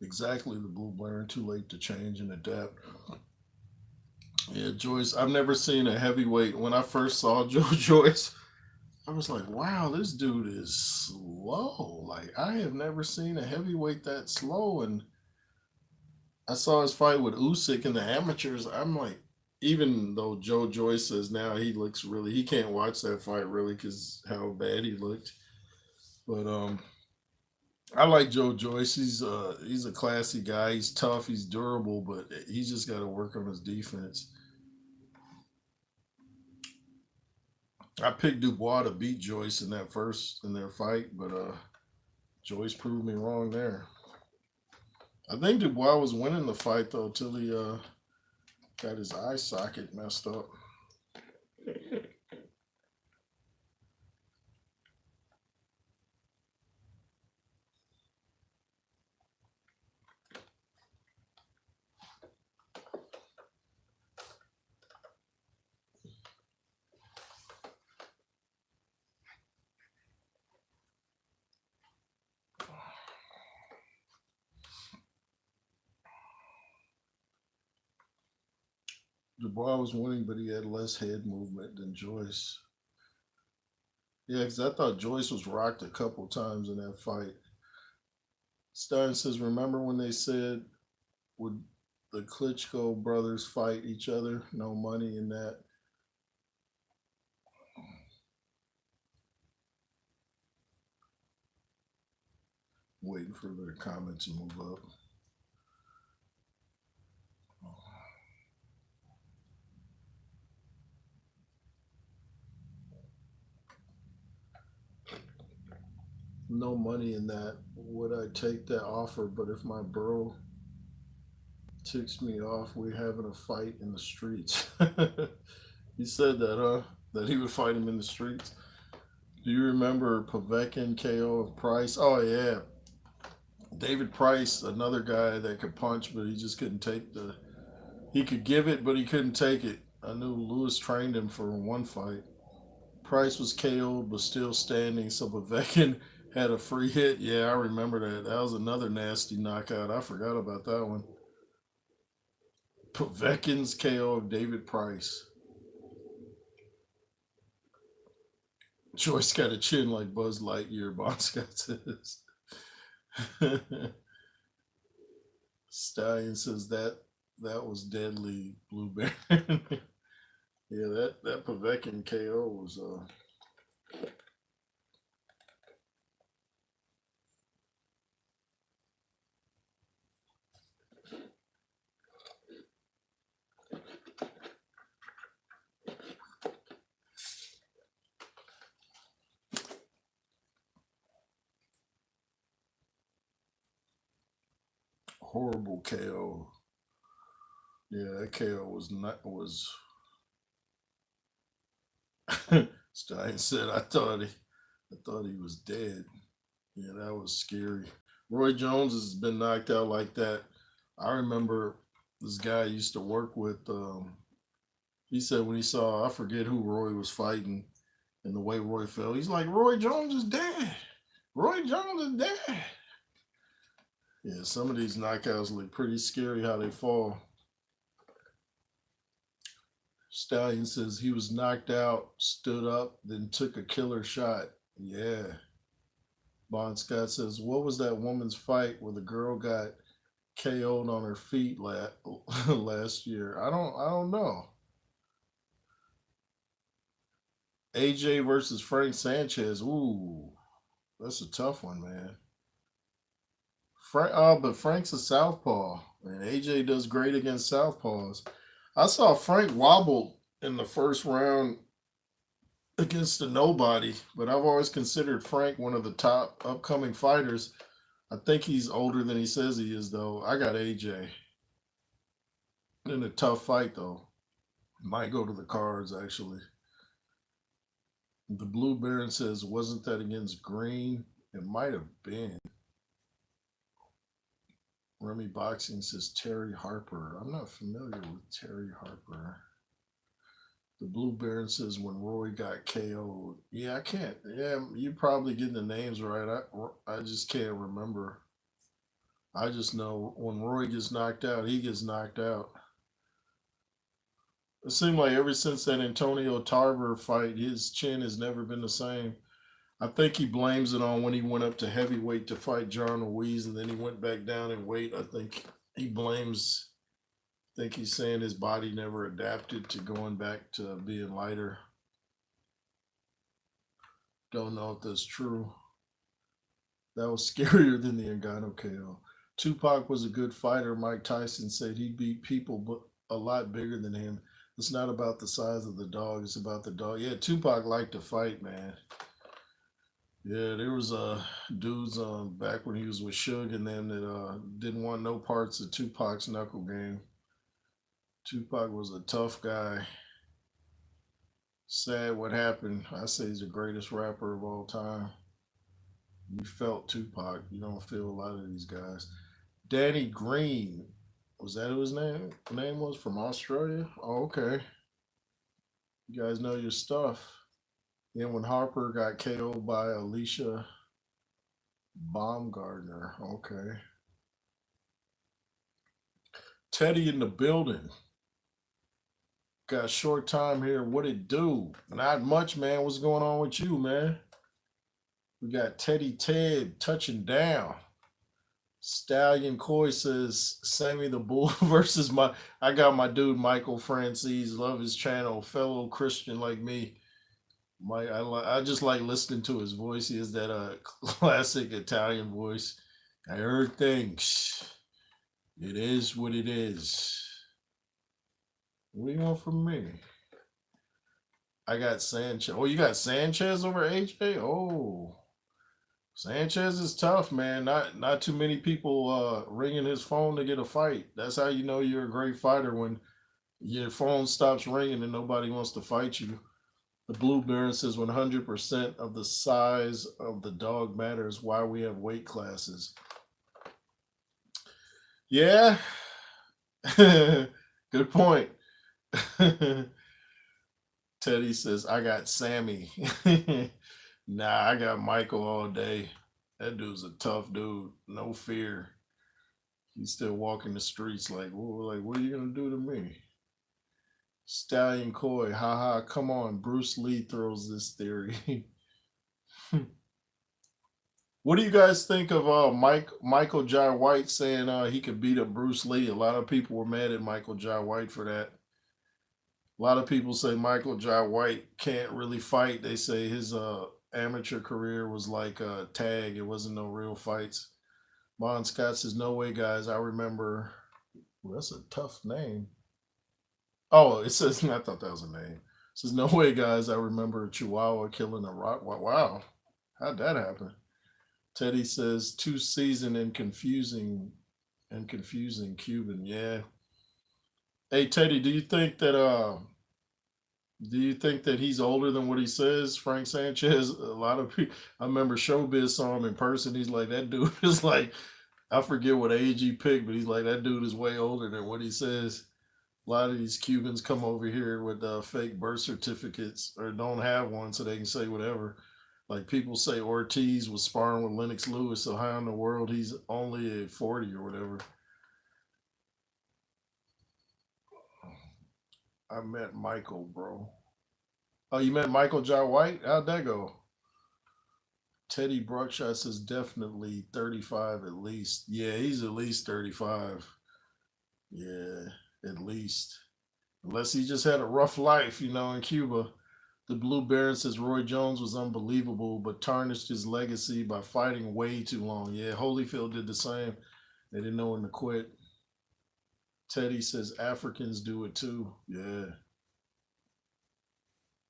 Exactly, the Blue Baron. Too late to change and adapt. Yeah, Joyce. I've never seen a heavyweight. When I first saw Joe Joyce, I was like, wow, this dude is slow. Like, I have never seen a heavyweight that slow. And I saw his fight with Usyk in the amateurs. I'm like, even though Joe Joyce says now he looks really, he can't watch that fight really because how bad he looked. But I like Joe Joyce. He's a classy guy. He's tough. He's durable, but he's just got to work on his defense. I picked Dubois to beat Joyce in that first in their fight, but Joyce proved me wrong there. I think Dubois was winning the fight though till he got his eye socket messed up. Dubois was winning, but he had less head movement than Joyce. Yeah, because I thought Joyce was rocked a couple times in that fight. Stein says, remember when they said, would the Klitschko brothers fight each other? No money in that. Waiting for their comments to move up. No money in that. Would I take that offer? But if my bro ticks me off, we're having a fight in the streets. He said that, huh? That he would fight him in the streets. Do you remember Povetkin KO of Price? Oh yeah, David Price, another guy that could punch, but he just couldn't take the. He could give it, but he couldn't take it. I knew Lewis trained him for one fight. Price was KO'd, but still standing. So Povetkin had a free hit. Yeah, I remember that. That was another nasty knockout. I forgot about that one. Povetkin's KO of David Price. Joyce got a chin like Buzz Lightyear, Bon Scott says. Stallion says that was deadly, Blue Baron. Yeah, that Povetkin KO was horrible KO. Yeah, that KO was not was. Stein said, I thought he was dead." Yeah, that was scary. Roy Jones has been knocked out like that. I remember this guy I used to work with. He said when he saw, I forget who Roy was fighting, and the way Roy fell, he's like, "Roy Jones is dead. Roy Jones is dead." Yeah, some of these knockouts look pretty scary how they fall. Stallion says he was knocked out, stood up, then took a killer shot. Yeah. Bon Scott says, "What was that woman's fight where the girl got KO'd on her feet last year?" I don't know. AJ versus Frank Sanchez. Ooh, that's a tough one, man. But Frank's a southpaw, and AJ does great against southpaws. I saw Frank wobble in the first round against a nobody, but I've always considered Frank one of the top upcoming fighters. I think he's older than he says he is, though. I got AJ in a tough fight, though. Might go to the cards, actually. The Blue Baron says, wasn't that against Green? It might have been. Remy Boxing says Terry Harper. I'm not familiar with Terry Harper. The Blue Baron says when Roy got KO'd. Yeah, I can't. Yeah, you probably getting the names right. I just can't remember. I just know when Roy gets knocked out, he gets knocked out. It seemed like ever since that Antonio Tarver fight, his chin has never been the same. I think he blames it on when he went up to heavyweight to fight John Ruiz, and then he went back down in weight. I think he blames. I think he's saying his body never adapted to going back to being lighter. Don't know if that's true. That was scarier than the Ngannou KO. Tupac was a good fighter. Mike Tyson said he beat people but a lot bigger than him. It's not about the size of the dog. It's about the dog. Yeah, Tupac liked to fight, man. Yeah, there was dudes back when he was with Suge and them that didn't want no parts of Tupac's knuckle game. Tupac was a tough guy. Sad what happened. I say he's the greatest rapper of all time. You felt Tupac. You don't feel a lot of these guys. Danny Green. Was that who his name was from Australia? Oh, okay. You guys know your stuff. Then when Harper got KO'd by Alicia Baumgardner. Okay. Teddy in the building. Got a short time here. What it do? Not much, man. What's going on with you, man? We got Teddy Ted touching down. Stallion Coy says Sammy the Bull versus my. I got my dude Michael Francis. Love his channel. Fellow Christian like me. I just like listening to his voice. He has that classic Italian voice. I heard things. It is what it is. What do you want from me? I got Sanchez. Oh, you got Sanchez over AJ? Oh. Sanchez is tough, man. Not too many people ringing his phone to get a fight. That's how you know you're a great fighter when your phone stops ringing and nobody wants to fight you. The Blue Baron says 100% of the size of the dog matters. Why we have weight classes. Yeah. Good point. Teddy says, I got Sammy. Nah, I got Michael all day. That dude's a tough dude. No fear. He's still walking the streets like, what are you gonna do to me? Stallion Coy, haha, come on. Bruce Lee throws this theory. What do you guys think of Michael Jai White saying he could beat up Bruce Lee? A lot of people were mad at Michael Jai White for that. A lot of people say Michael Jai White can't really fight. They say his amateur career was like a tag. It wasn't no real fights. Bon Scott says, no way, guys. I remember. Well, that's a tough name. Oh, it says, I thought that was a name. It says, no way, guys. I remember a Chihuahua killing a rock. Wow. How'd that happen? Teddy says, too seasoned and confusing Cuban. Yeah. Hey, Teddy, do you think that he's older than what he says? Frank Sanchez, a lot of people. I remember Showbiz saw him in person. He's like, that dude is like, I forget what age he picked, but he's like, that dude is way older than what he says. A lot of these Cubans come over here with fake birth certificates or don't have one, so they can say whatever. Like people say Ortiz was sparring with Lennox Lewis, so how in the world he's only a 40 or whatever? I met Michael, bro. Oh, you met Michael Jai White? How'd that go? Teddy Bruckshot says definitely 35 at least. Yeah, he's at least 35. Yeah, at least. Unless he just had a rough life, in Cuba. The Blue Baron says Roy Jones was unbelievable, but tarnished his legacy by fighting way too long. Yeah, Holyfield did the same. They didn't know when to quit. Teddy says Africans do it too. Yeah.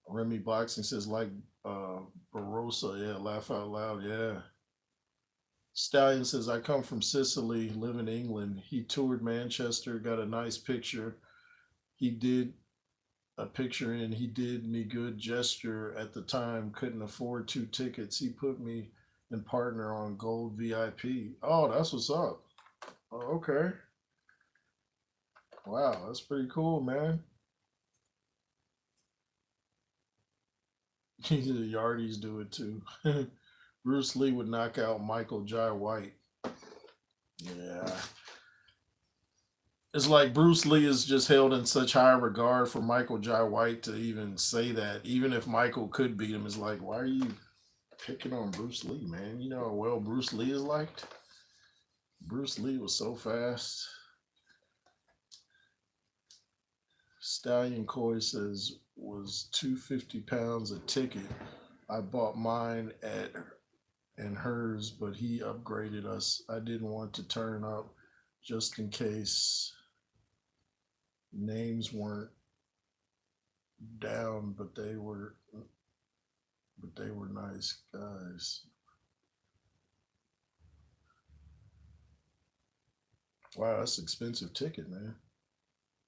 Remy Boxing says like Barossa. Yeah, laugh out loud. Yeah. Stallion says I come from Sicily, live in England. He toured Manchester, got a nice picture. He did a picture and he did me good gesture at the time. Couldn't afford 2 tickets. He put me and partner on Gold VIP. Oh, that's what's up. Oh, okay. Wow, that's pretty cool, man. The Yardies do it too. Bruce Lee would knock out Michael Jai White. Yeah. It's like Bruce Lee is just held in such high regard for Michael Jai White to even say that. Even if Michael could beat him, it's like, why are you picking on Bruce Lee, man? You know how well Bruce Lee is liked? Bruce Lee was so fast. Stallion Coy says was 250 pounds a ticket. I bought mine at and hers, but he upgraded us. I didn't want to turn up just in case names weren't down, but they were nice guys. Wow, that's an expensive ticket, man.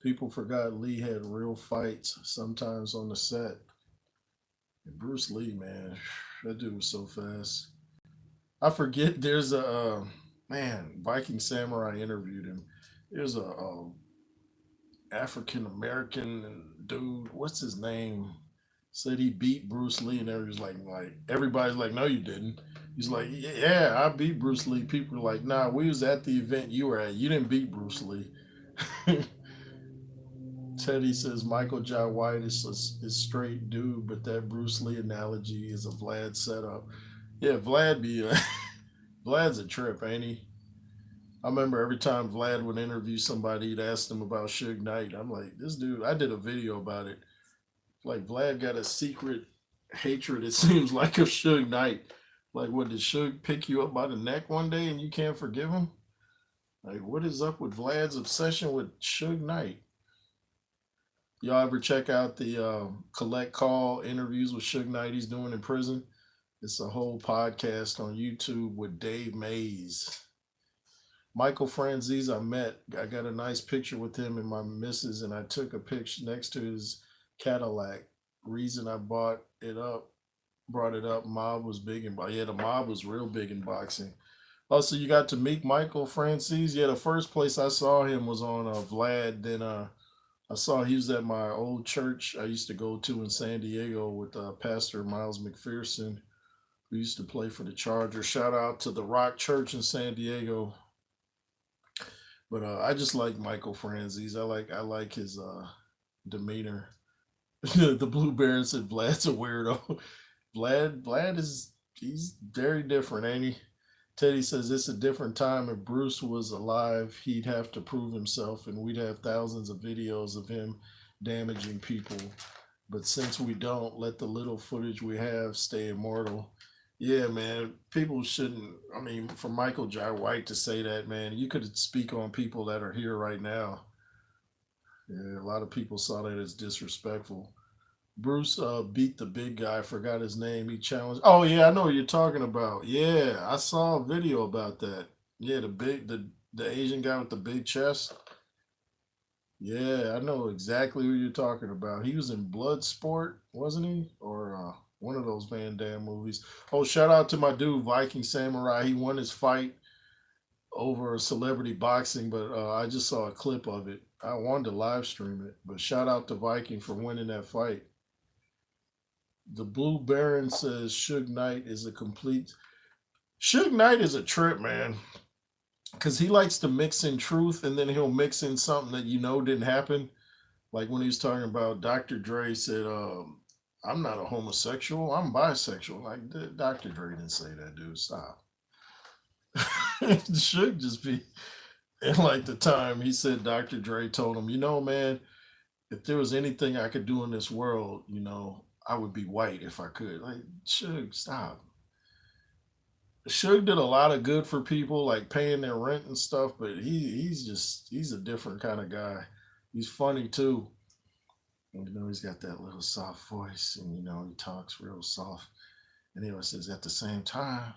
People forgot Lee had real fights sometimes on the set. And Bruce Lee, man, that dude was so fast. I forget. There's a man. Viking Samurai interviewed him. There's a African American dude. What's his name? Said he beat Bruce Lee, and everybody's like, no, you didn't. He's like, yeah, I beat Bruce Lee. People are like, nah, we was at the event you were at. You didn't beat Bruce Lee. Teddy says Michael Jai White is straight dude, but that Bruce Lee analogy is a Vlad setup. Yeah, Vlad's a trip, ain't he? I remember every time Vlad would interview somebody, he'd ask them about Suge Knight. I'm like, this dude, I did a video about it. Like, Vlad got a secret hatred, it seems like, of Suge Knight. Like, what, did Suge pick you up by the neck one day and you can't forgive him? Like, what is up with Vlad's obsession with Suge Knight? Y'all ever check out the Collect Call interviews with Suge Knight he's doing in prison? It's a whole podcast on YouTube with Dave Mays. Michael Franzese, I got a nice picture with him and my missus, and I took a picture next to his Cadillac. Reason I brought it up, Mob was big in boxing. Yeah, the Mob was real big in boxing. Also, you got to meet Michael Franzese. Yeah, the first place I saw him was on Vlad. Then I saw he was at my old church I used to go to in San Diego with Pastor Miles McPherson, who used to play for the Chargers. Shout out to the Rock Church in San Diego. But I just like Michael Franzese. I like his demeanor. The Blue Baron said Vlad's a weirdo. Vlad he's very different, ain't he? Teddy says it's a different time. If Bruce was alive, he'd have to prove himself, and we'd have thousands of videos of him damaging people. But since we don't, let the little footage we have stay immortal. Yeah, man, people shouldn't. I mean, for Michael Jai White to say that, man, you could speak on people that are here right now. Yeah, a lot of people saw that as disrespectful. Bruce beat the big guy. Forgot his name. He challenged. Oh yeah, I know what you're talking about. Yeah, I saw a video about that. Yeah, the Asian guy with the big chest. Yeah, I know exactly who you're talking about. He was in Bloodsport, wasn't he? Or one of those Van Damme movies. Oh, shout out to my dude Viking Samurai. He won his fight over celebrity boxing, but I just saw a clip of it. I wanted to live stream it, but shout out to Viking for winning that fight. The Blue Baron says Suge Knight is a complete. Suge Knight is a trip, man, because he likes to mix in truth and then he'll mix in something that didn't happen. Like when he was talking about Dr. Dre said I'm not a homosexual. I'm bisexual. Like Dr. Dre didn't say that, dude. Stop. Should just be. And like the time he said, Dr. Dre told him, man, if there was anything I could do in this world, I would be white if I could. Like, Suge, stop. Suge did a lot of good for people, like paying their rent and stuff, but he's a different kind of guy. He's funny too. And, he's got that little soft voice, and he talks real soft. And he always says, at the same time,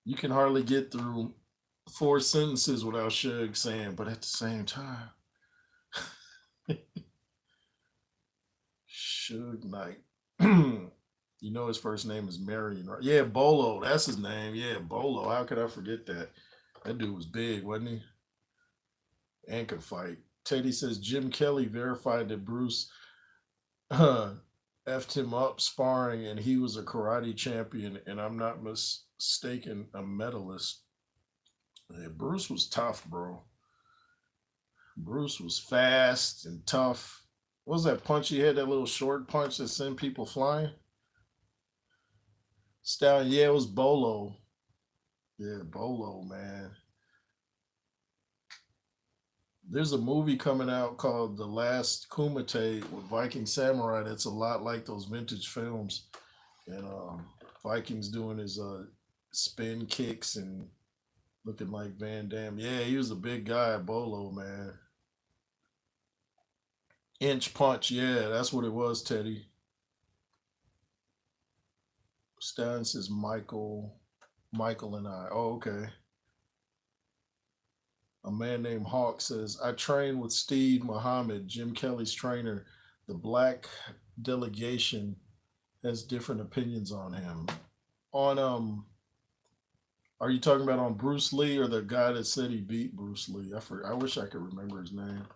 you can hardly get through four sentences without Suge saying, but at the same time, Suge Knight. His first name is Marion, right? Yeah, Bolo. That's his name. Yeah, Bolo. How could I forget that? That dude was big, wasn't he? And could fight. Teddy says Jim Kelly verified that Bruce effed him up sparring, and he was a karate champion, and I'm not mistaken, a medalist. Yeah, Bruce was tough, bro. Bruce was fast and tough. What was that punch he had? That little short punch that sent people flying? Stallion, yeah, it was Bolo. Yeah, Bolo, man. There's a movie coming out called The Last Kumite with Viking Samurai that's a lot like those vintage films. And Viking's doing his spin kicks and looking like Van Damme. Yeah, he was a big guy, Bolo, man. Inch punch, yeah, that's what it was, Teddy. Stallion says Michael and I. Oh, okay. A man named Hawk says, I trained with Steve Muhammad, Jim Kelly's trainer. The black delegation has different opinions on him. On are you talking about on Bruce Lee or the guy that said he beat Bruce Lee? I wish I could remember his name.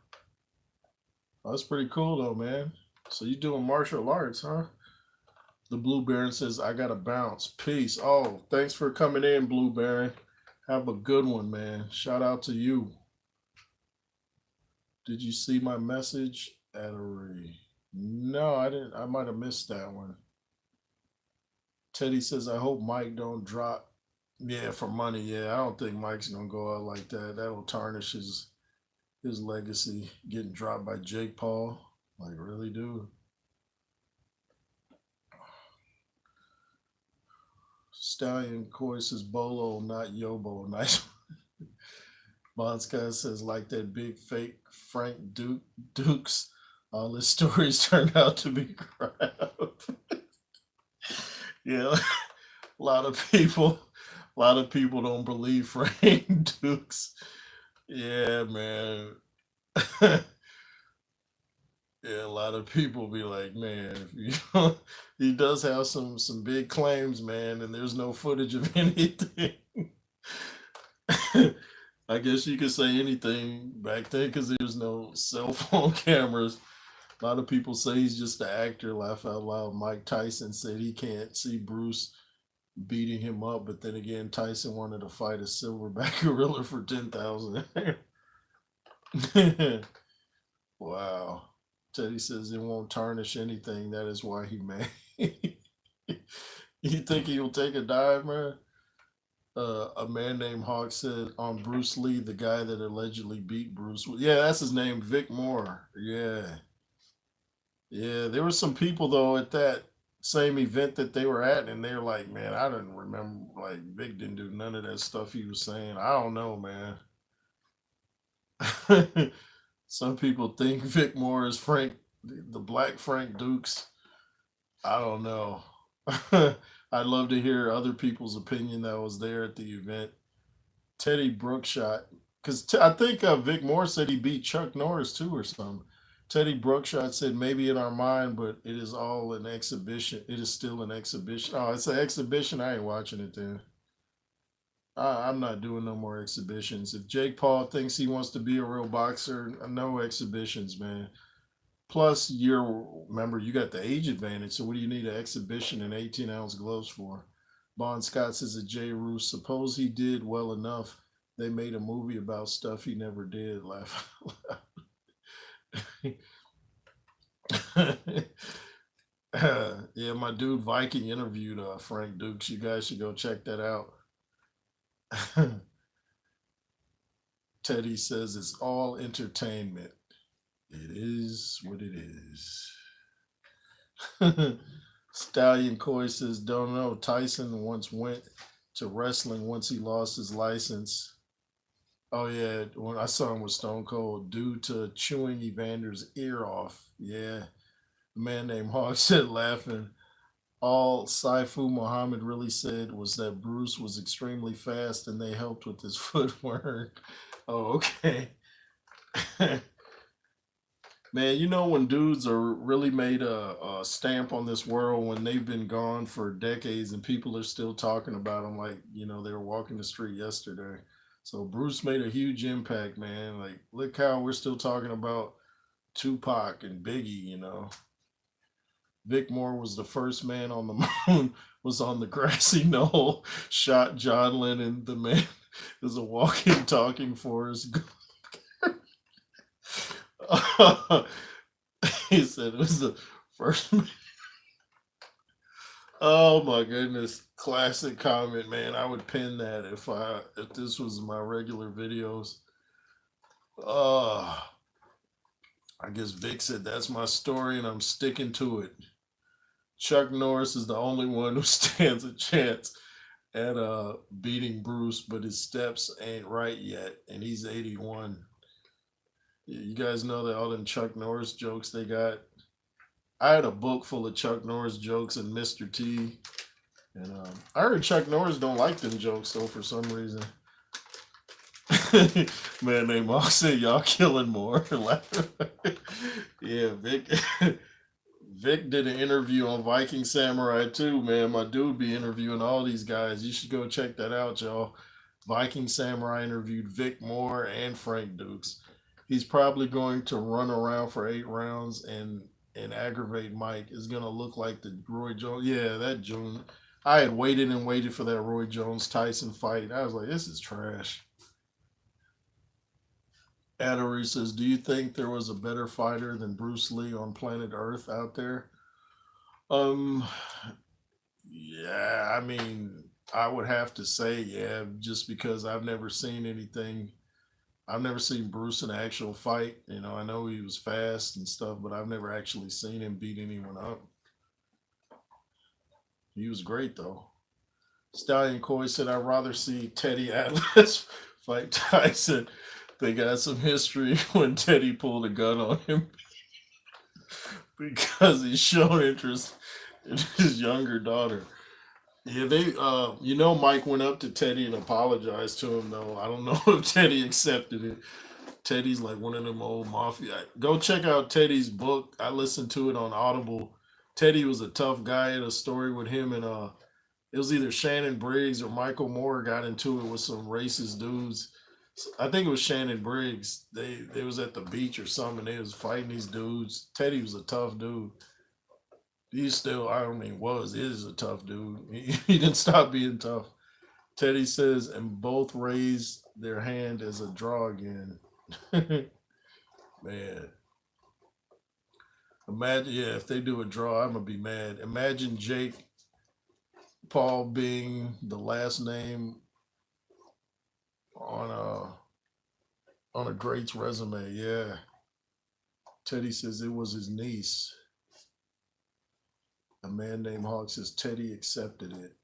Oh, that's pretty cool though, man. So you doing martial arts, huh? The Blue Baron says, I gotta bounce. Peace. Oh, thanks for coming in, Blue Baron. Have a good one, man. Shout out to you. Did you see my message, Adery? No, I didn't. I might have missed that one. Teddy says, I hope Mike don't drop. Yeah, for money. Yeah, I don't think Mike's gonna go out like that. That'll tarnish his legacy. Getting dropped by Jake Paul. Like, really, dude? Stallion Coy says Bolo, not Yobo. Nice. Bon Scott says, like that big fake Frank Dukes, all his stories turned out to be crap. Yeah, a lot of people, a lot of people don't believe Frank Dukes. Yeah, man. Yeah, a lot of people be like, man, if he does have some big claims, man, and there's no footage of anything. I guess you could say anything back then because there's no cell phone cameras. A lot of people say he's just an actor. Laugh out loud. Mike Tyson said he can't see Bruce beating him up, but then again, Tyson wanted to fight a silverback gorilla for 10,000. Wow. Teddy says it won't tarnish anything. That is why he made. You think he'll take a dive, man? A man named Hawk said on Bruce Lee, the guy that allegedly beat Bruce. Yeah, that's his name, Vic Moore. Yeah. Yeah, there were some people though at that same event that they were at, and they're like, man, I didn't remember. Like Vic didn't do none of that stuff he was saying. I don't know, man. Some people think Vic Moore is Frank, the Black Frank Dukes. I don't know. I'd love to hear other people's opinion that was there at the event. Teddy Brookshot, because I think Vic Moore said he beat Chuck Norris too or something. Teddy Brookshot said maybe in our mind, but it is all an exhibition. It is still an exhibition. Oh, it's an exhibition. I ain't watching it then. I'm not doing no more exhibitions. If Jake Paul thinks he wants to be a real boxer, no exhibitions, man. Plus, remember you got the age advantage. So what do you need an exhibition and 18-ounce gloves for? Bon Scott says to Jay Roos, suppose he did well enough. They made a movie about stuff he never did. Laugh. Yeah, my dude Viking interviewed Frank Dukes. You guys should go check that out. Teddy says it's all entertainment. It is what it is. Stallion Coy says, don't know. Tyson once went to wrestling once he lost his license. Oh, yeah. When I saw him with Stone Cold due to chewing Evander's ear off. Yeah. A man named Hawk said, laughing. All Saifu Muhammad really said was that Bruce was extremely fast and they helped with his footwork. Oh, okay. Man, you know when dudes are really made a stamp on this world when they've been gone for decades and people are still talking about them like, they were walking the street yesterday. So Bruce made a huge impact, man. Like, look how we're still talking about Tupac and Biggie. Vic Moore was the first man on the moon, was on the grassy knoll, shot John Lennon. The man is a walking, talking Forrest Gump. He said it was the first. Oh my goodness, classic comment, man. I would pin that if this was my regular videos. Uh I guess Vic said that's my story and I'm sticking to it. Chuck Norris is the only one who stands a chance at beating Bruce, but his steps ain't right yet, and he's 81. You guys know that all them Chuck Norris jokes they got. I had a book full of Chuck Norris jokes and Mr. T. And I heard Chuck Norris don't like them jokes though for some reason. Man named Mock said y'all killing more. Yeah, Vic. Vic did an interview on Viking Samurai too, man. My dude be interviewing all these guys. You should go check that out, y'all. Viking Samurai interviewed Vic Moore and Frank Dukes. He's probably going to run around for 8 rounds and aggravate Mike. Is gonna look like the Roy Jones. Yeah, that June. I had waited and waited for that Roy Jones Tyson fight. I was like, this is trash. Addery says, do you think there was a better fighter than Bruce Lee on planet Earth out there? Um, yeah, I mean, I would have to say, yeah, just because I've never seen anything. I've never seen Bruce in an actual fight. I know he was fast and stuff, but I've never actually seen him beat anyone up. He was great though. Stallion Coy said, I'd rather see Teddy Atlas fight Tyson. They got some history when Teddy pulled a gun on him because he showed interest in his younger daughter. Yeah, Mike went up to Teddy and apologized to him though. I don't know if Teddy accepted it. Teddy's like one of them old mafia. Go check out Teddy's book. I listened to it on Audible. Teddy was a tough guy. I had a story with him and it was either Shannon Briggs or Michael Moore got into it with some racist dudes. I think it was Shannon Briggs. They was at the beach or something. They was fighting these dudes. Teddy was a tough dude. He's still, I don't mean was, is a tough dude. He didn't stop being tough. Teddy says, and both raise their hand as a draw again. Man. Imagine, yeah, if they do a draw, I'm gonna be mad. Imagine Jake Paul being the last name on a great's resume. Yeah. Teddy says it was his niece. A man named Hawk says Teddy accepted it.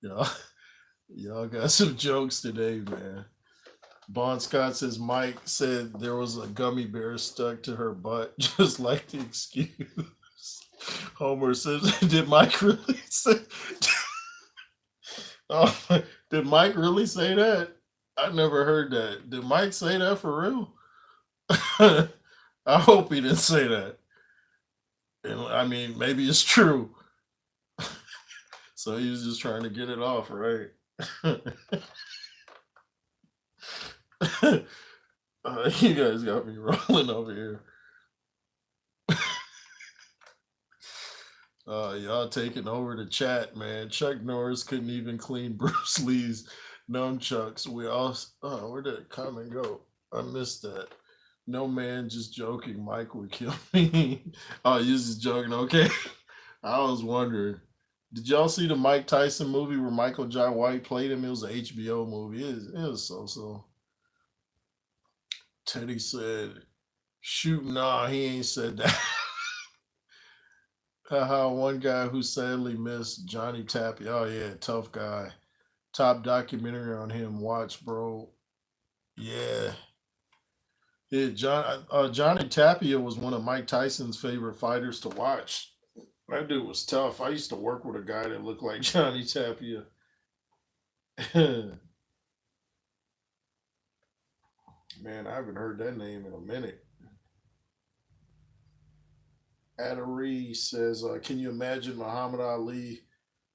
y'all, y'all got some jokes today, man. Bon Scott says Mike said there was a gummy bear stuck to her butt, just like the excuse. Homer says, "Did Mike really say? Oh, did Mike really say that? I never heard that. Did Mike say that for real? I hope he didn't say that. And I mean, maybe it's true. So he was just trying to get it off, right? You guys got me rolling over here. Y'all taking over the chat, man. Chuck Norris couldn't even clean Bruce Lee's nunchucks. We all, where did it come and go? I missed that. No man, just joking. Mike would kill me. Oh, you just joking. Okay. I was wondering. Did y'all see the Mike Tyson movie where Michael Jai White played him? It was an HBO movie. It was so. Teddy said, shoot, nah, he ain't said that. Haha, one guy who sadly missed Johnny Tappy. Oh, yeah, tough guy. Top documentary on him. Watch, bro. Yeah. Yeah, Johnny Tapia was one of Mike Tyson's favorite fighters to watch. That dude was tough. I used to work with a guy that looked like Johnny Tapia. Man, I haven't heard that name in a minute. Adari says, "Can you imagine Muhammad Ali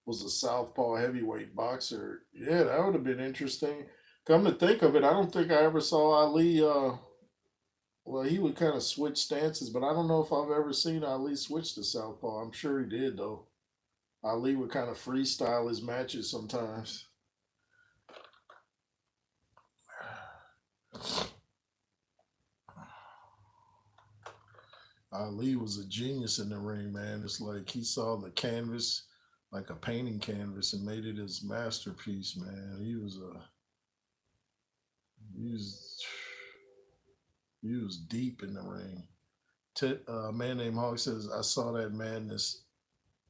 was a southpaw heavyweight boxer?" Yeah, that would have been interesting. Come to think of it, I don't think I ever saw Ali. Well, he would kind of switch stances, but I don't know if I've ever seen Ali switch to southpaw. I'm sure he did though. Ali would kind of freestyle his matches sometimes. Ali was a genius in the ring, man. It's like he saw the canvas like a painting canvas and made it his masterpiece, man. He was he was deep in the ring. A man named Hawk says, "I saw that madness.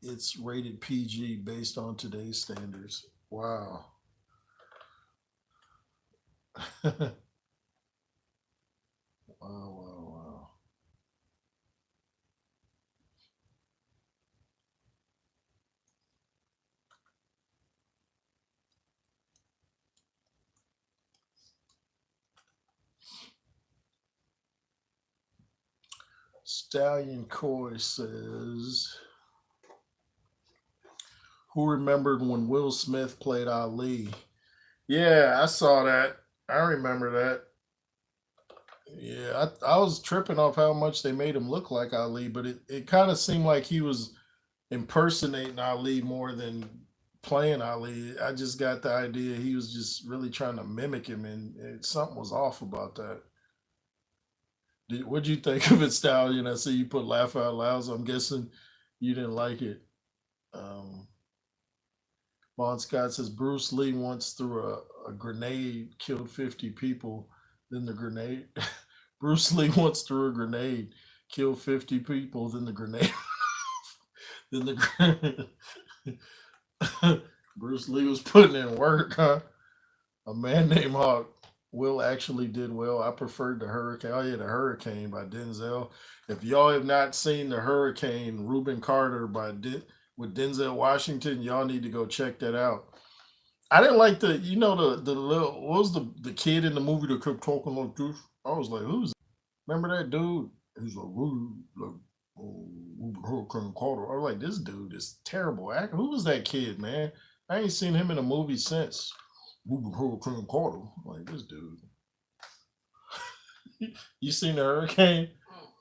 It's rated PG based on today's standards." Wow. Wow, wow, wow. Stallion Coy says, "Who remembered when Will Smith played Ali?" Yeah, I saw that. I remember that. Yeah, I was tripping off how much they made him look like Ali, but it kind of seemed like he was impersonating Ali more than playing Ali. I just got the idea he was just really trying to mimic him, and something was off about that. What'd you think of it, Stallion? I see you put laugh out loud, so I'm guessing you didn't like it. Um, Bon Scott says Bruce Lee once threw a grenade, killed 50 people. Then the grenade, Bruce Lee once threw a grenade, killed 50 people. Then the grenade, then the Bruce Lee was putting in work, huh? A man named Hawk. Will actually did well. I preferred the Hurricane. Oh yeah, the Hurricane by Denzel. If y'all have not seen the Hurricane, Reuben Carter with Denzel Washington, y'all need to go check that out. I didn't like the little what was the kid in the movie that kept talking like this. I was like, who's that? Remember that dude? He's like, oh, Reuben Hurricane Carter. I was like, this dude is terrible actor. Who was that kid, man? I ain't seen him in a movie since. Reuben Hurricane Carter. Like this dude. You seen the Hurricane?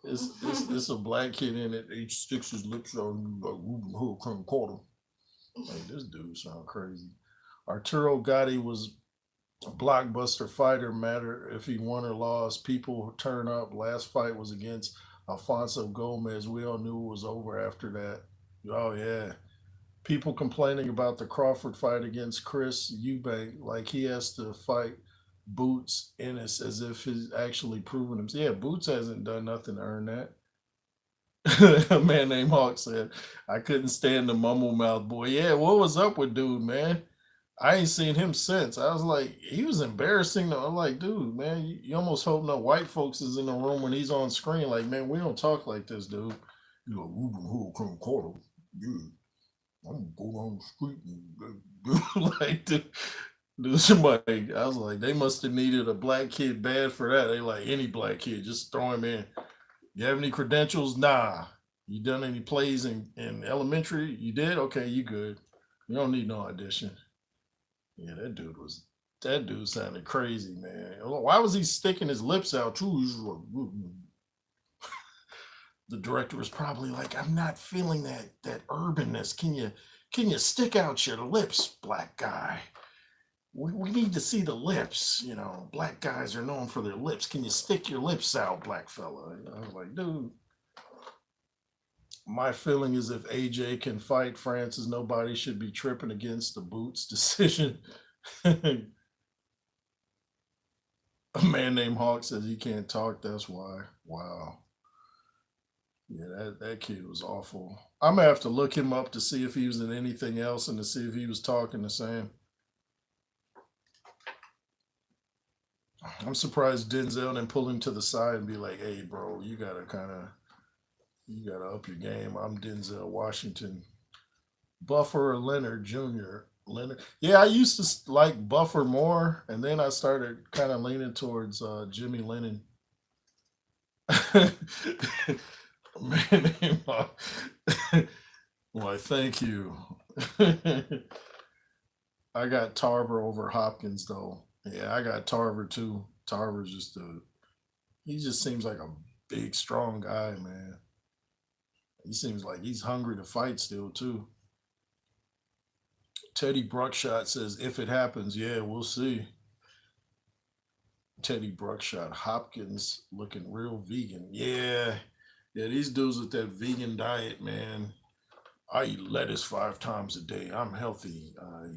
It's a black kid in it. He sticks his lips out like Reuben Hurricane Carter. Like this dude sound crazy. Arturo Gotti was a blockbuster fighter. Matter if he won or lost. People turn up. Last fight was against Alfonso Gomez. We all knew it was over after that. Oh yeah. People complaining about the Crawford fight against Chris Eubank, like he has to fight Boots Ennis as if he's actually proven himself. Yeah, Boots hasn't done nothing to earn that. A man named Hawk said, "I couldn't stand the mumble mouth boy." Yeah, what was up with dude, man? I ain't seen him since. I was like, he was embarrassing. I'm like, dude, man, you almost hope no white folks is in the room when he's on screen. Like, man, we don't talk like this, dude. You know, Ruben who come quarter. Yeah, I'm gonna go down the street and like, dude, somebody. I was like, they must have needed a black kid bad for that. They like any black kid, just throw him in. You have any credentials? Nah. You done any plays in elementary? You did? Okay, you good. You don't need no audition. Yeah, that dude sounded crazy, man. Why was he sticking his lips out too? He's like, the director was probably like, I'm not feeling that urbanness. Can you stick out your lips, black guy? we need to see the lips. You know, black guys are known for their lips. Can you stick your lips out, black fella? And I was like, dude, my feeling is if AJ can fight Francis, nobody should be tripping against the Boots decision. A man named Hawk says he can't talk. That's why. Wow. Yeah, that kid was awful. I'm gonna have to look him up to see if he was in anything else and to see if he was talking the same. I'm surprised Denzel didn't pull him to the side and be like, "Hey, bro, you gotta up your game. I'm Denzel Washington, Buffer or Leonard Jr. Leonard, yeah, I used to like Buffer more, and then I started kind of leaning towards Jimmy Lennon. Man, name, why? Thank you. I got Tarver over Hopkins though. Yeah, I got Tarver too. Tarver's just a he just seems like a big, strong guy, man. He seems like he's hungry to fight still too. Teddy Bruckshot says, if it happens, yeah, we'll see. Teddy Bruckshot, Hopkins looking real vegan. Yeah. Yeah, these dudes with that vegan diet, man. I eat lettuce 5 times a day. I'm healthy.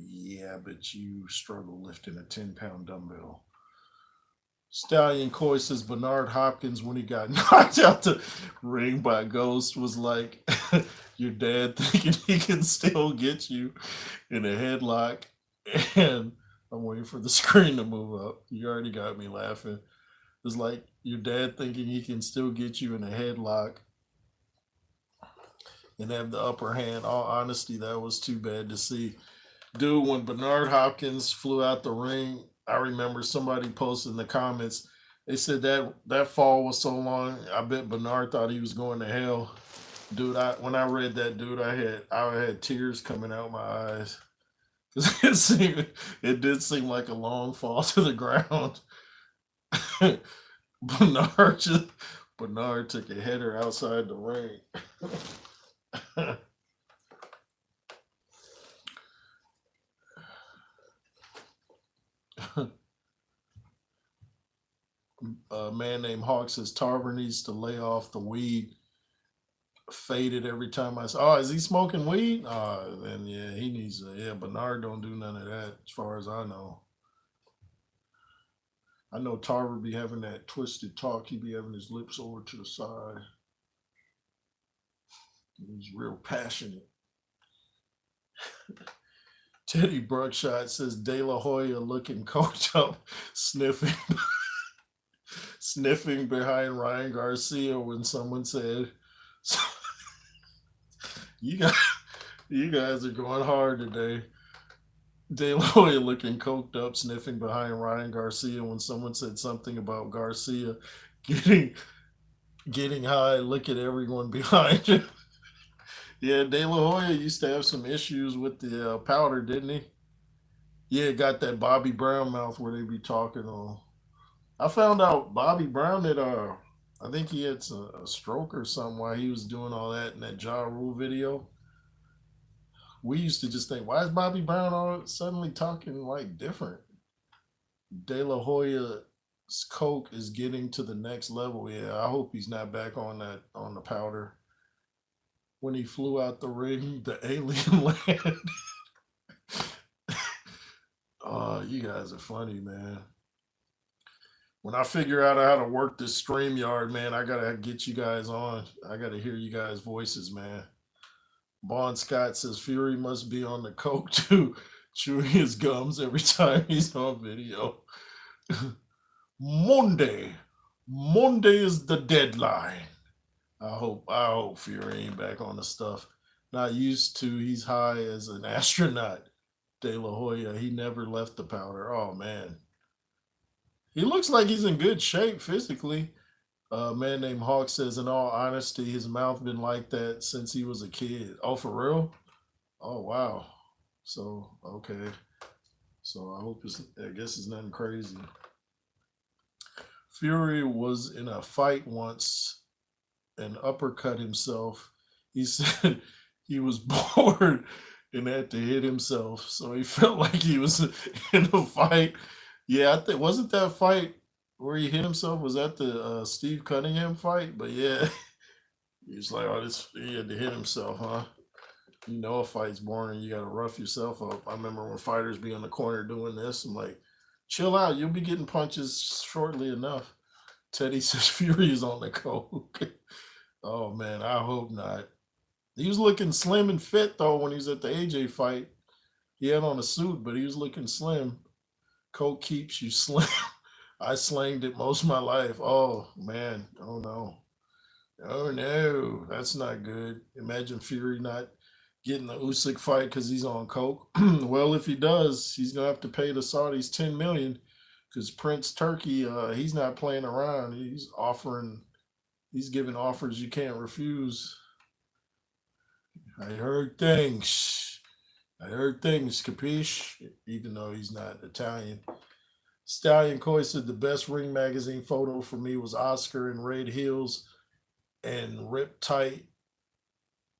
Yeah, but you struggle lifting a 10-pound dumbbell. Stallion Coy says Bernard Hopkins, when he got knocked out the ring by Ghost, was like your dad thinking he can still get you in a headlock. And I'm waiting for the screen to move up. You already got me laughing. It's like your dad thinking he can still get you in a headlock and have the upper hand. All honesty, that was too bad to see. Dude, when Bernard Hopkins flew out the ring, I remember somebody posted in the comments. They said that fall was so long. I bet Bernard thought he was going to hell. Dude, when I read that, dude, I had tears coming out my eyes. It did seem like a long fall to the ground. Bernard just Bernard took a header outside the ring. A man named Hawk says Tarver needs to lay off the weed. Faded every time I say, oh, is he smoking weed? Then yeah, he needs to. Yeah, Bernard don't do none of that, as far as I know. I know Tarver be having that twisted talk. He be having his lips over to the side. He's real passionate. Teddy Bruckshot says De La Hoya looking coked up, sniffing sniffing behind Ryan Garcia when someone said, "You guys, you guys are going hard today." De La Hoya looking coked up, sniffing behind Ryan Garcia when someone said something about Garcia getting getting high. Look at everyone behind him. Yeah, De La Hoya used to have some issues with the powder, didn't he? Yeah, got that Bobby Brown mouth where they be talking on. I found out Bobby Brown had I think he had a stroke or something while he was doing all that in that Ja Rule video. We used to just think, why is Bobby Brown all suddenly talking like different? De La Hoya's coke is getting to the next level. Yeah, I hope he's not back on the powder. When he flew out the ring, the alien land. You guys are funny, man. When I figure out how to work this stream yard, man, I gotta get you guys on. I gotta hear you guys' voices, man. Bon Scott says Fury must be on the coke too, chewing his gums every time he's on video. Monday. Monday is the deadline. I hope Fury ain't back on the stuff. Not used to. He's high as an astronaut. De La Hoya, he never left the powder. Oh man. He looks like he's in good shape physically. A man named Hawk says, in all honesty, his mouth been like that since he was a kid. Oh, for real? Oh wow. So okay. So I guess it's nothing crazy. Fury was in a fight once and uppercut himself. He said he was bored and had to hit himself. So he felt like he was in a fight. Yeah, I think wasn't that fight where he hit himself? Was that the Steve Cunningham fight? But yeah, he's like, oh, this he had to hit himself, huh? You know, a fight's boring. You got to rough yourself up. I remember when fighters be on the corner doing this. I'm like, chill out. You'll be getting punches shortly enough. Teddy says Fury is on the coke. Oh man, I hope not. He was looking slim and fit though when he was at the AJ fight. He had on a suit, but he was looking slim. Coke keeps you slim. I slanged it most of my life. Oh man. Oh no. Oh no. That's not good. Imagine Fury not getting the Usyk fight because he's on coke. Well, if he does, he's gonna have to pay the Saudis 10 million because Prince Turkey, he's not playing around. He's giving offers you can't refuse. I heard things. I heard things, capiche? Even though he's not Italian. Stallion Coy said the best Ring Magazine photo for me was Oscar in red heels and Rip Tight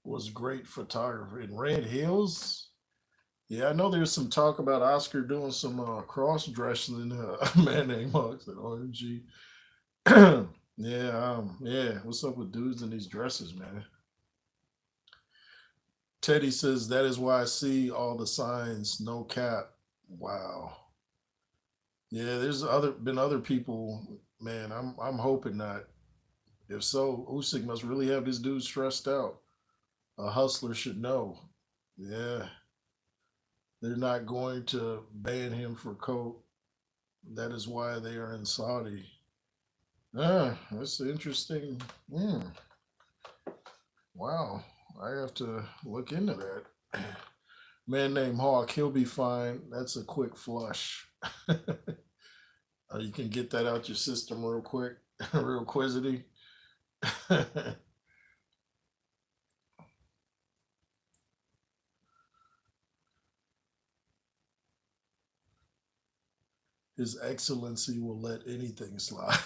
was great photography. In red heels? Yeah, I know there's some talk about Oscar doing some cross dressing. A man named Hawks at OMG. Yeah. What's up with dudes in these dresses, man? Teddy says that is why I see all the signs, no cap. Wow. Yeah, there's been other people, man. I'm hoping not. If so, Usyk must really have this dude stressed out. A hustler should know. Yeah, they're not going to ban him for coke. That is why they are in Saudi. Ah, that's interesting. Wow, I have to look into that. Man named Hawk, he'll be fine. That's a quick flush. You can get that out your system real quick, real quizzity. His Excellency will let anything slide.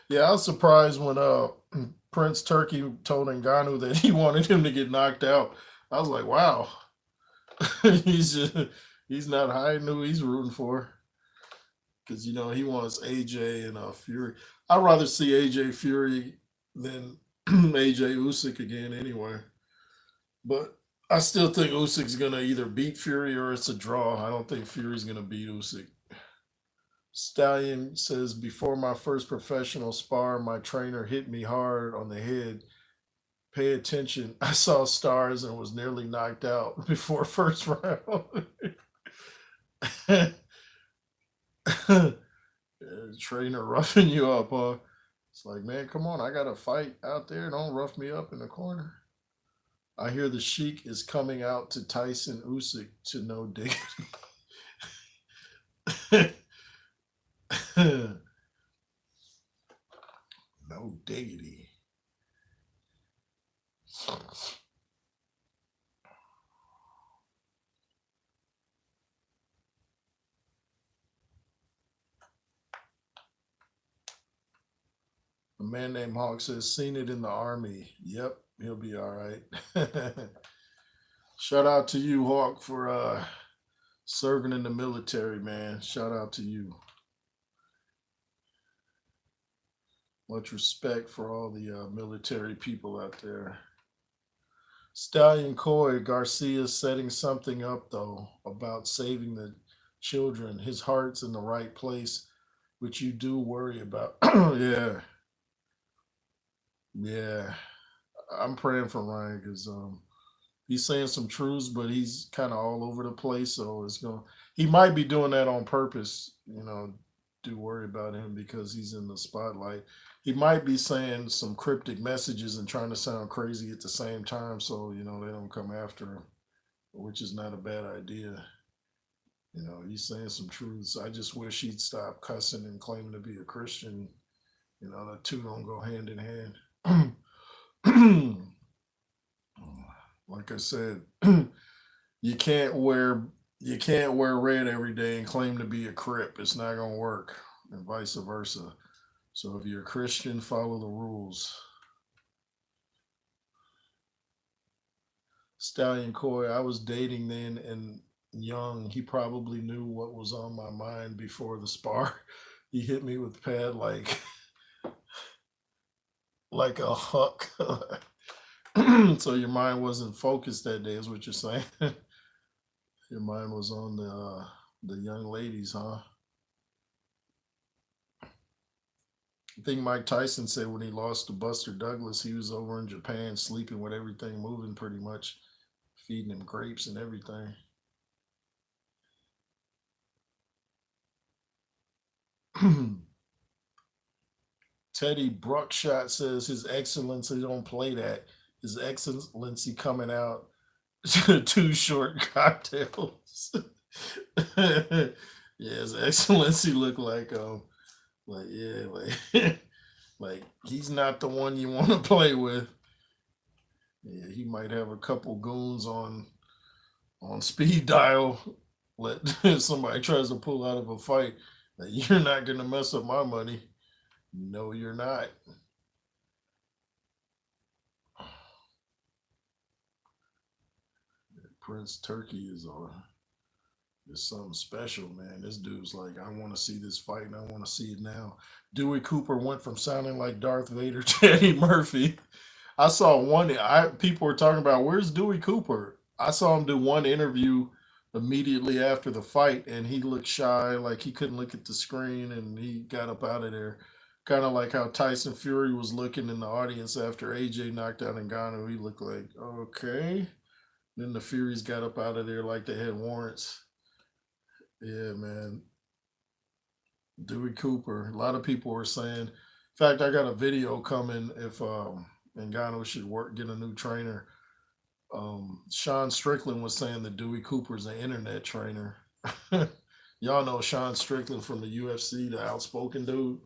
Yeah, I was surprised when Prince Turkey told Ngannou that he wanted him to get knocked out. I was like, wow, he's just, he's not hiding who he's rooting for because he wants AJ and Fury. I'd rather see AJ Fury than AJ Usyk again anyway. But I still think Usyk's gonna either beat Fury or it's a draw. I don't think Fury's gonna beat Usyk. Stallion says, before my first professional spar, my trainer hit me hard on the head. Pay attention. I saw stars and was nearly knocked out before first round. Trainer roughing you up, huh? It's like, man, come on. I got a fight out there. Don't rough me up in the corner. I hear the Sheik is coming out to Tyson Usyk to no diggity. No diggity. A man named Hawk says, seen it in the army. Yep, he'll be all right. Shout out to you, Hawk, for serving in the military, man. Shout out to you. Much respect for all the military people out there. Stallion Coy, Garcia setting something up, though, about saving the children. His heart's in the right place, which you do worry about. Yeah, yeah. I'm praying for Ryan because he's saying some truths, but he's kind of all over the place. So he might be doing that on purpose, do worry about him because he's in the spotlight. He might be saying some cryptic messages and trying to sound crazy at the same time, so they don't come after him, which is not a bad idea. He's saying some truths. I just wish he'd stop cussing and claiming to be a Christian. The two don't go hand in hand. Like I said, you can't wear red every day and claim to be a Crip. It's not gonna work, and vice versa. So if you're a Christian, follow the rules. Stallion Coy, I was dating then and young. He probably knew what was on my mind before the spar. He hit me with pad like a huck. So your mind wasn't focused that day, is what you're saying. Your mind was on the young ladies, huh? I think Mike Tyson said when he lost to Buster Douglas, he was over in Japan sleeping with everything moving, pretty much feeding him grapes and everything. Teddy Bruckshot says His Excellency don't play that. His Excellency coming out two short cocktails. Yeah, His Excellency look like yeah, like like he's not the one you want to play with. Yeah, he might have a couple goons on speed dial. Let if somebody tries to pull out of a fight, that you're not gonna mess up my money. No, you're not. Prince Turkey is something special, man. This dude's like, I want to see this fight and I want to see it now. Dewey Cooper went from sounding like Darth Vader to Eddie Murphy. I saw one. I People were talking about where's Dewey Cooper. I saw him do one interview immediately after the fight, and he looked shy, like he couldn't look at the screen, and he got up out of there. Kind of like how Tyson Fury was looking in the audience after AJ knocked out Ngannou. He looked like okay. Then the Furies got up out of there like they had warrants. Yeah, man. Dewey Cooper. A lot of people were saying. In fact, I got a video coming if Ngannou should get a new trainer. Sean Strickland was saying that Dewey Cooper's an internet trainer. Y'all know Sean Strickland from the UFC, the outspoken dude.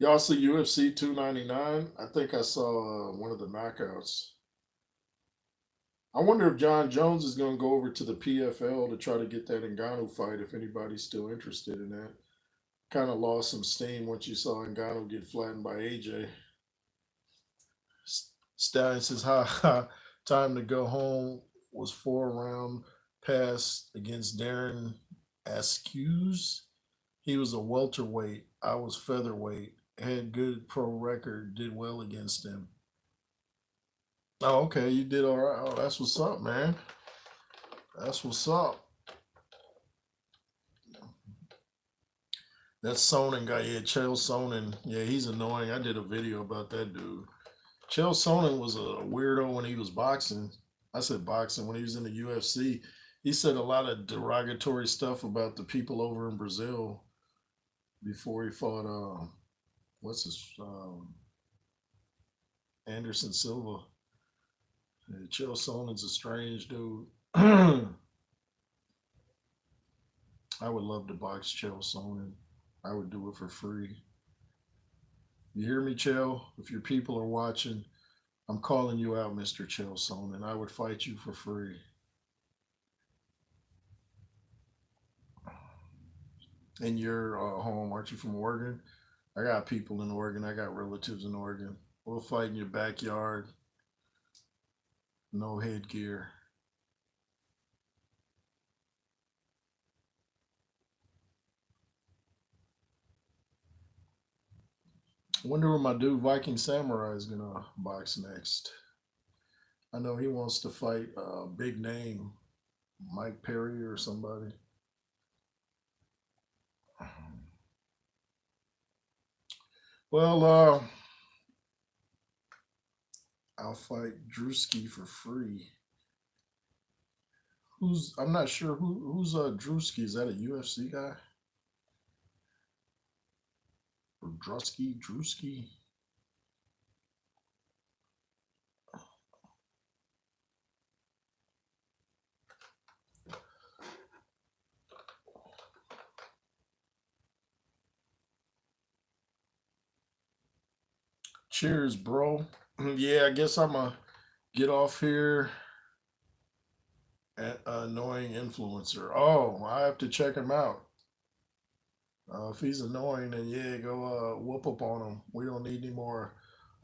Y'all see UFC 299? I think I saw one of the knockouts. I wonder if John Jones is going to go over to the PFL to try to get that Ngannou fight if anybody's still interested in that. Kind of lost some steam once you saw Ngannou get flattened by AJ. Stallion says, ha ha, time to go home was 4 round pass against Darren Askews. He was a welterweight. I was featherweight. Had good pro record. Did well against him. Oh, okay. You did all right. Oh, that's what's up, man. That's what's up. That Sonnen guy, yeah, Chael Sonnen. Yeah, he's annoying. I did a video about that dude. Chael Sonnen was a weirdo when he was boxing. I said boxing when he was in the UFC. He said a lot of derogatory stuff about the people over in Brazil before he fought. What's his Anderson Silva? Yeah, Chael Sonnen's a strange dude. I would love to box Chael Sonnen. I would do it for free. You hear me, Chael? If your people are watching, I'm calling you out, Mr. Chael Sonnen. I would fight you for free. And you're home, aren't you from Oregon? I got people in Oregon. I got relatives in Oregon. We'll fight in your backyard. No headgear. I wonder where my dude Viking Samurai is gonna box next. I know he wants to fight a big name, Mike Perry or somebody. Well, I'll fight Drewski for free. Who's I'm not sure who's Drewski. Is that a UFC guy? Or Drewski? Cheers, bro. Yeah, I guess I'm gonna get off here at annoying influencer. Oh, I have to check him out. If he's annoying, then yeah, go whoop up on him. We don't need any more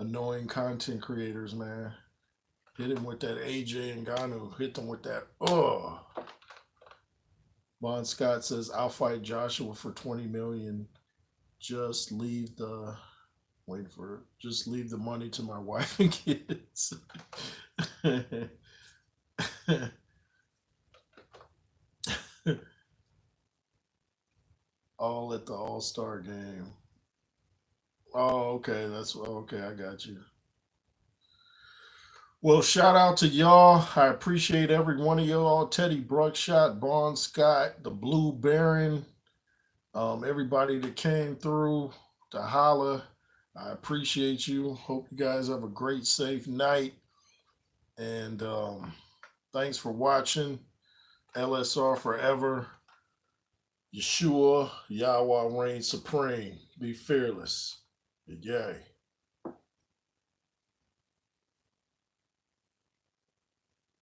annoying content creators, man. Hit him with that AJ Ngannou. Hit them with that. Oh. Bon Scott says, I'll fight Joshua for 20 million. Just leave the just leave the money to my wife and kids. All at the All-Star game. Oh, okay. That's okay. I got you. Well, shout out to y'all. I appreciate every one of y'all. Teddy Bruckshot, Bon Scott, the Blue Baron, everybody that came through to holla. I appreciate you. Hope you guys have a great, safe night. And thanks for watching. LSR forever. Yeshua, Yahweh reigns supreme. Be fearless. Yay.